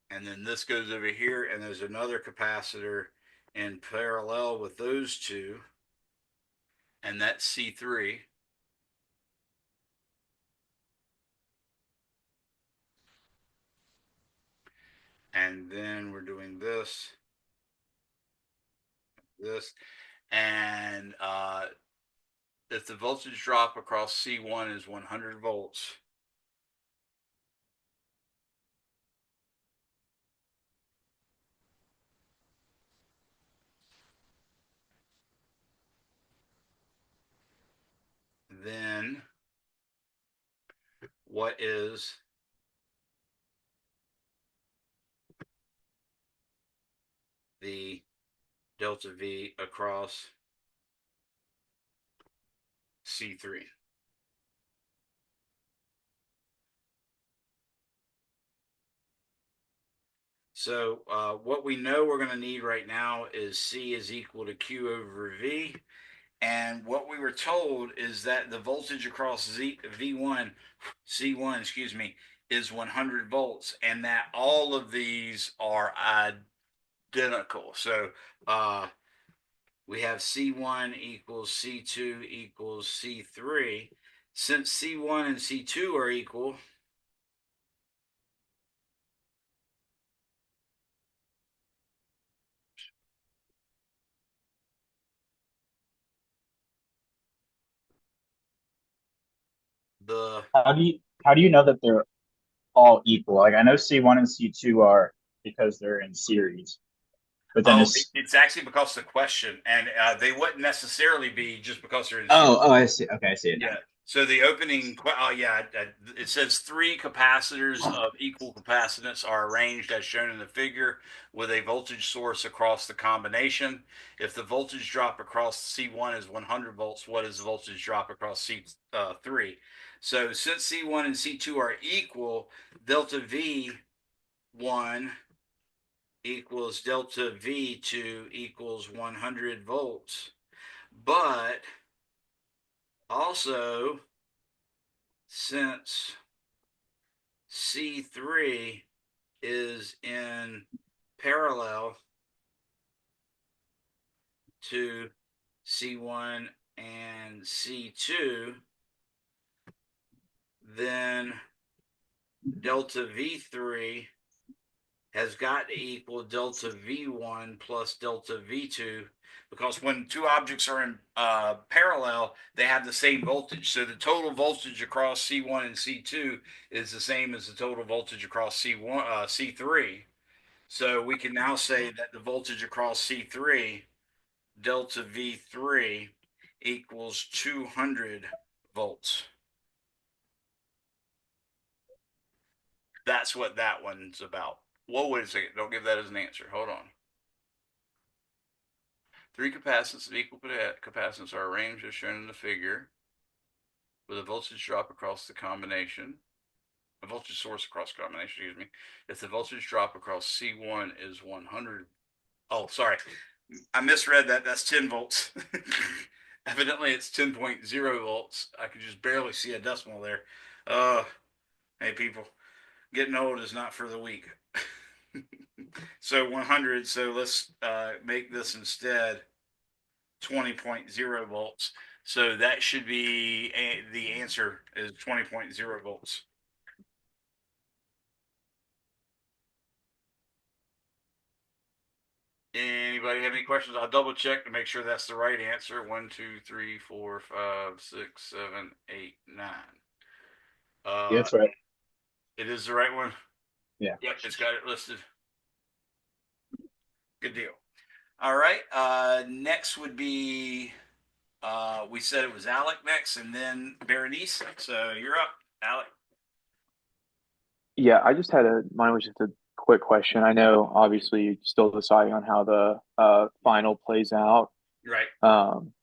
And then this goes over here, and there's another capacitor in parallel with those two, and that's C3. And then we're doing this, and if the voltage drop across C1 is 100 volts, then what is the delta V across C3? So what we know we're going to need right now is C is equal to Q over V. And what we were told is that the voltage across V1, C1, excuse me, is 100 volts, and that all of these are identical. So we have C1 equals C2 equals C3. Since C1 and C2 are equal, the How do you know that they're all equal? Like I know C1 and C2 are because they're in series, but then oh, it's it's actually because of the question, and they wouldn't necessarily be just because they're in series. oh I see. Okay, I see it now. Yeah. So the opening, oh yeah, it says 3 capacitors of equal capacitance are arranged as shown in the figure with a voltage source across the combination. If the voltage drop across C1 is 100 volts, what is the voltage drop across C3? So since C1 and C2 are equal, delta V1 equals delta V2 equals 100 volts. But also, since C3 is in parallel to C1 and C2, then delta V3 has got to equal delta V1 plus delta V2, because when two objects are in parallel, they have the same voltage. So the total voltage across C1 and C2 is the same as the total voltage across C1, C3. So we can now say that the voltage across C3, delta V3, equals 200 volts. That's what that one's about. Whoa, wait a second. Don't give that as an answer. Hold on. Three capacitors of equal capacitance are arranged as shown in the figure, with a voltage drop across the combination, a voltage source across the combination, excuse me. If the voltage drop across C1 is 100, oh, sorry, I misread that. That's 10 volts. Evidently, it's 10.0 volts. I could just barely see a decimal there. Hey, people, getting old is not for the weak. So 100, so let's make this instead 20.0 volts. So that should be the answer is 20.0 volts. Anybody have any questions? I'll double check to make sure that's the right answer. 1, 2, 3, 4, 5, 6, 7, 8, 9. Yeah, that's right. It is the right one? Yeah. Yep, it's got it listed. Good deal. All right. Next would be, we said it was Alec next, and then Berenice. So you're up, Alec. Yeah, I just had mine was just a quick question. I know obviously you're still deciding on how the final plays out. Right. Um,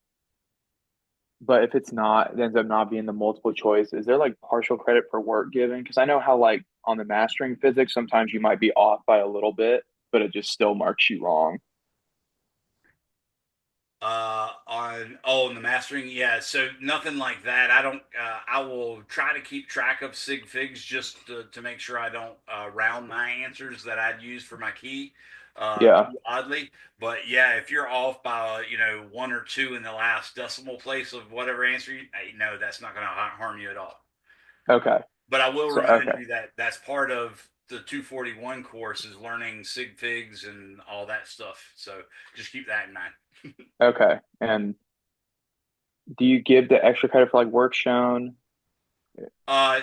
but if it's not, it ends up not being the multiple choice. Is there like partial credit for work given? Because I know how like on the mastering physics, sometimes you might be off by a little bit, but it just still marks you wrong. On the mastering, yeah, so nothing like that. I don't I will try to keep track of sig figs just to make sure I don't round my answers that I'd use for my key Yeah. too oddly. But yeah, if you're off by one or two in the last decimal place of whatever answer no, that's not going to harm you at all. Okay. But I will So remind okay. you that that's part of the 241 course is learning sig figs and all that stuff, so just keep that in mind. Okay. And do you give the extra credit for like work shown? Uh,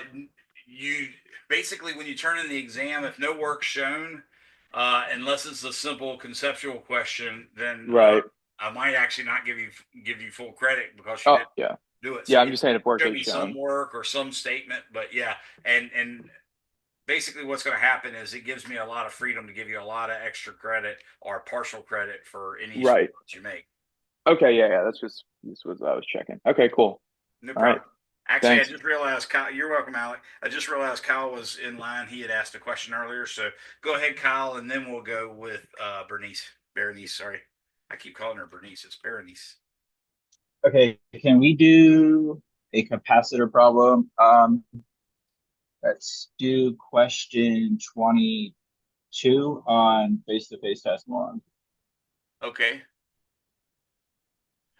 you basically, when you turn in the exam, if no work's shown, unless it's a simple conceptual question, then Right. I might actually not give you full credit because you Oh, didn't yeah. do it. So Yeah, I'm yeah, just saying if work show is me some shown. work or some statement, but yeah, and basically what's going to happen is it gives me a lot of freedom to give you a lot of extra credit or partial credit for any Right. that you make. Okay, yeah. That's just this was I was checking. Okay, cool. No All right. problem. Actually, I Thanks. just realized Kyle. You're welcome, Alec. I just realized Kyle was in line. He had asked a question earlier, so go ahead, Kyle, and then we'll go with Bernice. Berenice, sorry, I keep calling her Bernice. It's Berenice. Okay, can we do a capacitor problem? Let's do question 22 on face-to-face test one. Okay.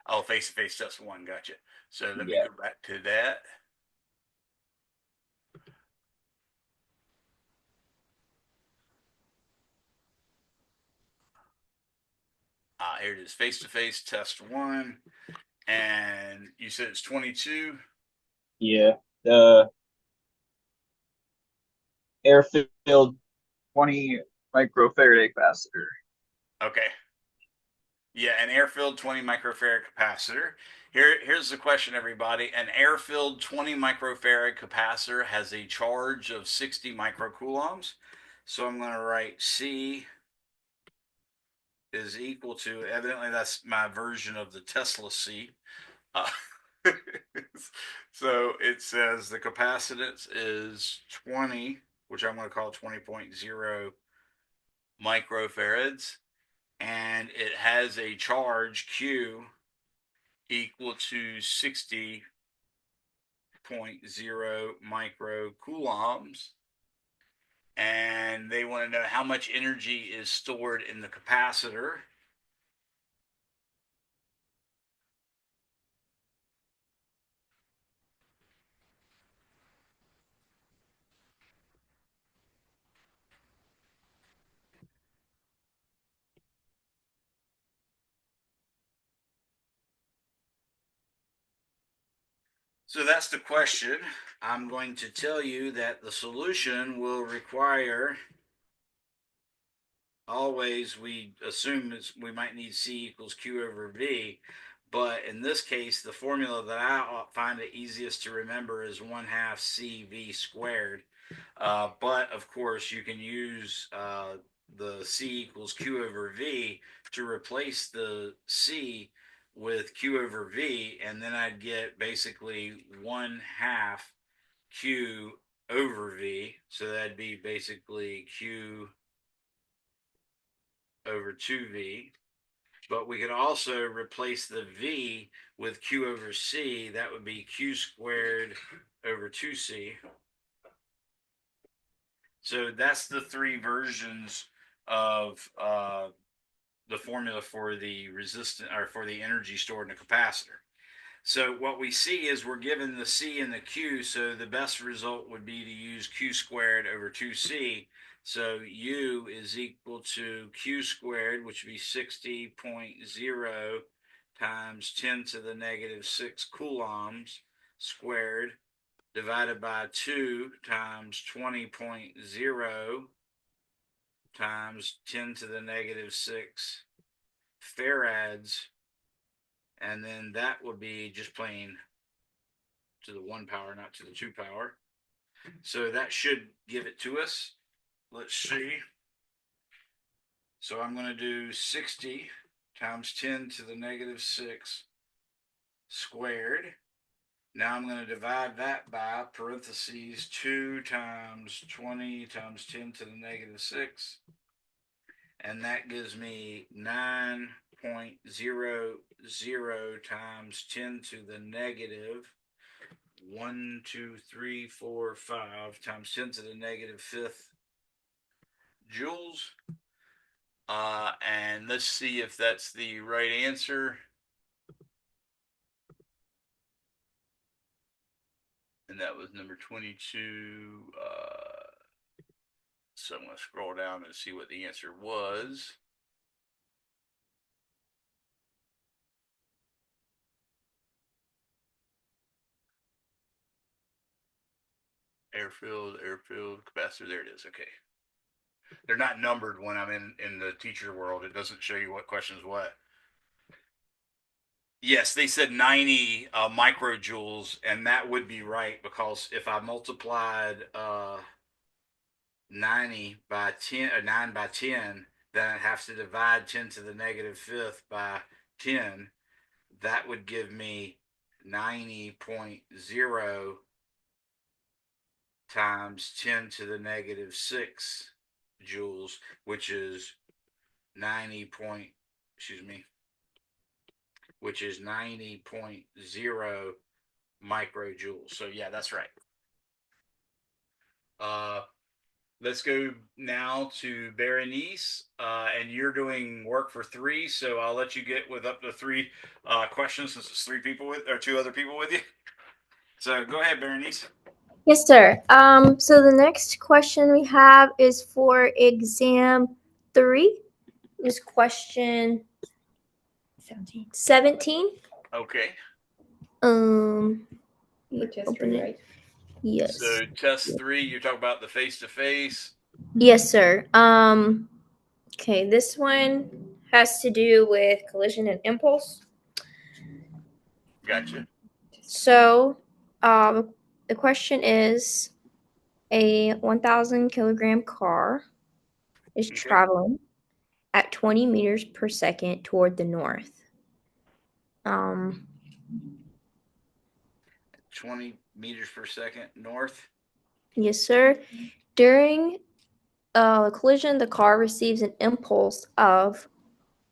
Oh, face-to-face test one. Gotcha. So let me Yeah. go back to that. Here it is. Face-to-face test one, and you said it's 22. Yeah. The air-filled 20 microfarad capacitor. Okay. Yeah, an air-filled 20 microfarad capacitor. Here's the question, everybody. An air-filled 20 microfarad capacitor has a charge of 60 microcoulombs. So I'm going to write C is equal to, evidently that's my version of the Tesla C. Uh, so it says the capacitance is 20, which I'm going to call 20.0 microfarads, and it has a charge Q equal to 60.0 microcoulombs. And they want to know how much energy is stored in the capacitor. So that's the question. I'm going to tell you that the solution will require, always we assume we might need C equals Q over V, but in this case, the formula that I find it easiest to remember is 1/2 CV squared. But of course, you can use the C equals Q over V to replace the C with Q over V, and then I'd get basically 1/2 Q over V. So that'd be basically Q over 2V. But we could also replace the V with Q over C. That would be Q squared over 2C. So that's the three versions of the formula for the resistance, or for the energy stored in a capacitor. So what we see is we're given the C and the Q, so the best result would be to use Q squared over 2C. So U is equal to Q squared, which would be 60.0 times 10 to the negative 6 coulombs squared, divided by 2 times 20.0 times 10 to the negative 6 farads, and then that would be just plain to the 1 power, not to the 2 power. So that should give it to us. Let's see. So I'm going to do 60 times 10 to the negative 6 squared. Now I'm going to divide that by parentheses 2 times 20 times 10 to the negative 6. And that gives me 9.00 times 10 to the negative 1, 2, 3, 4, 5 times 10 to the negative 5th joules. And let's see if that's the right answer. And that was number 22. So I'm going to scroll down and see what the answer was. Airfield, capacitor. There it is. Okay. They're not numbered when I'm in the teacher world. It doesn't show you what question's what. Yes, they said 90 microjoules, and that would be right, because if I multiplied 90 by 10, 9 by 10, then I'd have to divide 10 to the negative 5th by 10. That would give me 90.0 times 10 to the negative 6 joules, which is 90 point, excuse me, which is 90.0 microjoules. So yeah, that's right. Let's go now to Berenice, and you're doing work for 3, so I'll let you get with up to 3 questions, since it's 3 people with, or 2 other people with you. So go ahead, Berenice. Yes, sir. So the next question we have is for exam 3. Is question 17. Okay. Open it. Right? Yes. So test 3, you're talking about the face-to-face. Yes, sir. Okay, this one has to do with collision and impulse. Gotcha. So, the question is, a 1,000 kilogram car is Okay. traveling at 20 meters per second toward the north. 20 meters per second north. Yes, sir. During a collision, the car receives an impulse of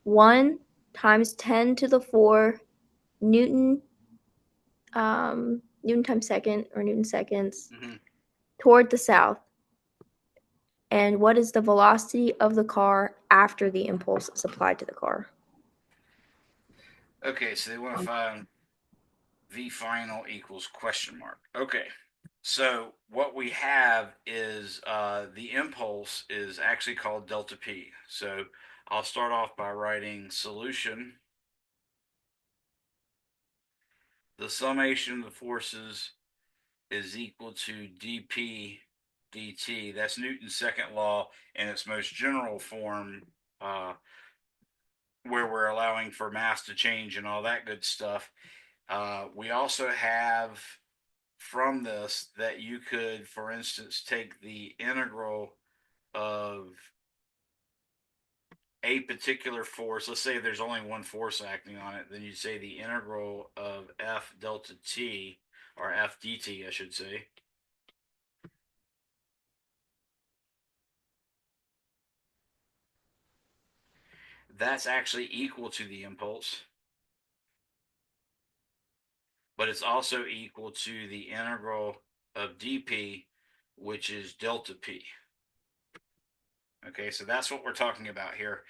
1 times 10 to the 4 Newton times second, or Newton seconds, Mm-hmm. toward the south. And what is the velocity of the car after the impulse is applied to the car? Okay, so they want to find V final equals question mark. Okay, so what we have is the impulse is actually called delta P. So I'll start off by writing solution. The summation of the forces is equal to dP dt. That's Newton's second law in its most general form, where we're allowing for mass to change and all that good stuff. We also have from this that you could, for instance, take the integral of a particular force. Let's say there's only one force acting on it, then you'd say the integral of F delta T, or F dt, I should say. That's actually equal to the impulse, but it's also equal to the integral of dP, which is delta P. Okay, so that's what we're talking about here.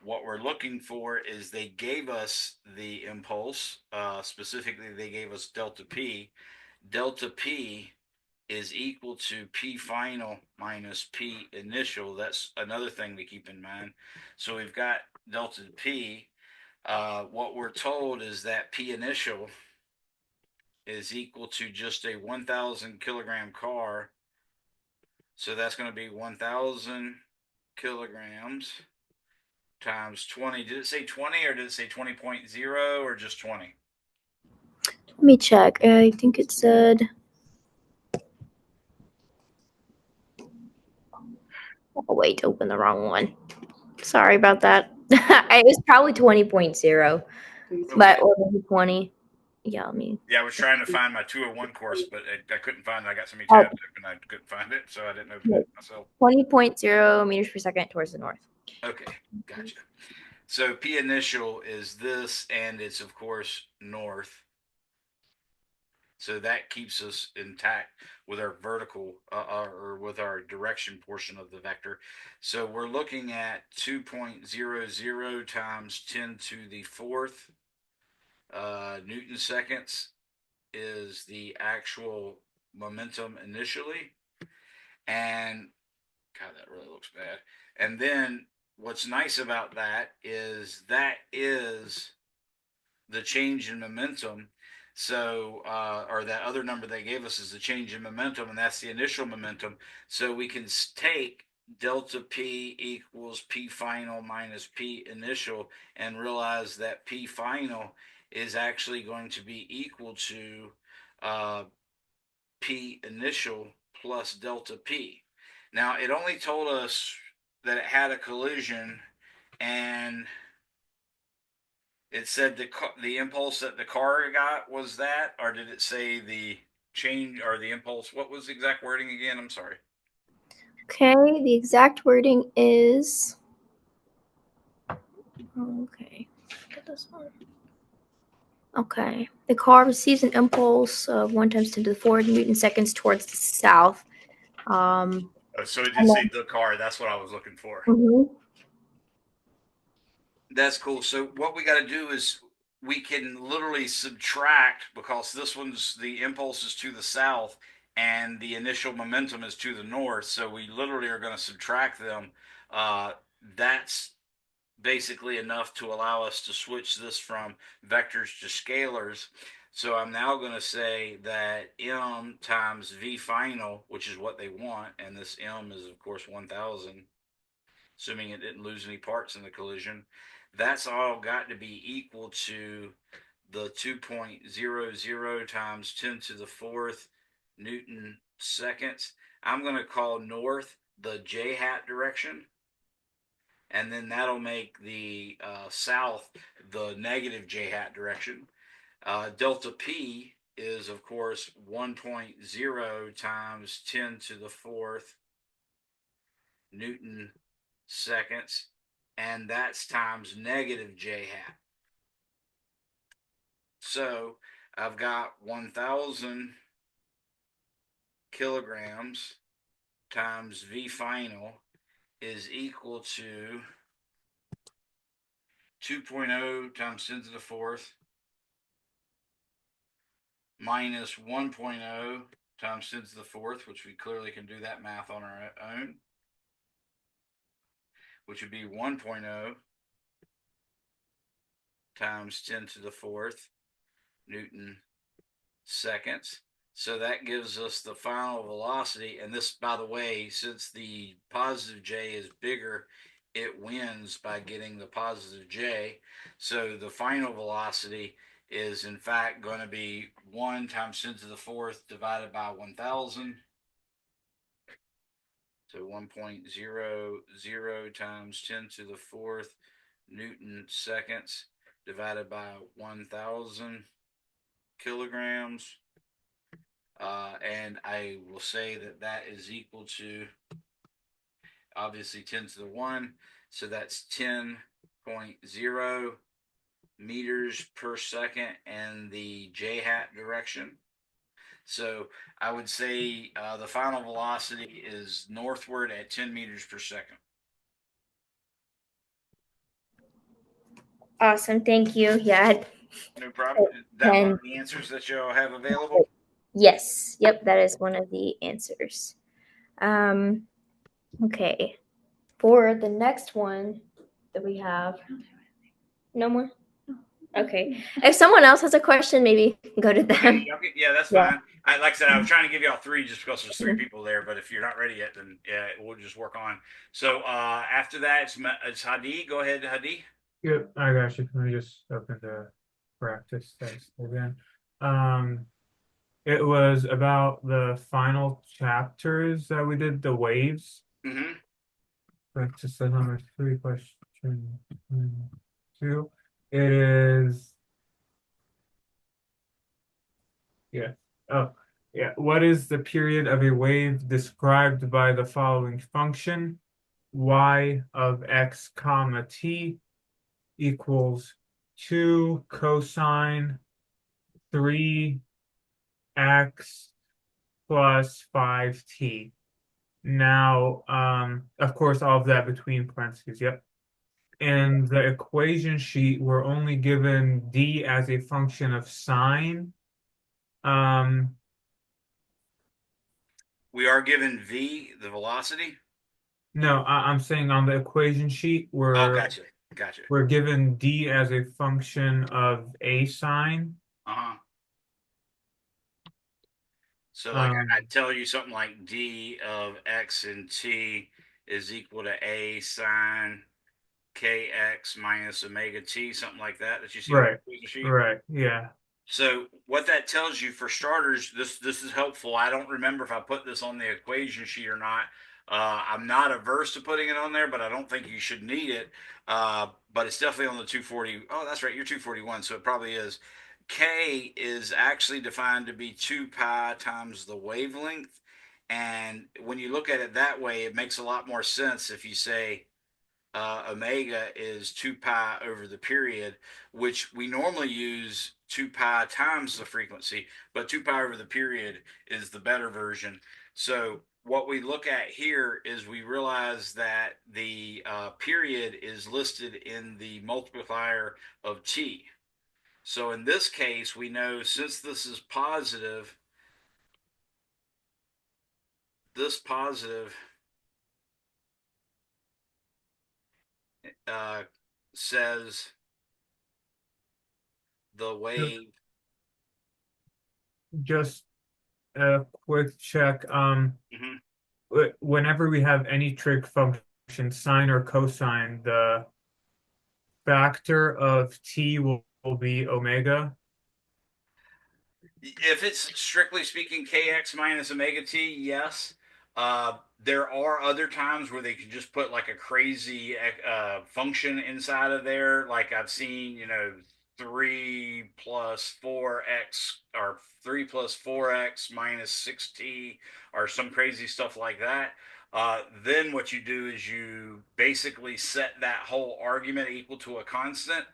What we're looking for is they gave us the impulse. Specifically, they gave us delta P. Delta P is equal to P final minus P initial. That's another thing to keep in mind. So we've got delta P. What we're told is that P initial is equal to just a 1,000 kilogram car. So that's going to be 1,000 kilograms times 20. Did it say 20 or did it say 20.0 or just 20? Let me check. I think it said. Oh, wait, open the wrong one. Sorry about that. It was probably 20.0, but or maybe 20. Yeah, let me. Yeah, I was trying to find my 201 course, but I couldn't find it. I got so many Oh, tabs open, I couldn't find it, so I didn't open yeah, it myself. 20.0 meters per second towards the north. Okay, gotcha. So P initial is this, and it's, of course, north. So that keeps us intact with our vertical or with our direction portion of the vector. So we're looking at 2.00 times 10 to the fourth Newton seconds is the actual momentum initially. And God, that really looks bad. And then what's nice about that is the change in momentum. So, or that other number they gave us is the change in momentum, and that's the initial momentum. So we can take delta P equals P final minus P initial and realize that P final is actually going to be equal to P initial plus delta P. Now, it only told us that it had a collision, and it said the impulse that the car got was that, or did it say the change or the impulse? What was the exact wording again? I'm sorry. Okay, the exact wording is. Okay, get this one. Okay, the car receives an impulse of 1 times 10 to the 4 Newton seconds towards the south. So it did And say then, the car. That's what I was looking for. mhm. That's cool. So what we got to do is we can literally subtract, because this one's the impulse is to the south and the initial momentum is to the north. So we literally are going to subtract them. That's basically enough to allow us to switch this from vectors to scalars. So I'm now going to say that m times v final, which is what they want, and this m is of course 1,000, assuming it didn't lose any parts in the collision. That's all got to be equal to the 2.00 times 10 to the fourth Newton seconds. I'm going to call north the j hat direction, and then that'll make the south the negative j hat direction. Delta P is, of course, 1.0 times 10 to the fourth Newton seconds, and that's times negative j hat. So I've got 1,000 kilograms times v final is equal to 2.0 times 10 to the fourth minus 1.0 times 10 to the fourth, which we clearly can do that math on our own, which would be 1.0 times 10 to the fourth Newton seconds. So that gives us the final velocity. And this, by the way, since the positive j is bigger, it wins by getting the positive j. So the final velocity is in fact going to be 1 times 10 to the fourth divided by 1,000. So 1.00 times 10 to the fourth Newton seconds divided by 1,000 kilograms. And I will say that that is equal to obviously 10 to the 1. So that's 10.0 meters per second in the j hat direction. So I would say the final velocity is northward at 10 meters per second. Awesome. Thank you. Yeah. No problem. Is that one of the answers that you'll have available? Yes. Yep. That is one of the answers. Okay. For the next one that we have, no more? Okay. If someone else has a question, maybe go to them. Okay, yeah, that's Yeah. fine. Like I said, I was trying to give y'all three just because there's three people there, but if you're not ready yet, then yeah, we'll just work on. So after that, it's Hadi. Go ahead, Hadi. Yep, I got you. Let me just open the practice test again. It was about the final chapters that we did, the waves. Mm-hmm. Practice set number 3, question 2. It is, yeah. Oh, yeah. What is the period of a wave described by the following function? Y of x comma t equals 2 cosine 3x plus 5t. Now, of course, all of that between parentheses, yep. In the equation sheet, we're only given d as a function of sine. We are given v, the velocity. No, I'm saying on the equation sheet, Gotcha. we're given d as a function of a sine. Uh-huh. So like I tell you something like d of x and t is equal to a sine kx minus omega t, something like that you see on Right, the equation sheet. right, yeah. So what that tells you, for starters, this is helpful. I don't remember if I put this on the equation sheet or not. I'm not averse to putting it on there, but I don't think you should need it. But it's definitely on the 240. Oh, that's right. You're 241, so it probably is. K is actually defined to be 2 pi times the wavelength. And when you look at it that way, it makes a lot more sense if you say omega is 2 pi over the period, which we normally use 2 pi times the frequency, but 2 pi over the period is the better version. So what we look at here is we realize that the period is listed in the multiplier of t. So in this case, we know since this is positive, this positive says the wave. Just a quick check. Mhm. Whenever we have any trig function, sine or cosine, the factor of t will be omega. If it's strictly speaking kx minus omega t, yes. There are other times where they can just put like a crazy function inside of there. Like I've seen, 3 plus 4x or 3 plus 4x minus 6t or some crazy stuff like that. Then what you do is you basically set that whole argument equal to a constant,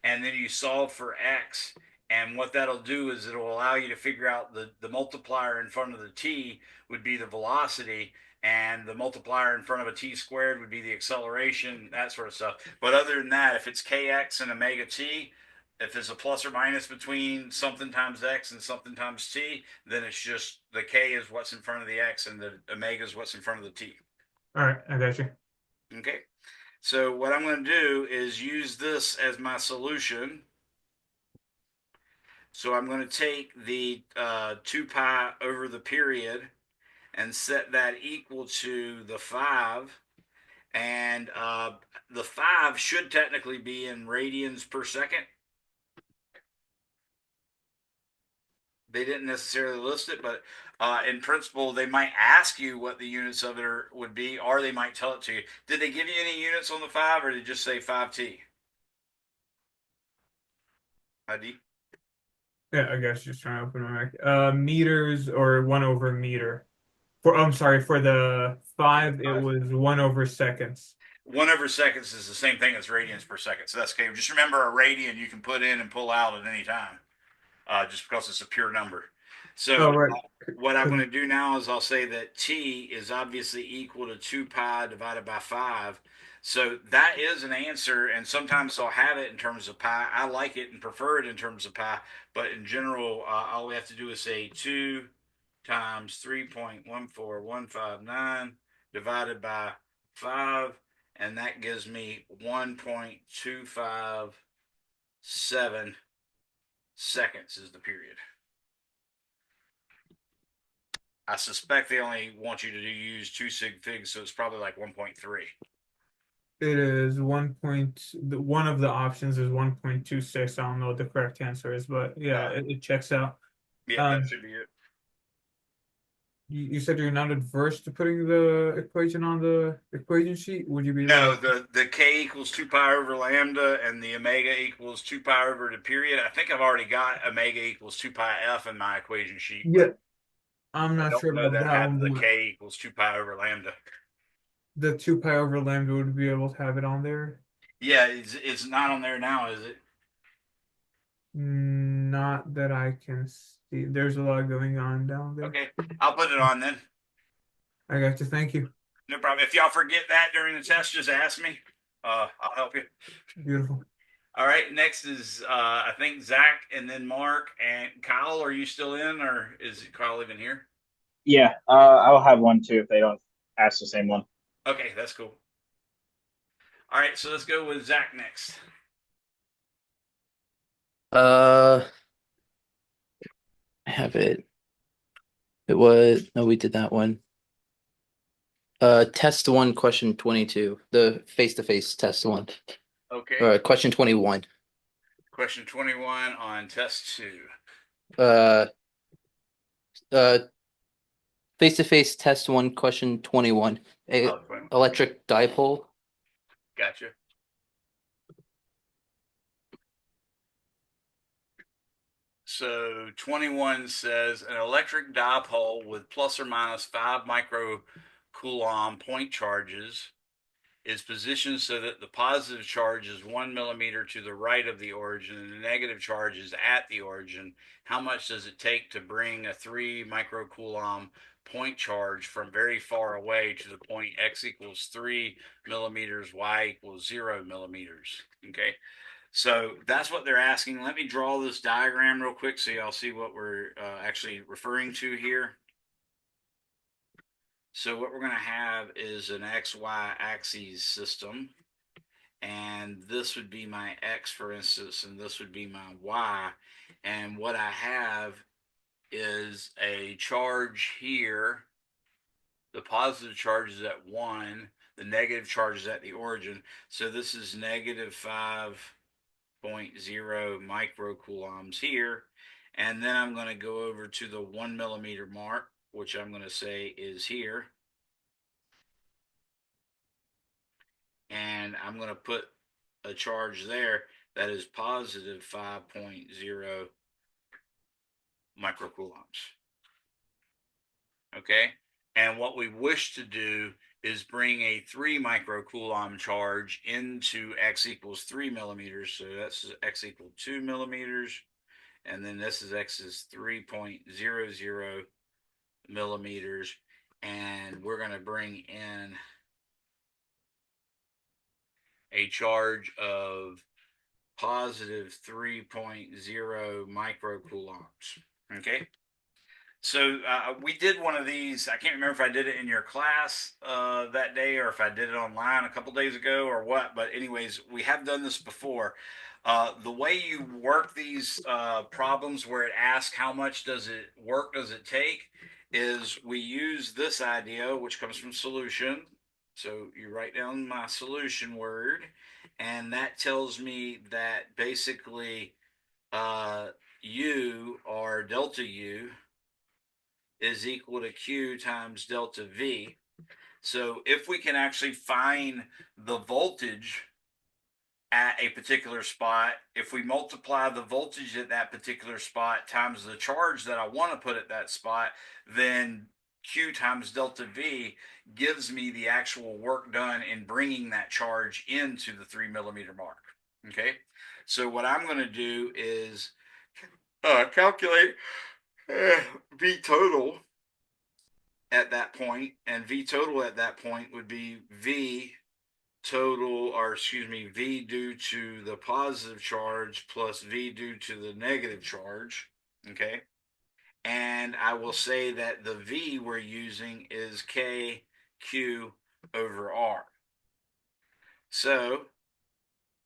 and then you solve for x, and what that'll do is it'll allow you to figure out the multiplier in front of the t would be the velocity. and the multiplier in front of a t squared would be the acceleration, that sort of stuff. But other than that, if it's kx and omega t, if there's a plus or minus between something times x and something times t, then it's just the k is what's in front of the x and the omega is what's in front of the t. All right, I got you. Okay. So what I'm going to do is use this as my solution. So I'm going to take the 2 pi over the period and set that equal to the 5. And the 5 should technically be in radians per second. They didn't necessarily list it, but in principle, they might ask you what the units of it would be, or they might tell it to you. Did they give you any units on the 5, or did they just say 5t? ID? Yeah, I guess just trying to open my mic. Meters or 1/meter. I'm sorry, for the 5, it was 1/seconds. 1/seconds is the same thing as radians per second, so that's okay. Just remember a radian you can put in and pull out at any time, just because it's a pure number. So Oh, right. what I'm going to do now is I'll say that t is obviously equal to 2 pi divided by 5. So that is an answer, and sometimes I'll have it in terms of pi. I like it and prefer it in terms of pi, but in general, all we have to do is say 2 times 3.14159 divided by 5, and that gives me 1.257 seconds is the period. I suspect they only want you to use 2 sig figs, so it's probably like 1.3. It is one of the options is 1.26. I don't know what the correct answer is, but yeah, it checks out. Yeah, that should be it. You said you're not adverse to putting the equation on the equation sheet. Would you be No, like, the k equals 2 pi over lambda, and the omega equals 2 pi over the period. I think I've already got omega equals 2 pi f in my equation sheet. yeah, I'm I not don't sure know about that I that have one, the but k equals 2 pi over lambda. the 2 pi over lambda would be able to have it on there. Yeah, it's not on there now, is it? Not that I can see. There's a lot going on down there. Okay, I'll put it on then. I got you. Thank you. No problem. If y'all forget that during the test, just ask me. I'll help you. Beautiful. All right, next is I think Zach and then Mark and Kyle. Are you still in, or is Kyle even here? Yeah, I'll have one too if they don't ask the same one. Okay, that's cool. All right, so let's go with Zach next. I have it. It was no, we did that one. Test 1, question 22, the face-to-face test 1. Okay. Question 21. Question 21 on test 2. Face-to-face test 1, question 21. Electric dipole. Gotcha. So 21 says an electric dipole with plus or minus 5 microcoulomb point charges is positioned so that the positive charge is 1 millimeter to the right of the origin and the negative charge is at the origin. How much does it take to bring a 3 microcoulomb point charge from very far away to the point x equals 3 millimeters, y equals 0 millimeters? Okay. So that's what they're asking. Let me draw this diagram real quick so y'all see what we're actually referring to here. So what we're going to have is an XY axis system. And this would be my X, for instance, and this would be my Y. And what I have is a charge here. The positive charge is at 1. The negative charge is at the origin. So this is negative 5.0 microcoulombs here. And then I'm going to go over to the 1 millimeter mark, which I'm going to say is here. And I'm going to put a charge there that is positive 5.0 microcoulombs. Okay. And what we wish to do is bring a 3 microcoulomb charge into x equals 3 millimeters. So that's x equals 2 millimeters. And then this is x is 3.00 millimeters. and we're going to bring in a charge of positive 3.0 microcoulombs. Okay. So we did one of these. I can't remember if I did it in your class that day or if I did it online a couple days ago or what. But anyways, we have done this before. The way you work these problems where it asks how much does it work does it take is we use this idea, which comes from solution. So you write down my solution word, and that tells me that basically U or delta U is equal to Q times delta V. So if we can actually find the voltage at a particular spot, if we multiply the voltage at that particular spot times the charge that I want to put at that spot, then Q times delta V gives me the actual work done in bringing that charge into the 3 millimeter mark. Okay, so what I'm going to do is calculate V total at that point, and V total at that point would be V total, or excuse me, V due to the positive charge plus V due to the negative charge. Okay. And I will say that the V we're using is KQ over R. So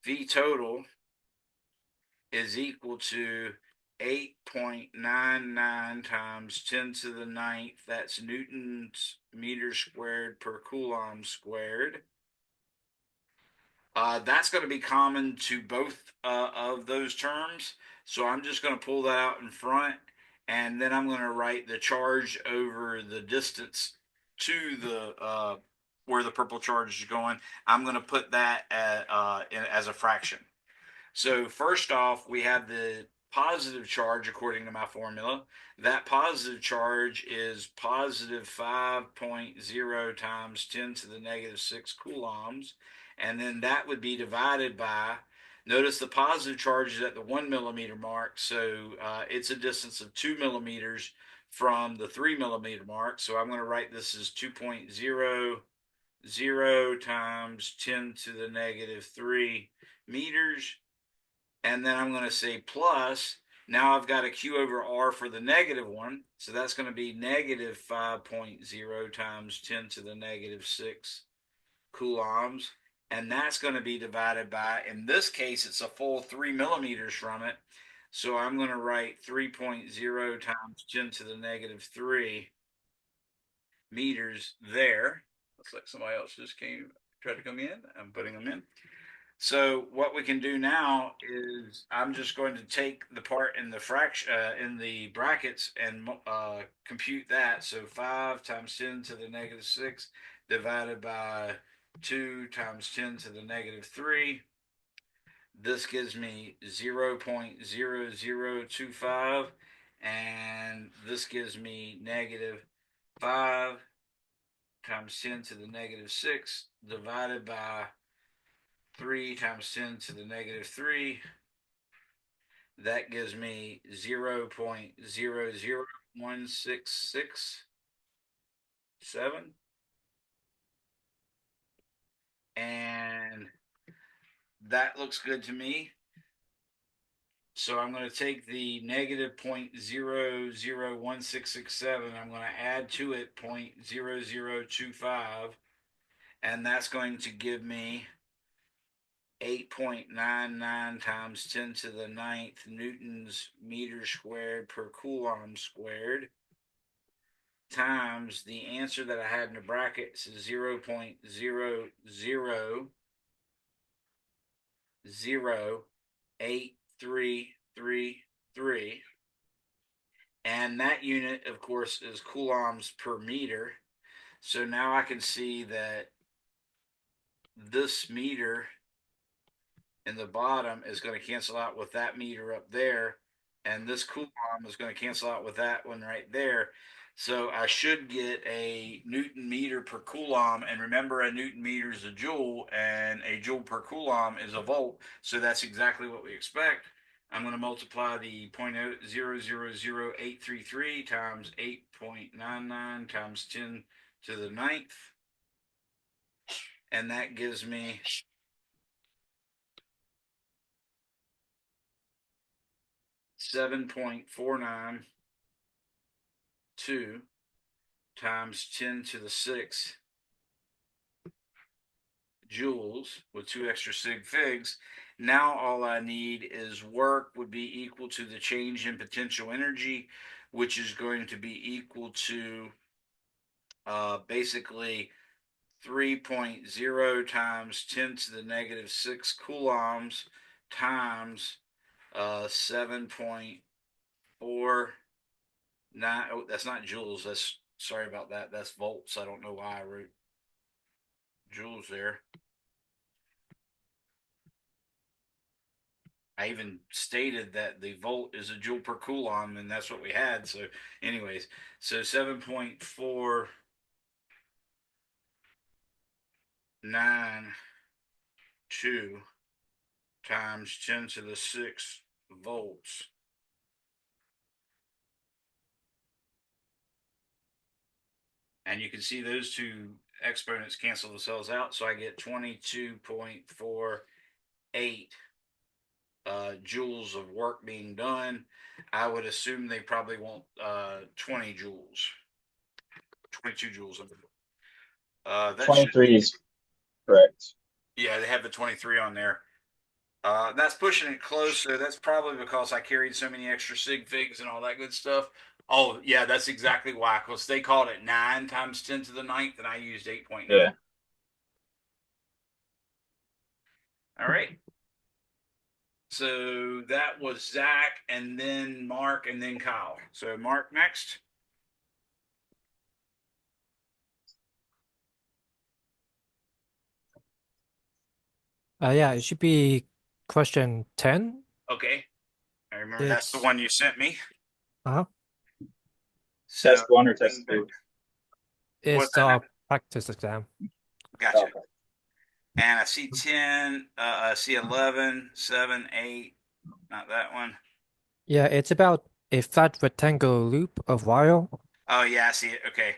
V total is equal to 8.99 times 10 to the ninth. That's newtons meters squared per coulomb squared. That's going to be common to both of those terms. So I'm just going to pull that out in front, and then I'm going to write the charge over the distance to the where the purple charge is going. I'm going to put that as a fraction. So first off, we have the positive charge according to my formula. That positive charge is positive 5.0 times 10 to the negative 6 coulombs. And then that would be divided by, notice the positive charge is at the 1 millimeter mark. So it's a distance of 2 millimeters from the 3 millimeter mark. So I'm going to write this as 2.00 times 10 to the negative 3 meters. And then I'm going to say plus. Now I've got a Q over R for the negative one. So that's going to be negative 5.0 times 10 to the negative 6 coulombs. And that's going to be divided by, in this case, it's a full 3 millimeters from it. So I'm going to write 3.0 times 10 to the negative 3 meters there. Looks like somebody else just tried to come in. I'm putting them in. So what we can do now is I'm just going to take the part in the fraction in the brackets and compute that. So 5 times 10 to the negative 6 divided by 2 times 10 to the negative 3. This gives me 0.0025, and this gives me negative 5 times 10 to the negative 6 divided by 3 times 10 to the negative 3. That gives me 0.00166.7. And that looks good to me. So I'm going to take the negative 0.001667. I'm going to add to it 0.0025. And that's going to give me 8.99 times 10 to the ninth newtons meters squared per coulomb squared times the answer that I had in the brackets is 0.0008333. And that unit, of course, is coulombs per meter. So now I can see that this meter in the bottom is going to cancel out with that meter up there, and this coulomb is going to cancel out with that one right there. So I should get a Newton meter per coulomb, and remember a Newton meter is a joule, and a joule per coulomb is a volt, so that's exactly what we expect. I'm going to multiply the 0.000833 times 8.99 times 10 to the 9th. And that gives me 7.492 times 10 to the 6 joules with 2 extra sig figs. Now all I need is work would be equal to the change in potential energy, which is going to be equal to basically 3.0 times 10 to the negative 6 coulombs times 7.49. Oh, that's not joules. That's, sorry about that. That's volts. I don't know why I wrote joules there. I even stated that the volt is a joule per coulomb, and that's what we had. So, anyways, so 7.492 times 10 to the 6 volts. And you can see those two exponents cancel themselves out. So I get 22.48 joules of work being done. I would assume they probably want 20 joules. 22 joules. That 23 is correct. Yeah, they have the 23 on there. That's pushing it close, so that's probably because I carried so many extra sig figs and all that good stuff. Oh, yeah, that's exactly why, because they called it 9 times 10 to the 9th, and I used 8.9. Yeah. All right. So that was Zach, and then Mark, and then Kyle. So Mark next. Yeah, it should be question 10. Okay. I remember that's the It's one you sent me. uh So Test 1 or test 2? what's it's that now? the practice exam. Gotcha. Okay. And I see 10, I see 11, 7, 8. Not that one. Yeah, it's about a flat rectangular loop of wire. Oh, yeah, I see it. Okay.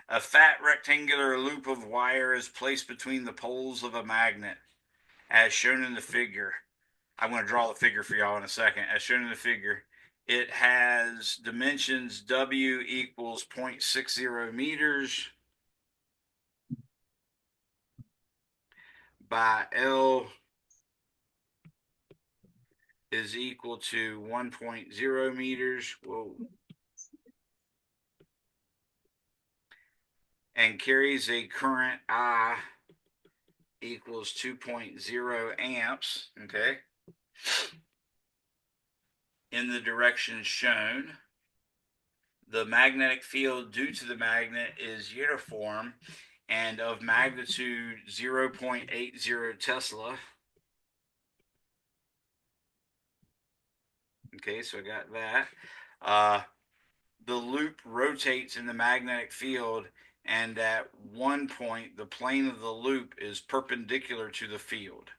A fat rectangular loop of wire is placed between the poles of a magnet, as shown in the figure. I'm going to draw the figure for y'all in a second. As shown in the figure, it has dimensions W equals 0.60 meters by L is equal to 1.0 meters. Whoa. And carries a current I equals 2.0 amps. Okay. In the direction shown. The magnetic field due to the magnet is uniform and of magnitude 0.80 Tesla. Okay, so I got that. The loop rotates in the magnetic field, and at one point, the plane of the loop is perpendicular to the field.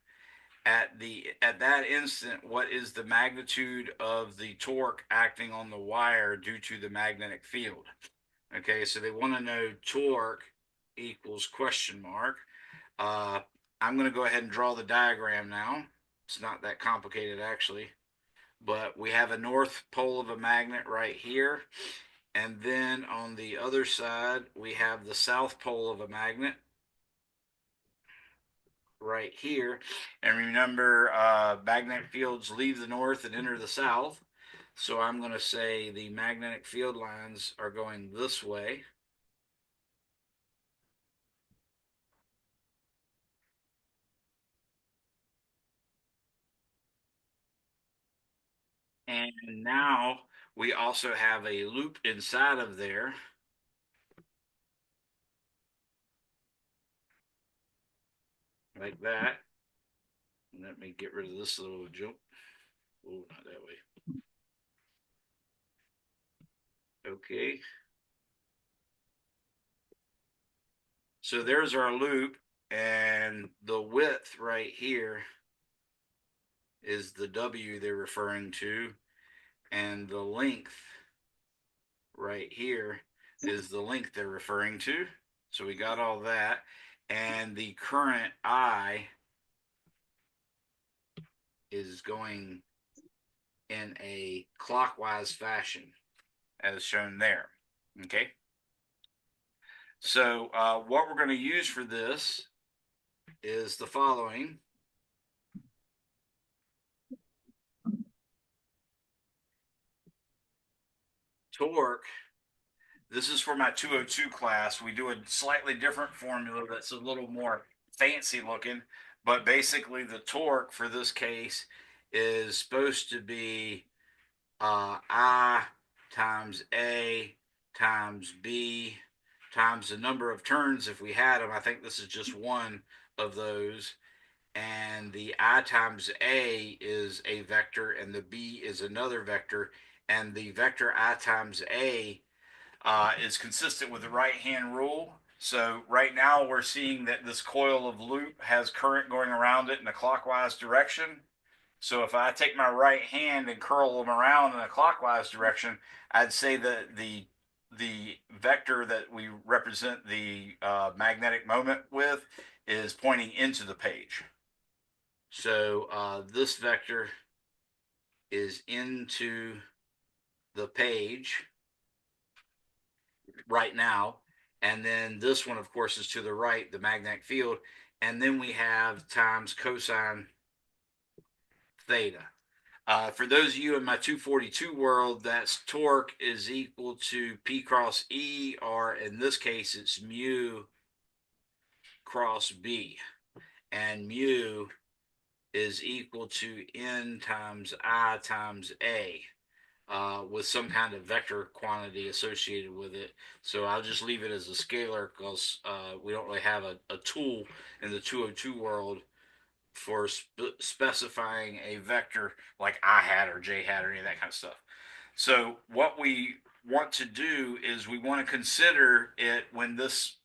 At that instant, what is the magnitude of the torque acting on the wire due to the magnetic field? Okay, so they want to know torque equals question mark. I'm going to go ahead and draw the diagram now. It's not that complicated, actually. But we have a north pole of a magnet right here. And then on the other side, we have the south pole of a magnet right here. And remember, magnetic fields leave the north and enter the south. So I'm going to say the magnetic field lines are going this way. And now we also have a loop inside of there. Like that. Let me get rid of this little jump. Oh, not that way. Okay. So there's our loop, and the width right here is the W they're referring to, and the length right here is the length they're referring to. So we got all that. And the current I is going in a clockwise fashion as shown there. Okay. So what we're going to use for this is the following. Torque. This is for my 202 class. We do a slightly different formula that's a little more fancy looking, but basically the torque for this case is supposed to be I times A times B times the number of turns if we had them. I think this is just one of those. And the I times A is a vector and the B is another vector. And the vector I times A is consistent with the right-hand rule. So right now we're seeing that this coil of loop has current going around it in a clockwise direction. So if I take my right hand and curl them around in a clockwise direction, I'd say that the vector that we represent the magnetic moment with is pointing into the page. So this vector is into the page right now. And then this one, of course, is to the right, the magnetic field. And then we have times cosine theta. For those of you in my 242 world, that's torque is equal to P cross E, or in this case, it's mu cross B. And mu is equal to N times I times A. With some kind of vector quantity associated with it. So I'll just leave it as a scalar because we don't really have a tool in the 202 world for specifying a vector like I hat or J hat or any of that kind of stuff. So what we want to do is we want to consider it when this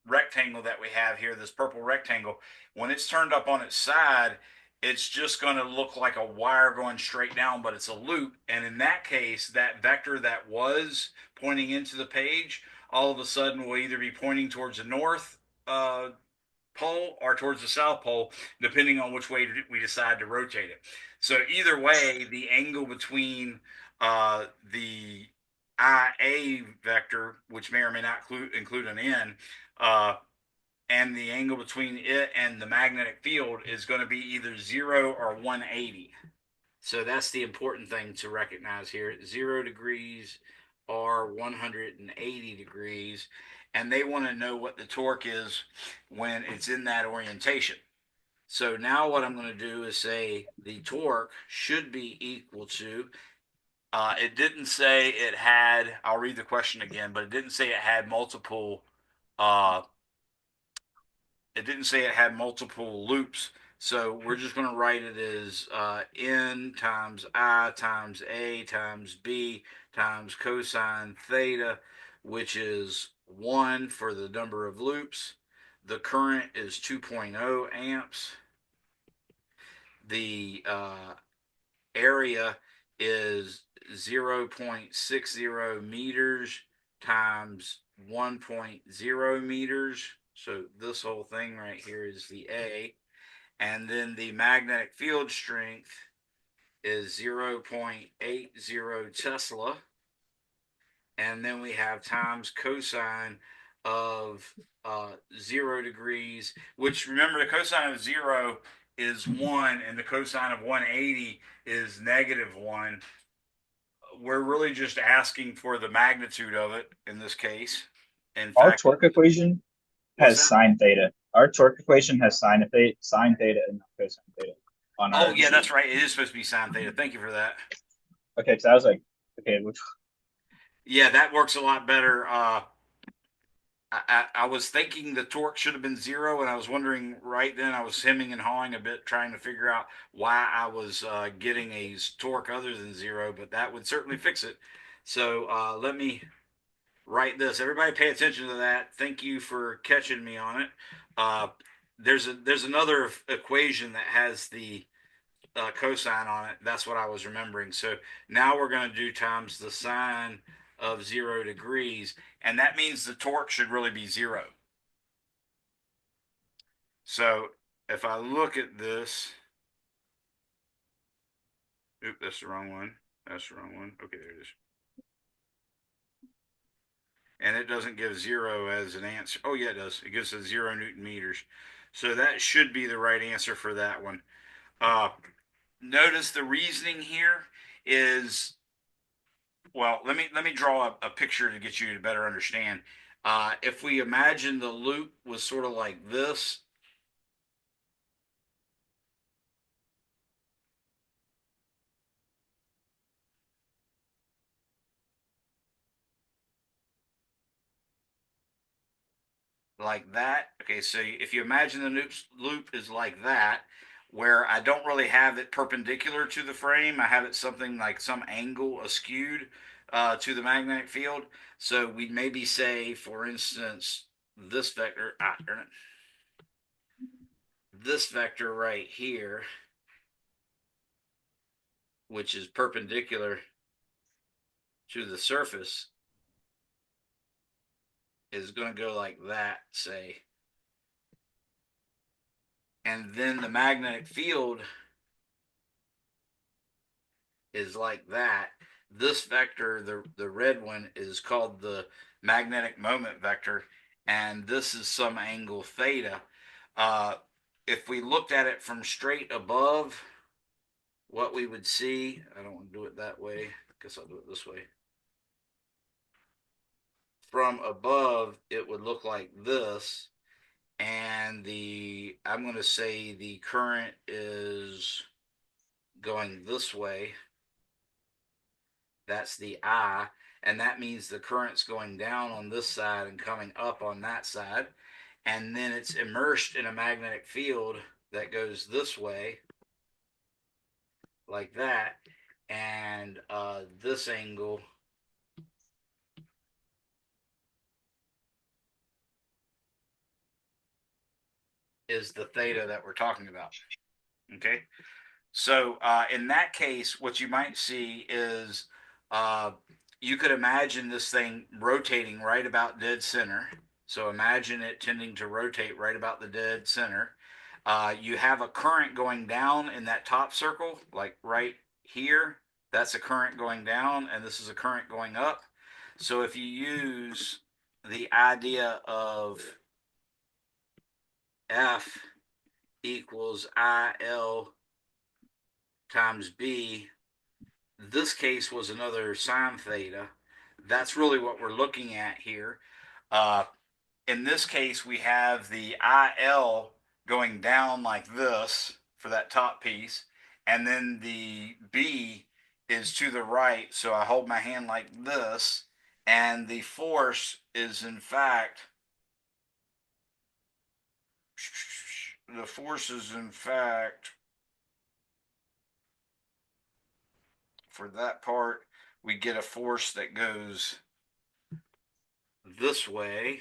rectangle that we have here, this purple rectangle, when it's turned up on its side, it's just going to look like a wire going straight down, but it's a loop. And in that case, that vector that was pointing into the page, all of a sudden will either be pointing towards the north pole or towards the south pole, depending on which way we decide to rotate it. So either way, the angle between the IA vector, which may or may not include an N, and the angle between it and the magnetic field is going to be either 0 or 180. So that's the important thing to recognize here. 0 degrees or 180 degrees. And they want to know what the torque is when it's in that orientation. So now what I'm going to do is say the torque should be equal to, it didn't say it had, I'll read the question again, but it didn't say it had multiple loops. So we're just going to write it as N times I times A times B times cosine theta, which is 1 for the number of loops. The current is 2.0 amps. The area is 0.60 meters times 1.0 meters. So this whole thing right here is the A. And then the magnetic field strength is 0.80 Tesla. And then we have times cosine of 0 degrees, which remember the cosine of 0 is 1 and the cosine of 180 is -1. We're really just asking for the magnitude of it in this case. In Our fact, torque equation what's has that? sine theta. Our torque equation has sine theta and not cosine theta on Oh, our yeah, that's sheet. right. It is supposed to be sine theta. Thank you for that. Okay, so I was like, okay, which Yeah, that works a lot better. I was thinking the torque should have been 0, and I was wondering right then, I was hemming and hawing a bit trying to figure out why I was getting a torque other than 0, but that would certainly fix it. So let me write this. Everybody pay attention to that. Thank you for catching me on it. Uh, there's another equation that has the cosine on it. That's what I was remembering. So now we're going to do times the sine of 0 degrees, and that means the torque should really be 0. So if I look at this, oop, that's the wrong one. That's the wrong one. Okay, there it is. And it doesn't give 0 as an answer. Oh, yeah, it does. It gives us 0 Newton meters. So that should be the right answer for that one. Notice the reasoning here is, well, let me draw a picture to get you to better understand. If we imagine the loop was sort of like this, like that. Okay, so if you imagine the loop is like that, where I don't really have it perpendicular to the frame, I have it something like some angle askewed to the magnetic field. So we maybe say, for instance, this vector, this vector right here, which is perpendicular to the surface, is going to go like that, say. And then the magnetic field is like that. This vector, the red one, is called the magnetic moment vector, and this is some angle theta. If we looked at it from straight above, what we would see, I don't want to do it that way, guess I'll do it this way. From above, it would look like this, and I'm going to say the current is going this way. That's the I, and that means the current's going down on this side and coming up on that side. And then it's immersed in a magnetic field that goes this way, like that. And this angle is the theta that we're talking about. Okay. So in that case, what you might see is you could imagine this thing rotating right about dead center. So imagine it tending to rotate right about the dead center. You have a current going down in that top circle, like right here. That's a current going down, and this is a current going up. So if you use the idea of F equals IL times B, this case was another sine theta. That's really what we're looking at here. In this case, we have the IL going down like this for that top piece, and then the B is to the right. So I hold my hand like this, and the force is in fact, for that part, we get a force that goes this way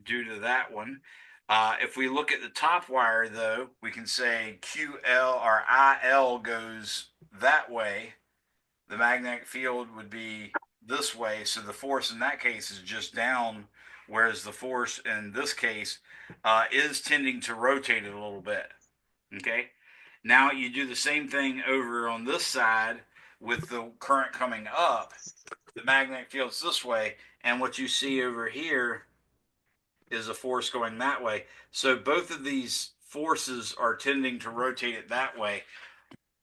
due to that one. If we look at the top wire, though, we can say QL or IL goes that way. The magnetic field would be this way. So the force in that case is just down, whereas the force in this case is tending to rotate it a little bit. Okay. Now you do the same thing over on this side with the current coming up. The magnetic field's this way, and what you see over here is a force going that way. So both of these forces are tending to rotate it that way.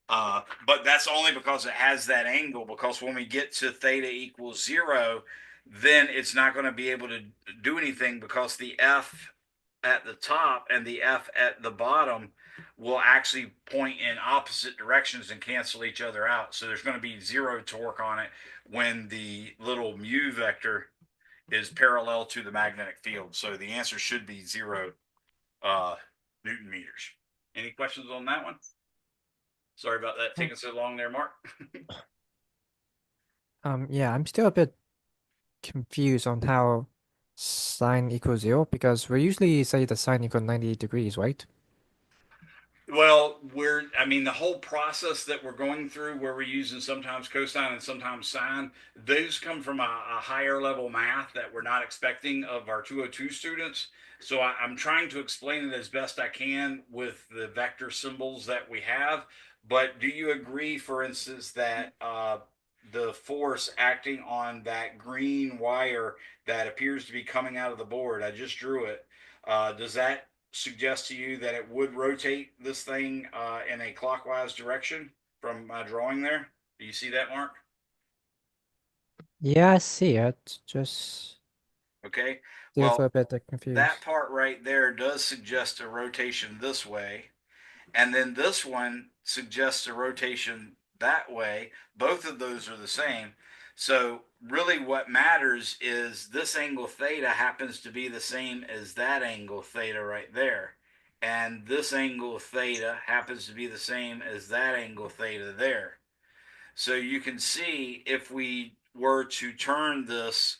But that's only because it has that angle, because when we get to theta equals 0, then it's not going to be able to do anything, because the F at the top and the F at the bottom will actually point in opposite directions and cancel each other out. So there's going to be 0 torque on it when the little mu vector is parallel to the magnetic field. So the answer should be 0 Newton meters. Any questions on that one? Sorry about that taking so long there, Mark. Yeah, I'm still a bit confused on how sine equals 0, because we usually say the sine equals 90 degrees, right? Well, I mean, the whole process that we're going through where we're using sometimes cosine and sometimes sine, those come from a higher level math that we're not expecting of our 202 students. So I'm trying to explain it as best I can with the vector symbols that we have. But do you agree, for instance, that the force acting on that green wire that appears to be coming out of the board, I just drew it, does that suggest to you that it would rotate this thing in a clockwise direction from my drawing there? Do you see that, Mark? Yeah, I see it. Just Okay. still a Well, bit that confused. part right there does suggest a rotation this way. And then this one suggests a rotation that way. Both of those are the same. So really what matters is this angle theta happens to be the same as that angle theta right there. And this angle theta happens to be the same as that angle theta there. So you can see if we were to turn this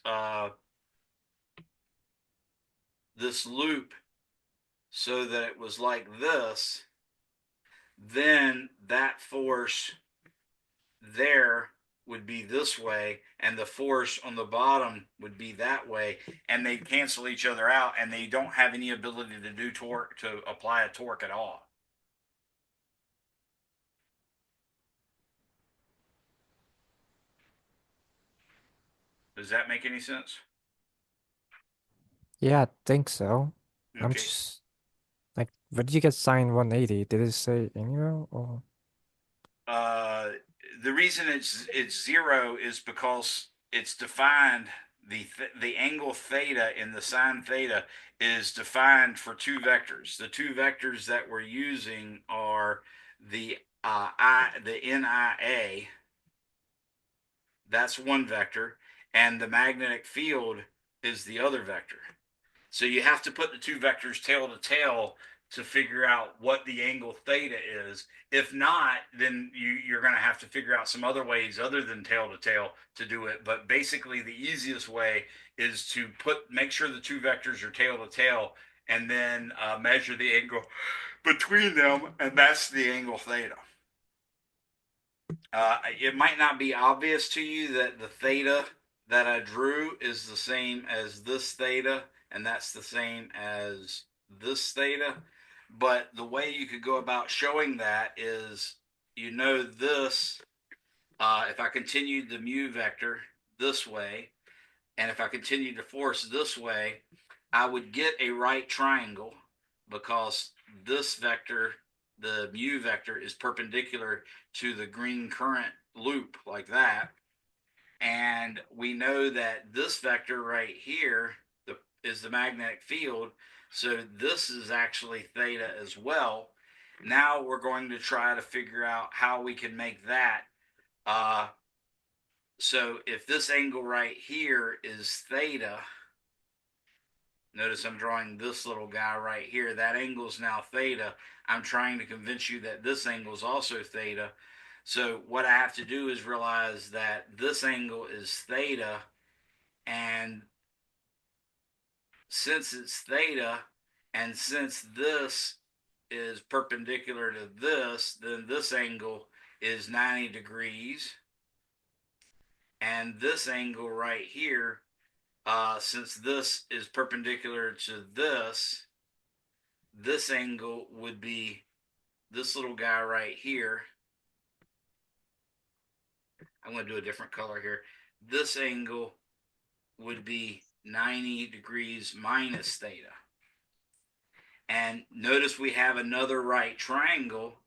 loop so that it was like this, then that force there would be this way and the force on the bottom would be that way, and they cancel each other out and they don't have any ability to do torque, to apply a torque at all. Does that make any sense? Yeah, I think so. I'm Okay. just like, where did you get sine 180? Did it say anywhere or? uh the reason it's zero is because it's defined, the angle theta in the sine theta is defined for two vectors. The two vectors that we're using are the the NIA, that's one vector, and the magnetic field is the other vector. So you have to put the two vectors tail to tail to figure out what the angle theta is. If not, then you're going to have to figure out some other ways other than tail to tail to do it. But basically, the easiest way is to make sure the two vectors are tail to tail, and then measure the angle between them, and that's the angle theta. It might not be obvious to you that the theta that I drew is the same as this theta, and that's the same as this theta. But the way you could go about showing that is, this, if I continued the mu vector this way, and if I continued to force this way, I would get a right triangle because this vector, the mu vector, is perpendicular to the green current loop like that. And we know that this vector right here is the magnetic field. So this is actually theta as well. Now we're going to try to figure out how we can make that. So if this angle right here is theta, notice I'm drawing this little guy right here. That angle is now theta. I'm trying to convince you that this angle is also theta. So what I have to do is realize that this angle is theta, and since it's theta, and since this is perpendicular to this, then this angle is 90 degrees. And this angle right here, since this is perpendicular to this angle would be this little guy right here. I'm going to do a different color here. This angle would be 90 degrees minus theta. And notice we have another right triangle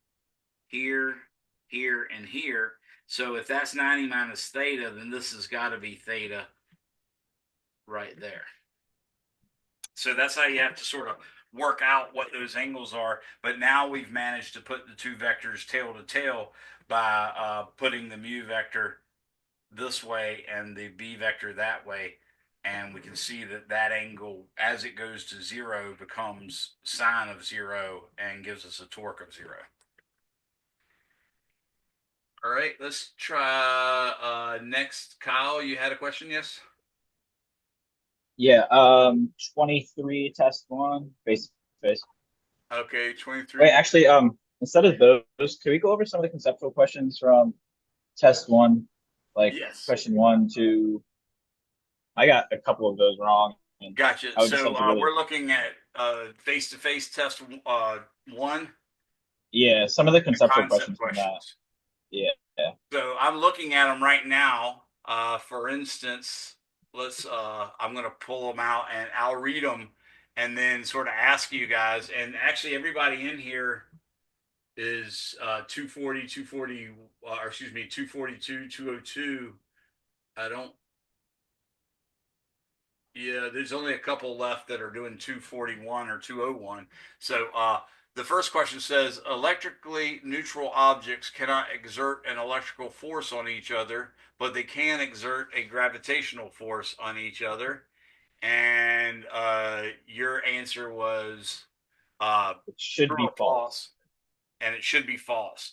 here, here, and here. So if that's 90 minus theta, then this has got to be theta right there. So that's how you have to sort of work out what those angles are. But now we've managed to put the two vectors tail to tail by putting the mu vector this way and the b vector that way. And we can see that that angle, as it goes to zero, becomes sine of zero and gives us a torque of zero. All right, let's try next. Kyle, you had a question, yes? Yeah, 23 test one, basic face. Okay, 23. Wait, actually, instead of those, can we go over some of the conceptual questions from test one, like Yes. question one, two? I got a couple of those wrong, and Gotcha. I would just So like to really, we're looking at face-to-face test one, yeah, some of the the conceptual concept questions from that. questions. Yeah, So I'm looking at them right now. For instance, I'm going to pull them out and I'll read them and then sort of ask you guys. And actually, everybody in here is 240, or excuse me, 242, 202. I don't, yeah, there's only a couple left that are doing 241 or 201. So the first question says electrically neutral objects cannot exert an electrical force on each other, but they can exert a gravitational force on each other. And your answer was it should true be or false. false, and it should be false.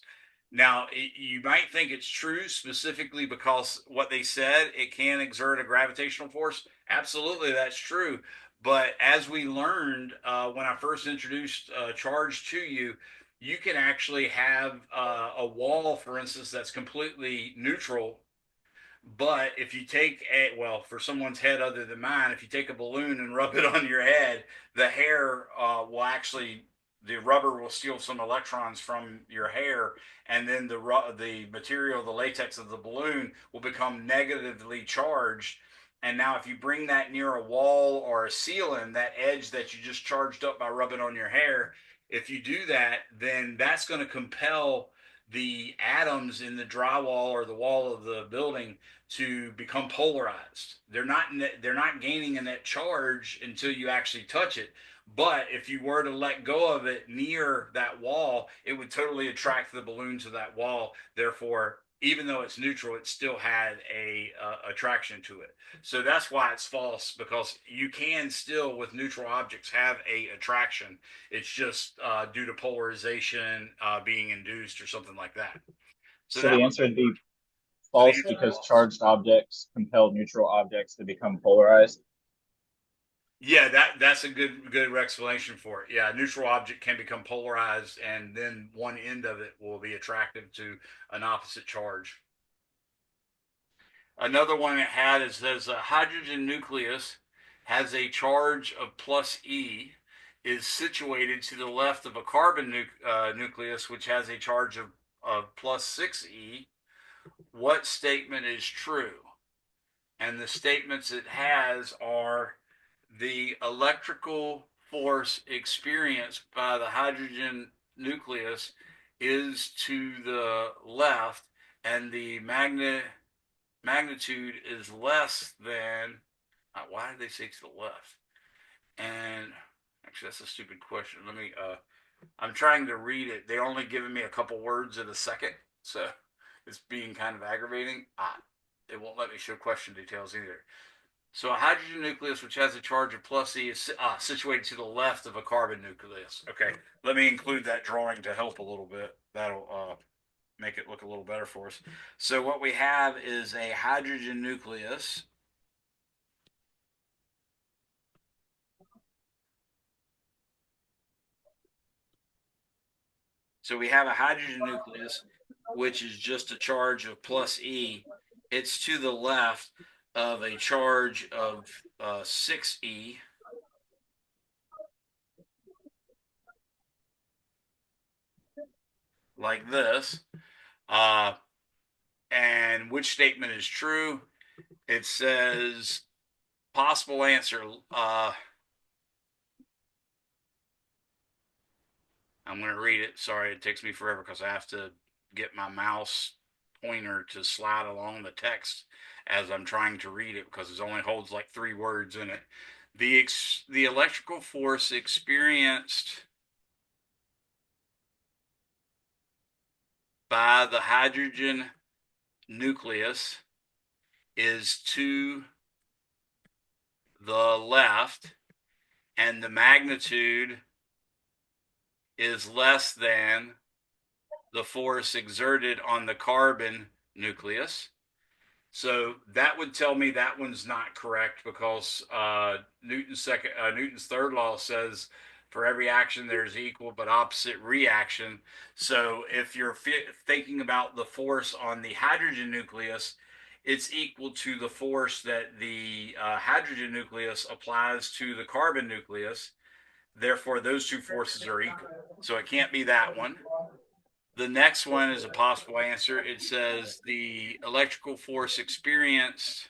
Now, you might think it's true specifically because what they said, it can exert a gravitational force. Absolutely, that's true. But as we learned when I first introduced charge to you, you can actually have a wall, for instance, that's completely neutral, but if you take well, for someone's head other than mine, if you take a balloon and rub it on your head, the hair will actually, the rubber will steal some electrons from your hair, and then the material, the latex of the balloon, will become negatively charged. And now, if you bring that near a wall or a ceiling, that edge that you just charged up by rubbing on your hair, if you do that, then that's going to compel the atoms in the drywall or the wall of the building to become polarized. They're not gaining a net charge until you actually touch it. But if you were to let go of it near that wall, it would totally attract the balloon to that wall. Therefore, even though it's neutral, it still had a attraction to it. So that's why it's false, because you can still, with neutral objects, have a attraction. It's just due to polarization being induced or something like that. So So that the was answer would be so the false answer is because false. charged objects compel neutral objects to become polarized. Yeah, that's a good explanation for it. Yeah, a neutral object can become polarized, and then one end of it will be attractive to an opposite charge. Another one it had is says a hydrogen nucleus has a charge of plus E, is situated to the left of a carbon nucleus, which has a charge of plus 6E. What statement is true? And the statements it has are the electrical force experienced by the hydrogen nucleus is to the left, and the magnitude is less than. Why did they say to the left? And actually, that's a stupid question. I'm trying to read it. They only giving me a couple words in a second, so it's being kind of aggravating. It won't let me show question details either. So a hydrogen nucleus, which has a charge of plus E, is situated to the left of a carbon nucleus. Okay, let me include that drawing to help a little bit. That'll make it look a little better for us. So what we have is a hydrogen nucleus. So we have a hydrogen nucleus, which is just a charge of plus E. It's to the left of a charge of 6E, like this. Uh, and which statement is true? It says possible answer. I'm going to read it. Sorry, it takes me forever because I have to get my mouse pointer to slide along the text as I'm trying to read it because it only holds like 3 words in it. The electrical force experienced by the hydrogen nucleus is to the left, and the magnitude is less than the force exerted on the carbon nucleus. So that would tell me that one's not correct because Newton's third law says For every action, there's equal but opposite reaction. So if you're thinking about the force on the hydrogen nucleus, it's equal to the force that the hydrogen nucleus applies to the carbon nucleus. Therefore, those two forces are equal. So it can't be that one. The next one is a possible answer. It says the electrical force experienced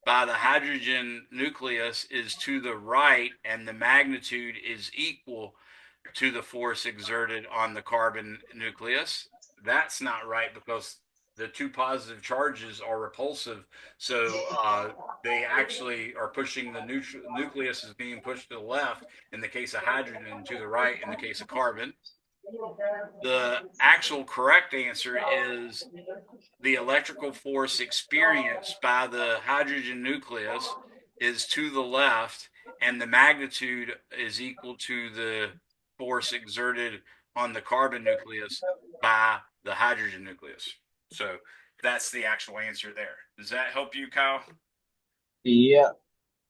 by the hydrogen nucleus is to the right, and the magnitude is equal to the force exerted on the carbon nucleus. That's not right because the two positive charges are repulsive. So they actually are pushing the nucleus is being pushed to the left in the case of hydrogen and to the right in the case of carbon. The actual correct answer is the electrical force experienced by the hydrogen nucleus is to the left, and the magnitude is equal to the force exerted on the carbon nucleus by the hydrogen nucleus. So that's the actual answer there. Does that help you, Kyle? Yeah.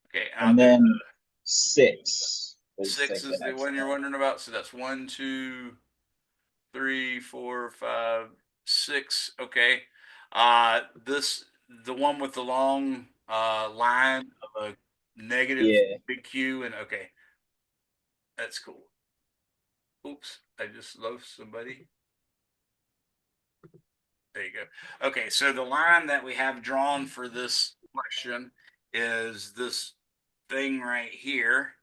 Okay, I'll And do then 6 is six like the is the next one you're one. wondering about. So that's 1, 2, 3, 4, 5, 6. Okay. This the one with the long line of a negative Yeah. big Q and okay, that's cool. Oops, I just lost somebody. There you go. Okay, so the line that we have drawn for this question is this thing right here,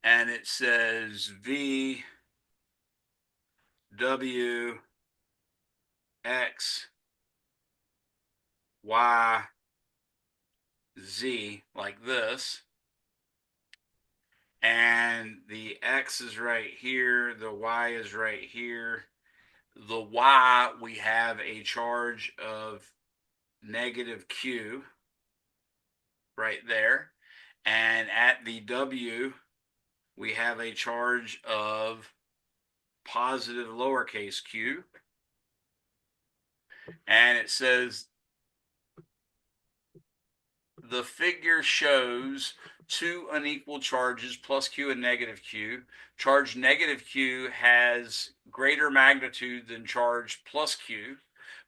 and it says V W X Y Z like this. And the X is right here, the Y is right here. The Y, we have a charge of negative Q right there. And at the W, we have a charge of positive lowercase q. And it says the figure shows two unequal charges plus q and negative q. Charge negative q has greater magnitude than charge plus q.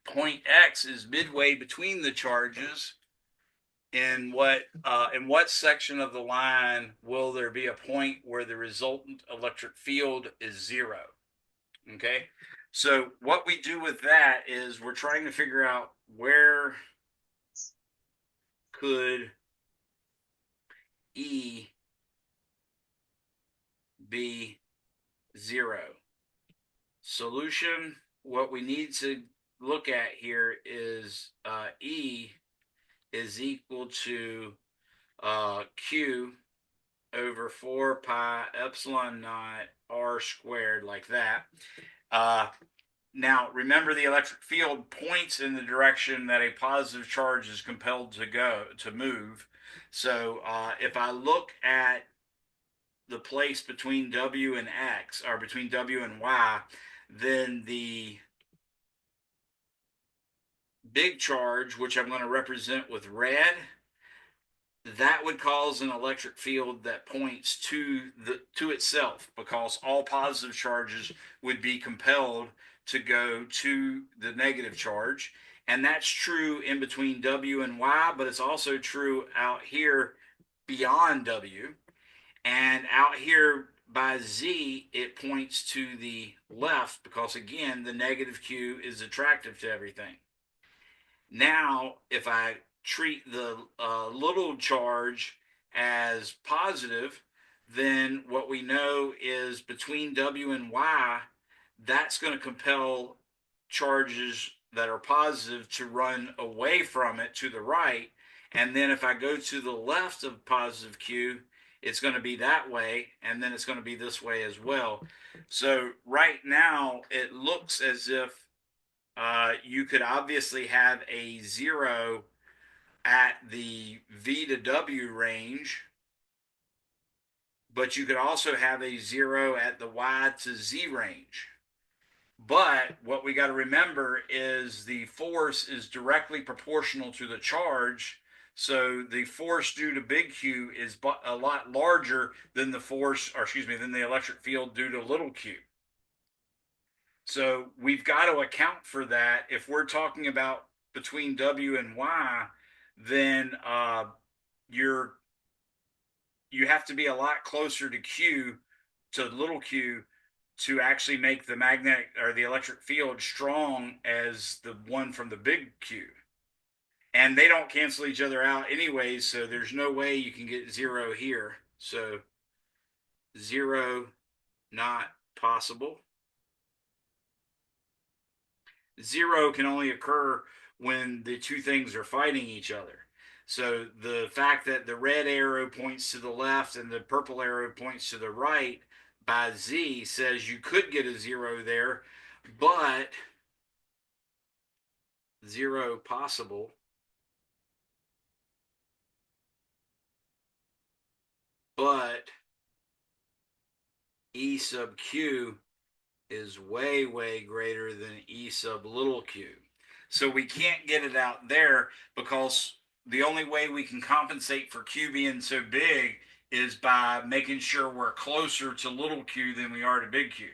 Point X is midway between the charges. In what section of the line will there be a point where the resultant electric field is zero? Okay, so what we do with that is we're trying to figure out where could E be zero. Solution, what we need to look at here is E is equal to Q over 4 pi epsilon naught R squared, like that. Now, remember the electric field points in the direction that a positive charge is compelled to move. So if I look at the place between W and X, or between W and Y, then the big charge, which I'm going to represent with red, that would cause an electric field that points to itself, because all positive charges would be compelled to go to the negative charge. And that's true in between W and Y, but it's also true out here beyond W. And out here by Z, it points to the left because, again, the negative Q is attractive to everything. Now, if I treat the little charge as positive, then what we know is between W and Y, that's going to compel charges that are positive to run away from it to the right. And then if I go to the left of positive Q, it's going to be that way, and then it's going to be this way as well. So right now, it looks as if you could obviously have a zero at the V to W range, but you could also have a zero at the Y to Z range. But what we got to remember is the force is directly proportional to the charge. So the force due to big Q is a lot larger than the force, or excuse me, than the electric field due to little q. So we've got to account for that. If we're talking about between W and Y, then you're you have to be a lot closer to Q, to little q, to actually make the magnetic or the electric field strong as the one from the big Q. And they don't cancel each other out anyways, so there's no way you can get zero here. So zero, not possible. Zero can only occur when the two things are fighting each other. So the fact that the red arrow points to the left and the purple arrow points to the right by Z says you could get a zero there, but zero possible. But E sub Q is way, way greater than E sub little q. So we can't get it out there because the only way we can compensate for Q being so big is by making sure we're closer to little q than we are to big Q.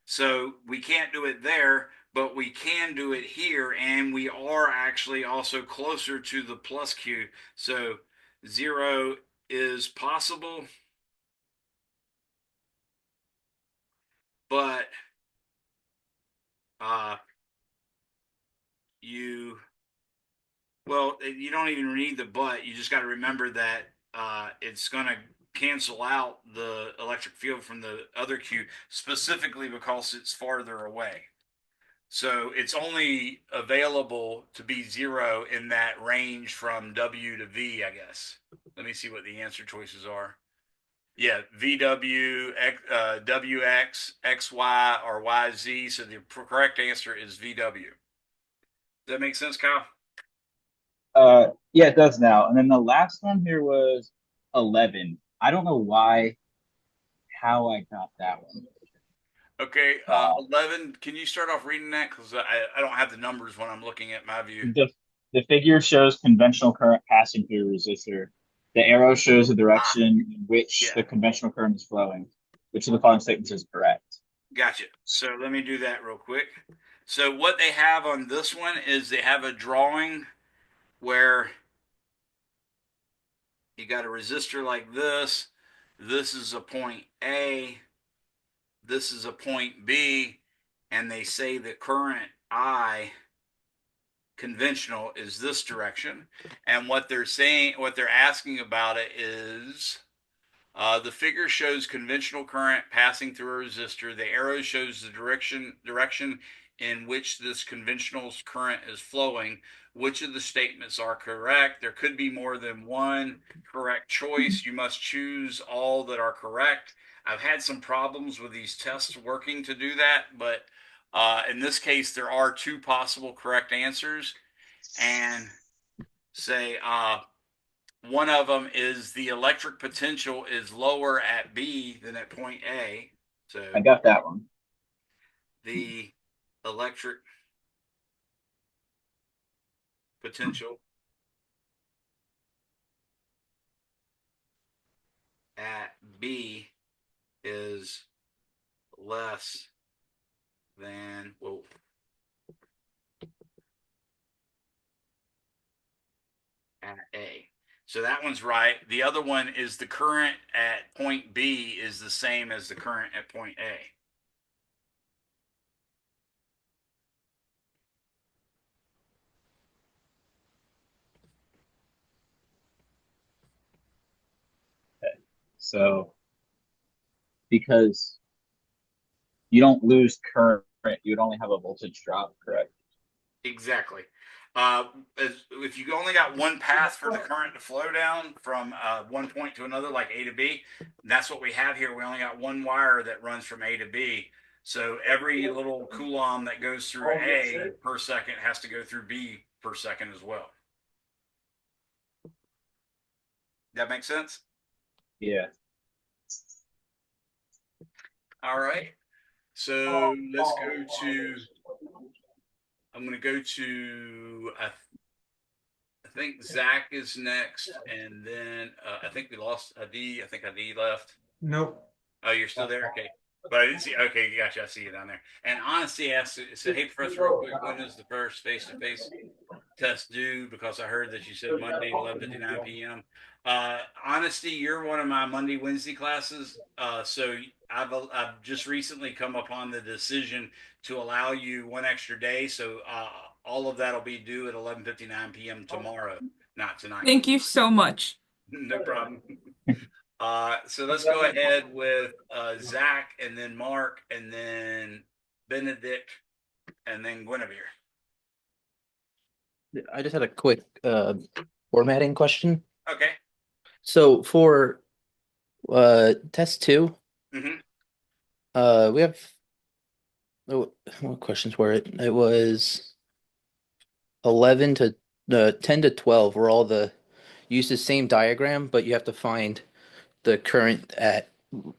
So we can't do it there, but we can do it here, and we are actually also closer to the plus Q. So zero is possible, but you you don't even need the but. You just got to remember that it's going to cancel out the electric field from the other Q, specifically because it's farther away. So it's only available to be zero in that range from W to V, I guess. Let me see what the answer choices are. Yeah, VW, WX, XY, or YZ. So the correct answer is VW. Does that make sense, Kyle? Yeah, it does now. And then the last one here was 11. I don't know how I got that one. Okay, 11. Can you start off reading that? Because I don't have the numbers when I'm looking at my view. The figure shows conventional current passing through a resistor. The arrow shows the direction in which the conventional current is flowing. Which of the following statements is correct? Gotcha. So let me do that real quick. So what they have on this one is they have a drawing where you got a resistor like this. This is a point A. This is a point B. And they say the current I conventional is this direction. And what they're saying, what they're asking about it is the figure shows conventional current passing through a resistor. The arrow shows the direction in which this conventional current is flowing. Which of the statements are correct? There could be more than one correct choice. You must choose all that are correct. I've had some problems with these tests working to do that, but in this case, there are two possible correct answers. And say one of them is the electric potential is lower at B than at point A. So I got that one. The electric potential at B is less than, at A. So that one's right. The other one is the current at point B is the same as the current at point A. Okay. So because you don't lose current, you would only have a voltage drop, correct? Exactly. If you only got one path for the current to flow down from one point to another, like A to B, that's what we have here. We only got one wire that runs from A to B. So every little coulomb that goes through A per second has to go through B per second as well. That make sense? Yeah. All right. So let's go to, I'm going to go to think Zach is next, and then I think we lost Adi. I think Adi left. Nope. Oh, you're still there? Okay. But I didn't see. Okay, gotcha. I see you down there. And Honesty asked, said, "Hey, Professor, real quick, when is the first face-to-face test due? Because I heard that you said Monday, 11:59 p.m." Honesty, you're one of my Monday, Wednesday classes. So I've just recently come upon the decision to allow you one extra day. So all of that'll be due at 11:59 p.m. tomorrow, not tonight. Thank you so much. No problem. So let's go ahead with Zach, and then Mark, and then Benedict, and then Guinevere. I just had a quick formatting question. Okay. So for test 2, Mm-hmm. we have what questions were it? It was 11 to 10 to 12 were all use the same diagram, but you have to find the current at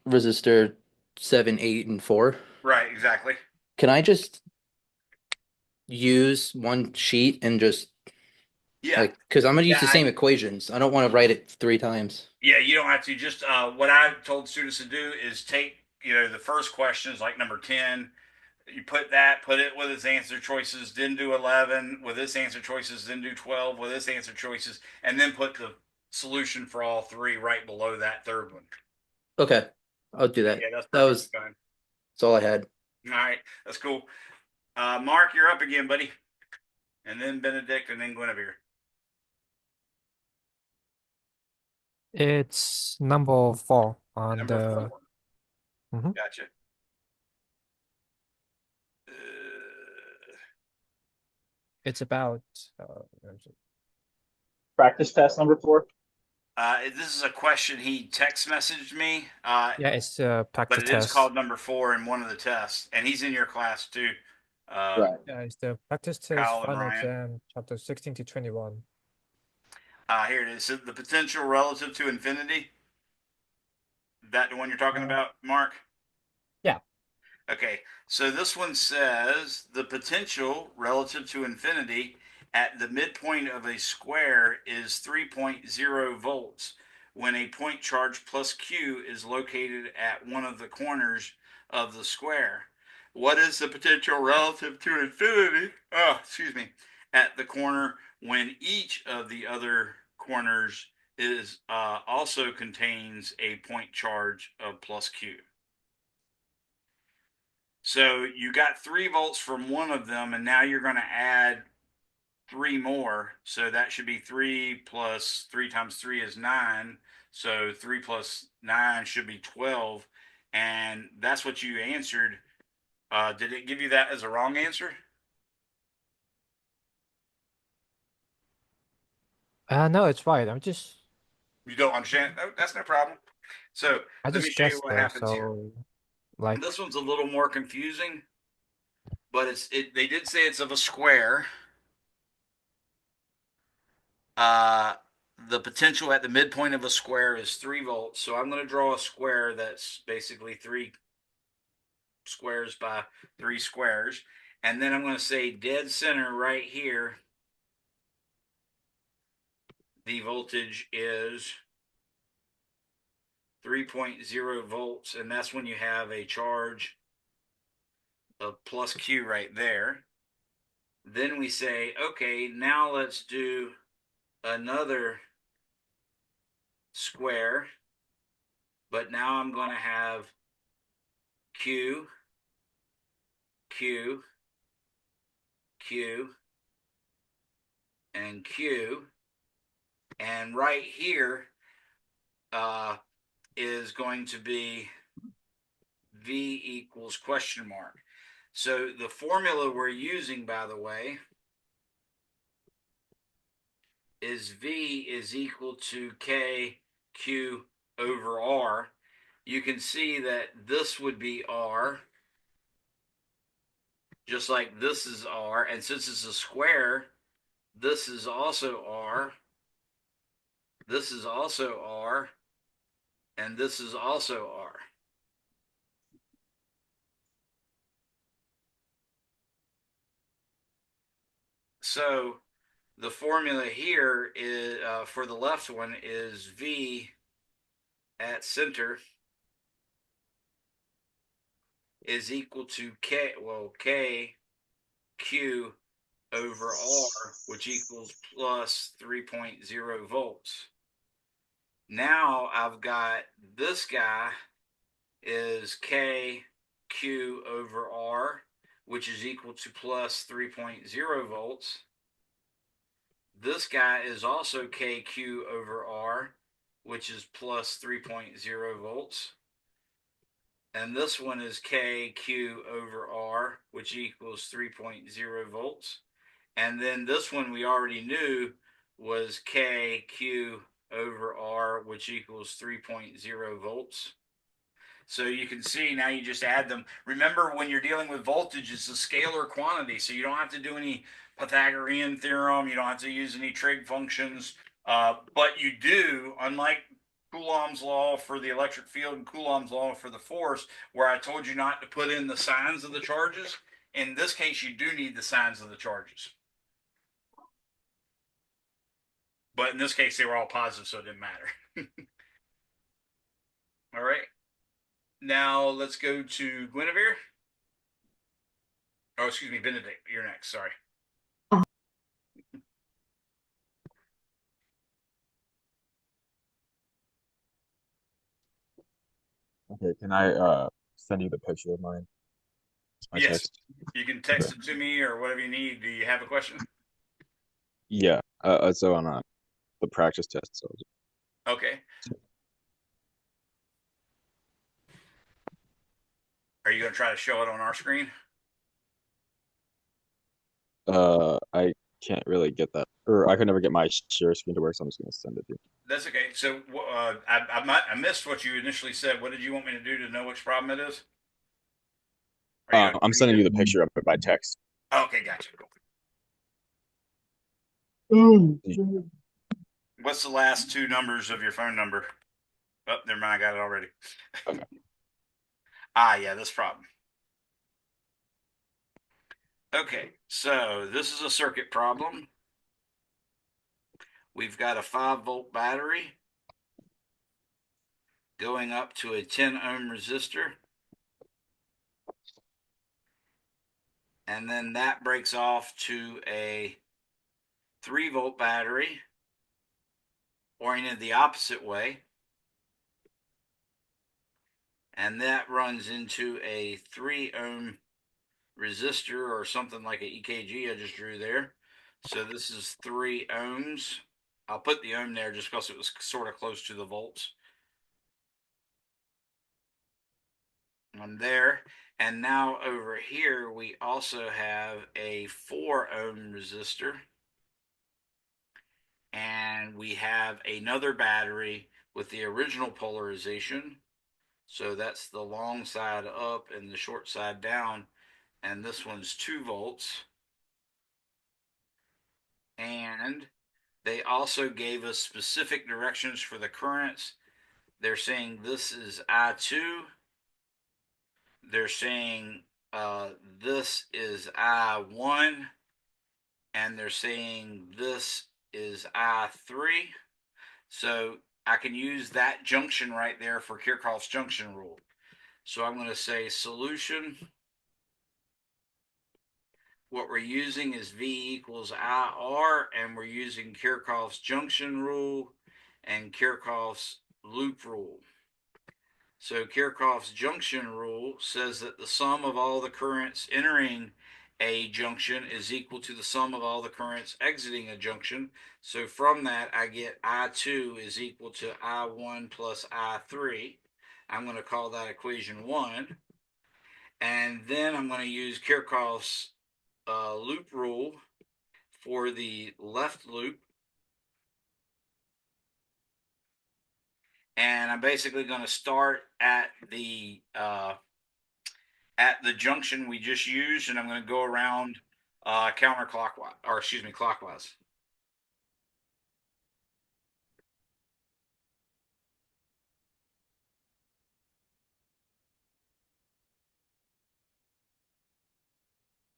resistor 7, 8, and 4. Right, exactly. Can I just use one sheet and just Yeah. because I'm gonna use the Yeah, same equations. I don't want to write it 3 times. Yeah, you don't have to. Just what I told students to do is take, the first questions like number 10. You put it with its answer choices, then do 11 with its answer choices, then do 12 with its answer choices, and then put the solution for all three right below that third one. Okay, I'll do that. Yeah, that's That perfectly was fine. that's all I had. All right, that's cool. Mark, you're up again, buddy. And then Benedict, and then Guinevere. It's number 4 on Number the. 4. Mhm. Gotcha. It's about. Practice test number 4. This is a question he text messaged me. Yeah, it's a But practice it is test. called number 4 in one of the tests, and he's in your class too. Right. Yeah, it's the practice test Kyle and final Ryan. exam, chapter 16 to 21. Here it is. So the potential relative to infinity. That the one you're talking about, Mark? Yeah. Okay, so this one says the potential relative to infinity at the midpoint of a square is 3.0 volts when a point charge plus Q is located at one of the corners of the square. What is the potential relative to infinity? Oh, excuse me. At the corner when each of the other corners is also contains a point charge of plus Q. So you got 3 volts from one of them, and now you're going to add 3 more. So that should be 3 plus 3 times 3 is 9. So 3 plus 9 should be 12. And that's what you answered. Did it give you that as a wrong answer? No, it's right. You don't understand? Oh, that's no problem. So I let me just show you guessed what though, happens here. so like This one's a little more confusing, but they did say it's of a square. Uh, the potential at the midpoint of a square is 3 volts. So I'm going to draw a square that's basically 3 squares by 3 squares. And then I'm going to say dead center right here, the voltage is 3.0 volts. And that's when you have a charge of plus Q right there. Then we say, okay, now let's do another square. But now I'm going to have Q, Q, Q, and Q. And right here is going to be V equals question mark. So the formula we're using, by the way, is V is equal to KQ over R. You can see that this would be R, just like this is R. And since it's a square, this is also R. This is also R. And this is also R. So the formula here is for the left one is V at center is equal to K Q over R, which equals plus 3.0 volts. Now I've got this guy is K Q over R, which is equal to plus 3.0 volts. This guy is also KQ over R, which is plus 3.0 volts. And this one is KQ over R, which equals 3.0 volts. And then this one we already knew was KQ over R, which equals 3.0 volts. So you can see now you just add them. Remember, when you're dealing with voltage, it's a scalar quantity, so you don't have to do any Pythagorean theorem. You don't have to use any trig functions. But you do, unlike Coulomb's law for the electric field and Coulomb's law for the force, where I told you not to put in the signs of the charges. In this case, you do need the signs of the charges. But in this case, they were all positive, so it didn't matter. All right. Now let's go to Guinevere. Oh, excuse me, Benedict. You're next. Sorry. Okay, can I send you the picture of mine? My Yes, text. you can text it to me or whatever you need. Do you have a question? Yeah. So on the practice test. So Okay. Are you going to try to show it on our screen? I can't really get that, or I could never get my share screen to work, so I'm just gonna send it to you. That's okay. So I missed what you initially said. What did you want me to do to know which problem it is? Are you? I'm sending you the picture of it by text. Okay, gotcha. Did What's the last two numbers of your phone number? Oh, never mind. I got it already. Okay. Yeah, this problem. Okay, so this is a circuit problem. We've got a 5-volt battery going up to a 10 ohm resistor. And then that breaks off to a 3-volt battery oriented the opposite way. And that runs into a 3 ohm resistor or something like an EKG I just drew there. So this is 3 ohms. I'll put the ohm there just because it was sort of close to the volts. I'm there. And now over here, we also have a 4 ohm resistor. And we have another battery with the original polarization. So that's the long side up and the short side down. And this one's 2 volts. And they also gave us specific directions for the currents. They're saying this is I2. They're saying this is I1. And they're saying this is I3. So I can use that junction right there for Kirchhoff's junction rule. So I'm going to say solution. What we're using is V equals IR, and we're using Kirchhoff's junction rule and Kirchhoff's loop rule. So Kirchhoff's junction rule says that the sum of all the currents entering a junction is equal to the sum of all the currents exiting a junction. So from that, I get I2 is equal to I1 plus I3. I'm going to call that equation 1. And then I'm going to use Kirchhoff's loop rule for the left loop. And I'm basically going to start at the junction we just used, and I'm going to go around counterclockwise, or excuse me, clockwise.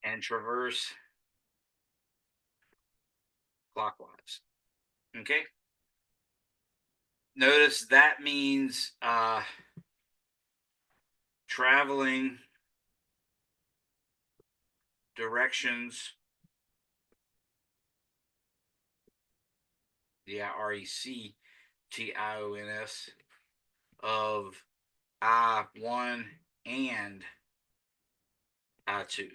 And traverse clockwise. Okay. Notice that means traveling directions, RECTIONS, of I1 and I2.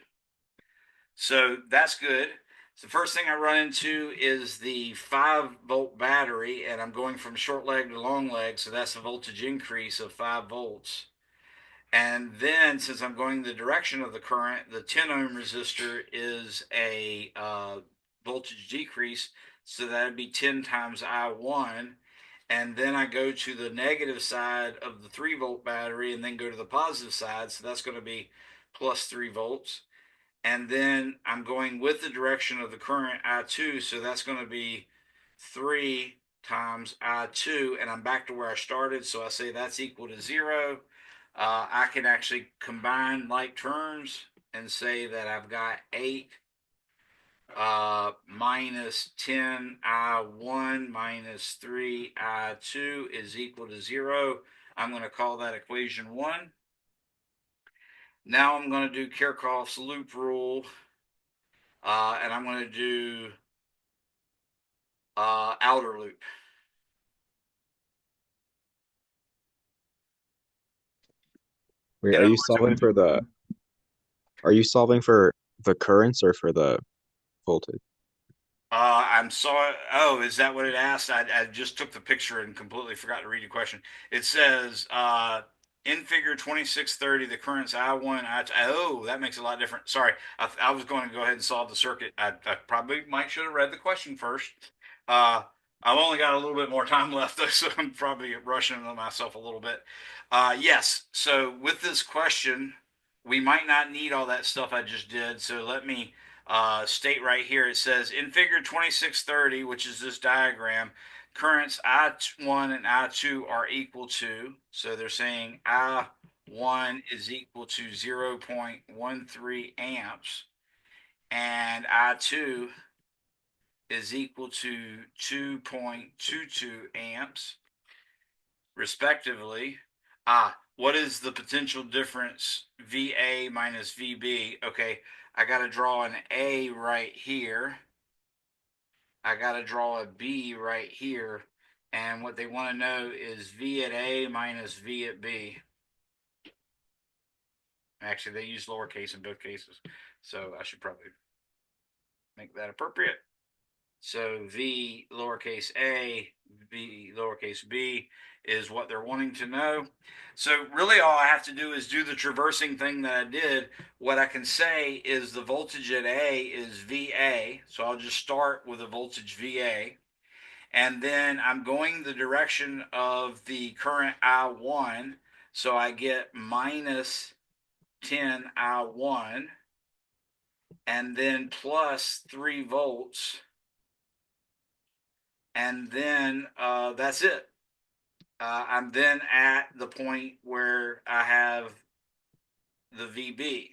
So that's good. So the first thing I run into is the 5-volt battery, and I'm going from short leg to long leg, so that's a voltage increase of 5 volts. And then, since I'm going the direction of the current, the 10 ohm resistor is a voltage decrease, so that'd be 10 times I1. And then I go to the negative side of the 3-volt battery and then go to the positive side, so that's going to be plus 3 volts. And then I'm going with the direction of the current I2, so that's going to be 3 times I2, and I'm back to where I started, so I say that's equal to 0. I can actually combine like terms and say that I've got 8 minus 10 I1 minus 3 I2 is equal to 0. I'm going to call that equation 1. Now I'm going to do Kirchhoff's loop rule, and I'm going to do outer loop. Wait, are you solving for the currents or for the voltage? I'm sorry. Oh, is that what it asked? I just took the picture and completely forgot to read the question. It says, in figure 2630, the current's I1, I2. Oh, that makes a lot different. Sorry, I was going to go ahead and solve the circuit. I probably might should have read the question first. I've only got a little bit more time left, though, so I'm probably rushing myself a little bit. Yes, so with this question, we might not need all that stuff I just did, so let me state right here. It says in figure 2630, which is this diagram, currents I1 and I2 are equal to, so they're saying I1 is equal to 0.13 amps and I2 is equal to 2.22 amps respectively. What is the potential difference VA minus VB? Okay, I got to draw an A right here. I got to draw a B right here. And what they want to know is V at A minus V at B. Actually, they use lowercase in both cases, so I should probably make that appropriate. So V lowercase a, V lowercase b is what they're wanting to know. So really all I have to do is do the traversing thing that I did. What I can say is the voltage at A is VA. So I'll just start with a voltage VA. And then I'm going the direction of the current I1. So I get minus 10 I1 and then plus 3 volts, and then that's it. I'm then at the point where I have the VB.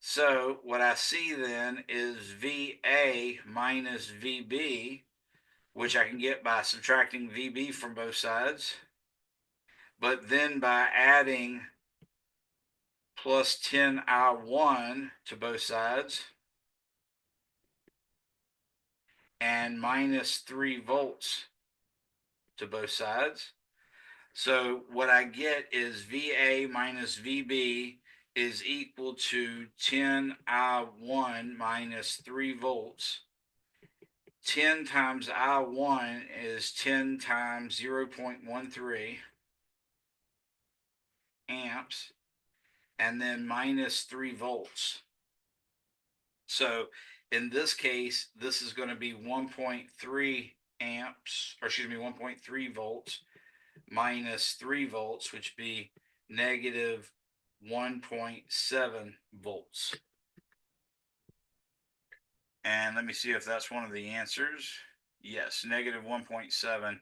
So what I see then is VA minus VB, which I can get by subtracting VB from both sides, but then by adding plus 10 I1 to both sides and minus 3 volts to both sides. So what I get is VA minus VB is equal to 10 I1 minus 3 volts. 10 times I1 is 10 times 0.13 amps, and then minus 3 volts. So in this case, this is going to be 1.3 amps, or excuse me, 1.3 volts minus 3 volts, which would be negative 1.7 volts. And let me see if that's one of the answers. Yes, negative 1.7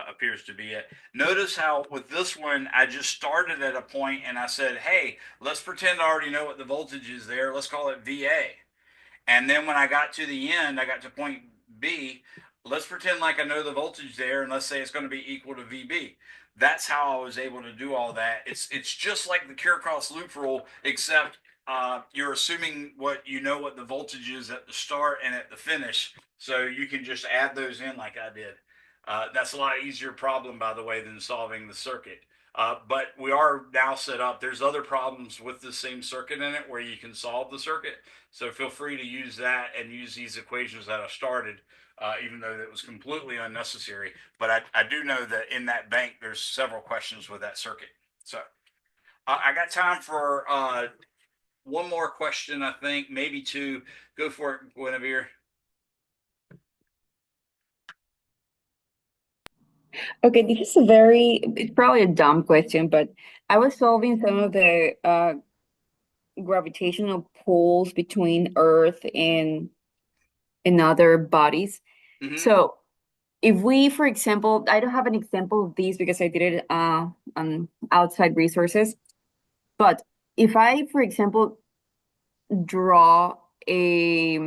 appears to be it. Notice how with this one, I just started at a point and I said, hey, let's pretend I already know what the voltage is there. Let's call it VA. And then when I got to the end, I got to point B. Let's pretend like I know the voltage there, and let's say it's going to be equal to VB. That's how I was able to do all that. It's just like the Kirchhoff's loop rule, except you're assuming what you know what the voltage is at the start and at the finish, so you can just add those in like I did. That's a lot easier problem, by the way, than solving the circuit. But we are now set up. There's other problems with the same circuit in it where you can solve the circuit. So feel free to use that and use these equations that I started, even though that was completely unnecessary. But I do know that in that bank, there's several questions with that circuit. So I got time for one more question, I think, maybe two. Go for it, Guinevere. Okay, this is it's probably a dumb question, but I was solving some of the gravitational pulls between Earth and other bodies. Mm-hmm. So if we, for example, I don't have an example of these because I did it on outside resources, but if I, for example, draw a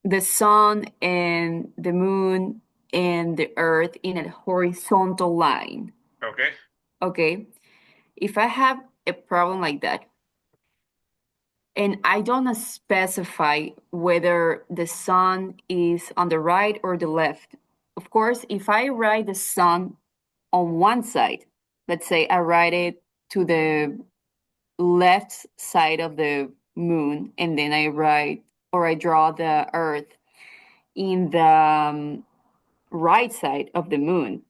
the sun and the moon and the earth in a horizontal line, Okay. okay? If I have a problem like that, and I don't specify whether the sun is on the right or the left. Of course, if I write the sun on one side, let's say I write it to the left side of the moon, and then I write or I draw the earth in the right side of the moon.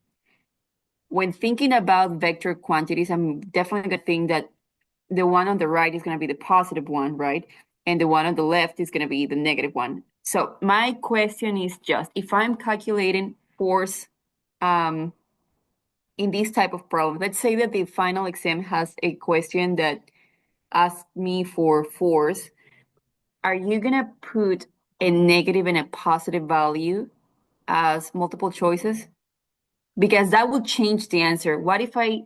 When thinking about vector quantities, I'm definitely going to think that the one on the right is going to be the positive one, right? And the one on the left is going to be the negative one. So my question is just if I'm calculating force in this type of problem, let's say that the final exam has a question that asks me for force, are you going to put a negative and a positive value as multiple choices? Because that would change the answer. What if I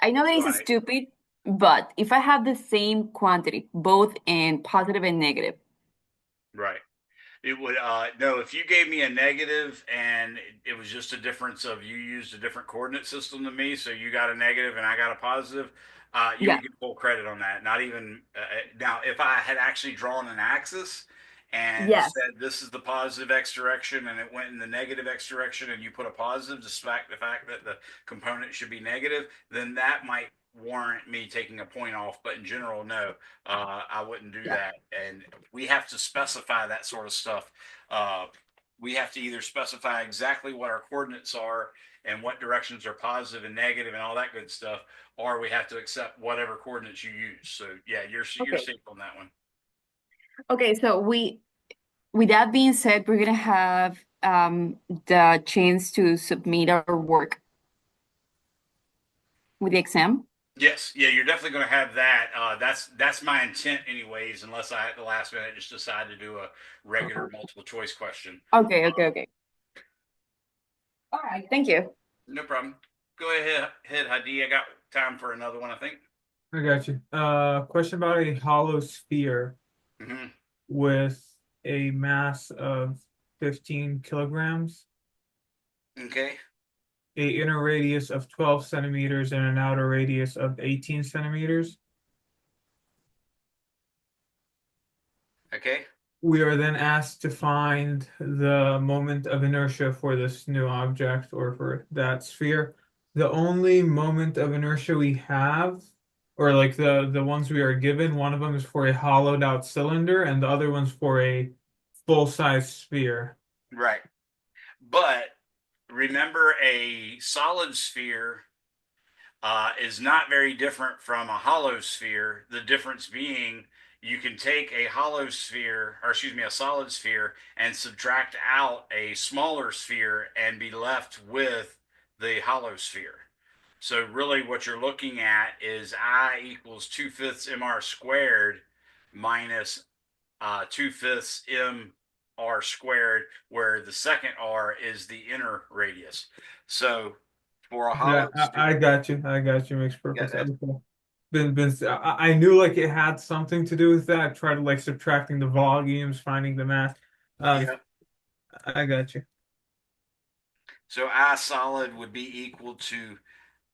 know that it's Right. stupid, but if I have the same quantity, both in positive and negative. Right. It would no, if you gave me a negative and it was just a difference of you used a different coordinate system than me, so you got a negative and I got a positive, you Yeah. would get full credit on that. Not even now, if I had actually drawn an axis and Yes. said this is the positive x direction and it went in the negative x direction and you put a positive despite the fact that the component should be negative, then that might warrant me taking a point off. But in general, no, I wouldn't do Yeah. that. And we have to specify that sort of stuff. Uh, we have to either specify exactly what our coordinates are and what directions are positive and negative and all that good stuff, or we have to accept whatever coordinates you use. So yeah, you're Okay. safe on that one. Okay, so with that being said, we're gonna have the chance to submit our work with the exam. Yes, yeah, you're definitely going to have that. That's my intent, anyways, unless I at the last minute just decide to do a regular multiple choice question. Okay, okay, okay. All right, thank you. No problem. Go ahead, Hadi. I got time for another one, I think. I got you. Question about a hollow sphere Mm-hmm. with a mass of 15 kilograms, Okay. a inner radius of 12 centimeters, and an outer radius of 18 centimeters. Okay. We are then asked to find the moment of inertia for this new object or for that sphere. The only moment of inertia we have, or like the ones we are given, one of them is for a hollowed out cylinder and the other one's for a full-size sphere. Right. But remember, a solid sphere is not very different from a hollow sphere. The difference being you can take a hollow sphere, or excuse me, a solid sphere, and subtract out a smaller sphere and be left with the hollow sphere. So really what you're looking at is I equals 2/5 mr squared minus 2/5 mr squared, where the second r is the inner radius. So for a Yeah, hollow I sphere, got you. I got you. Makes yeah, perfect sense. Okay. I knew like it had something to do with that. I tried like subtracting the volumes, finding the mass. Yeah. I got you. So I solid would be equal to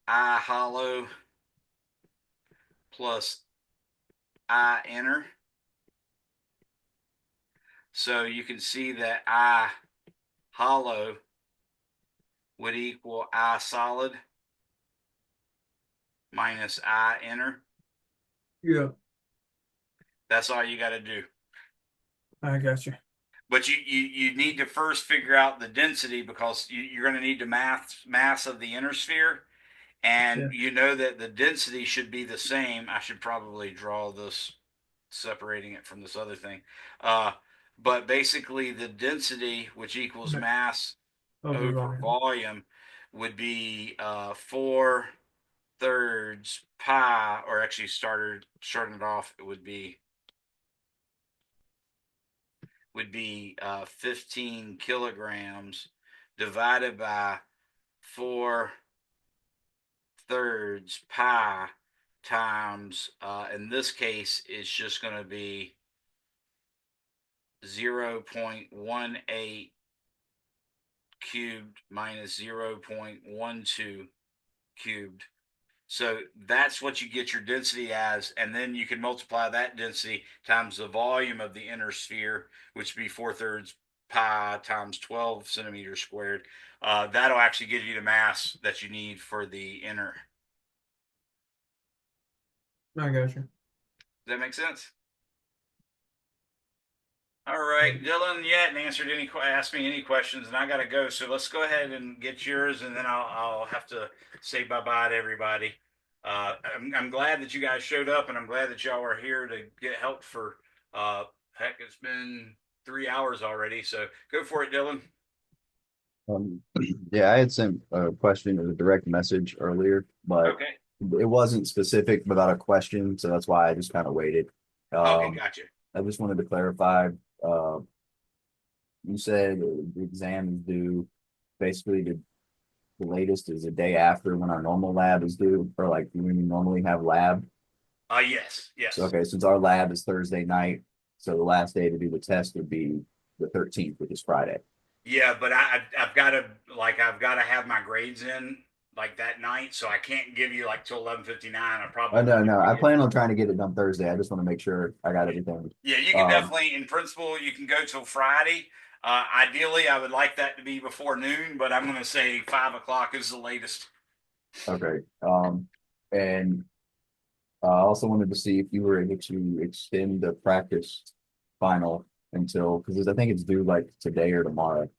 I hollow plus I inner. So you can see that I hollow would equal I solid minus I inner. Yeah, That's all you got to do. I got you. But you need to first figure out the density because you're going to need the mass of the inner sphere. And Yeah. you know that the density should be the same. I should probably draw this separating it from this other thing. But basically, the density, which equals mass Over over volume. volume, would be 4/3 pi, or actually starting it off, it would be 15 kilograms divided by 4/3 pi times, in this case, it's just going to be 0.18 cubed minus 0.12 cubed. So that's what you get your density as, and then you can multiply that density times the volume of the inner sphere, which would be 4/3 pi times 12 centimeters squared. That'll actually give you the mass that you need for the inner. I got you. Does that make sense? All right, Dylan, you hadn't asked me any questions, and I got to go. So let's go ahead and get yours, and then I'll have to say bye bye to everybody. I'm glad that you guys showed up, and I'm glad that y'all are here to get help for. Heck, it's been 3 hours already. So go for it, Dylan. Um, yeah, I had sent a question as a direct message earlier, but Okay. it wasn't specific without a question, so that's why I just kind of waited. Okay, Um, gotcha. I just wanted to clarify. Uh, you said the exam is due basically the latest is a day after when our normal lab is due, or like when we normally have lab. Yes, So yes. okay, since our lab is Thursday night, so the last day to do the test would be the 13th, which is Friday. Yeah, but I've got to have my grades in like that night, so I can't give you like till 11:59. I Oh probably no, no, I give you. plan on trying to get it done Thursday. I just want to make sure I got everything. Yeah, you can Um, definitely, in principle, you can go till Friday. Ideally, I would like that to be before noon, but I'm going to say 5 o'clock is the latest. okay. And I also wanted to see if you were able to extend the practice final until because I think it's due like today or tomorrow.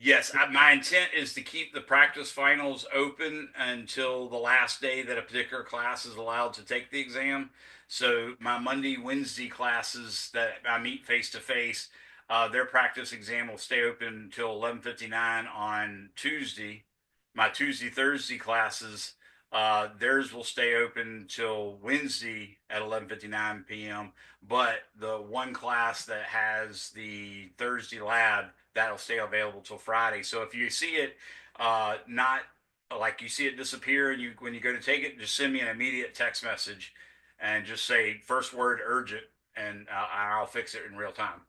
Yes, my intent is to keep the practice finals open until the last day that a particular class is allowed to take the exam. So my Monday, Wednesday classes that I meet face to face, their practice exam will stay open until 11:59 on Tuesday. My Tuesday, Thursday classes, theirs will stay open until Wednesday at 11:59 p.m. But the one class that has the Thursday lab, that'll stay available till Friday. So if you see it, not like you see it disappear, and when you go to take it, just send me an immediate text message, and just say first word urgent, and I'll fix it in real time.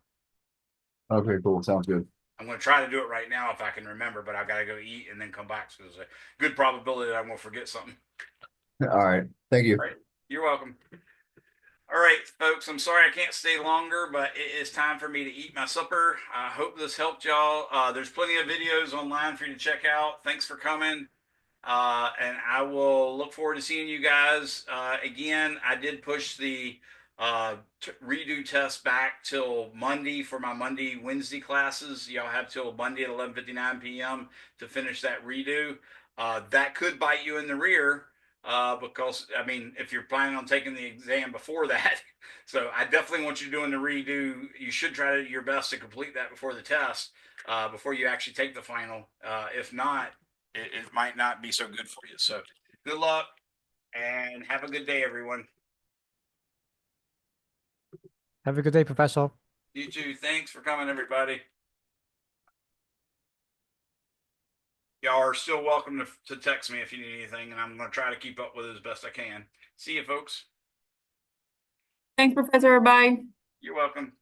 Okay, cool. Sounds good. I'm going to try to do it right now if I can remember, but I've got to go eat and then come back. So there's a good probability that I'm going to forget something. All right. Thank you. All right. You're welcome. All right, folks, I'm sorry I can't stay longer, but it is time for me to eat my supper. I hope this helped y'all. There's plenty of videos online for you to check out. Thanks for coming. And I will look forward to seeing you guys. Again, I did push the redo test back till Monday for my Monday, Wednesday classes. Y'all have till Monday at 11:59 p.m. to finish that redo. That could bite you in the rear because, I mean, if you're planning on taking the exam before that. So I definitely want you doing the redo. You should try your best to complete that before the test, before you actually take the final. If not, it might not be so good for you. So good luck and have a good day, everyone. Have a good day, Professor. You too. Thanks for coming, everybody. Y'all are still welcome to text me if you need anything, and I'm going to try to keep up with it as best I can. See you, folks. Thanks, Professor. Bye. You're welcome.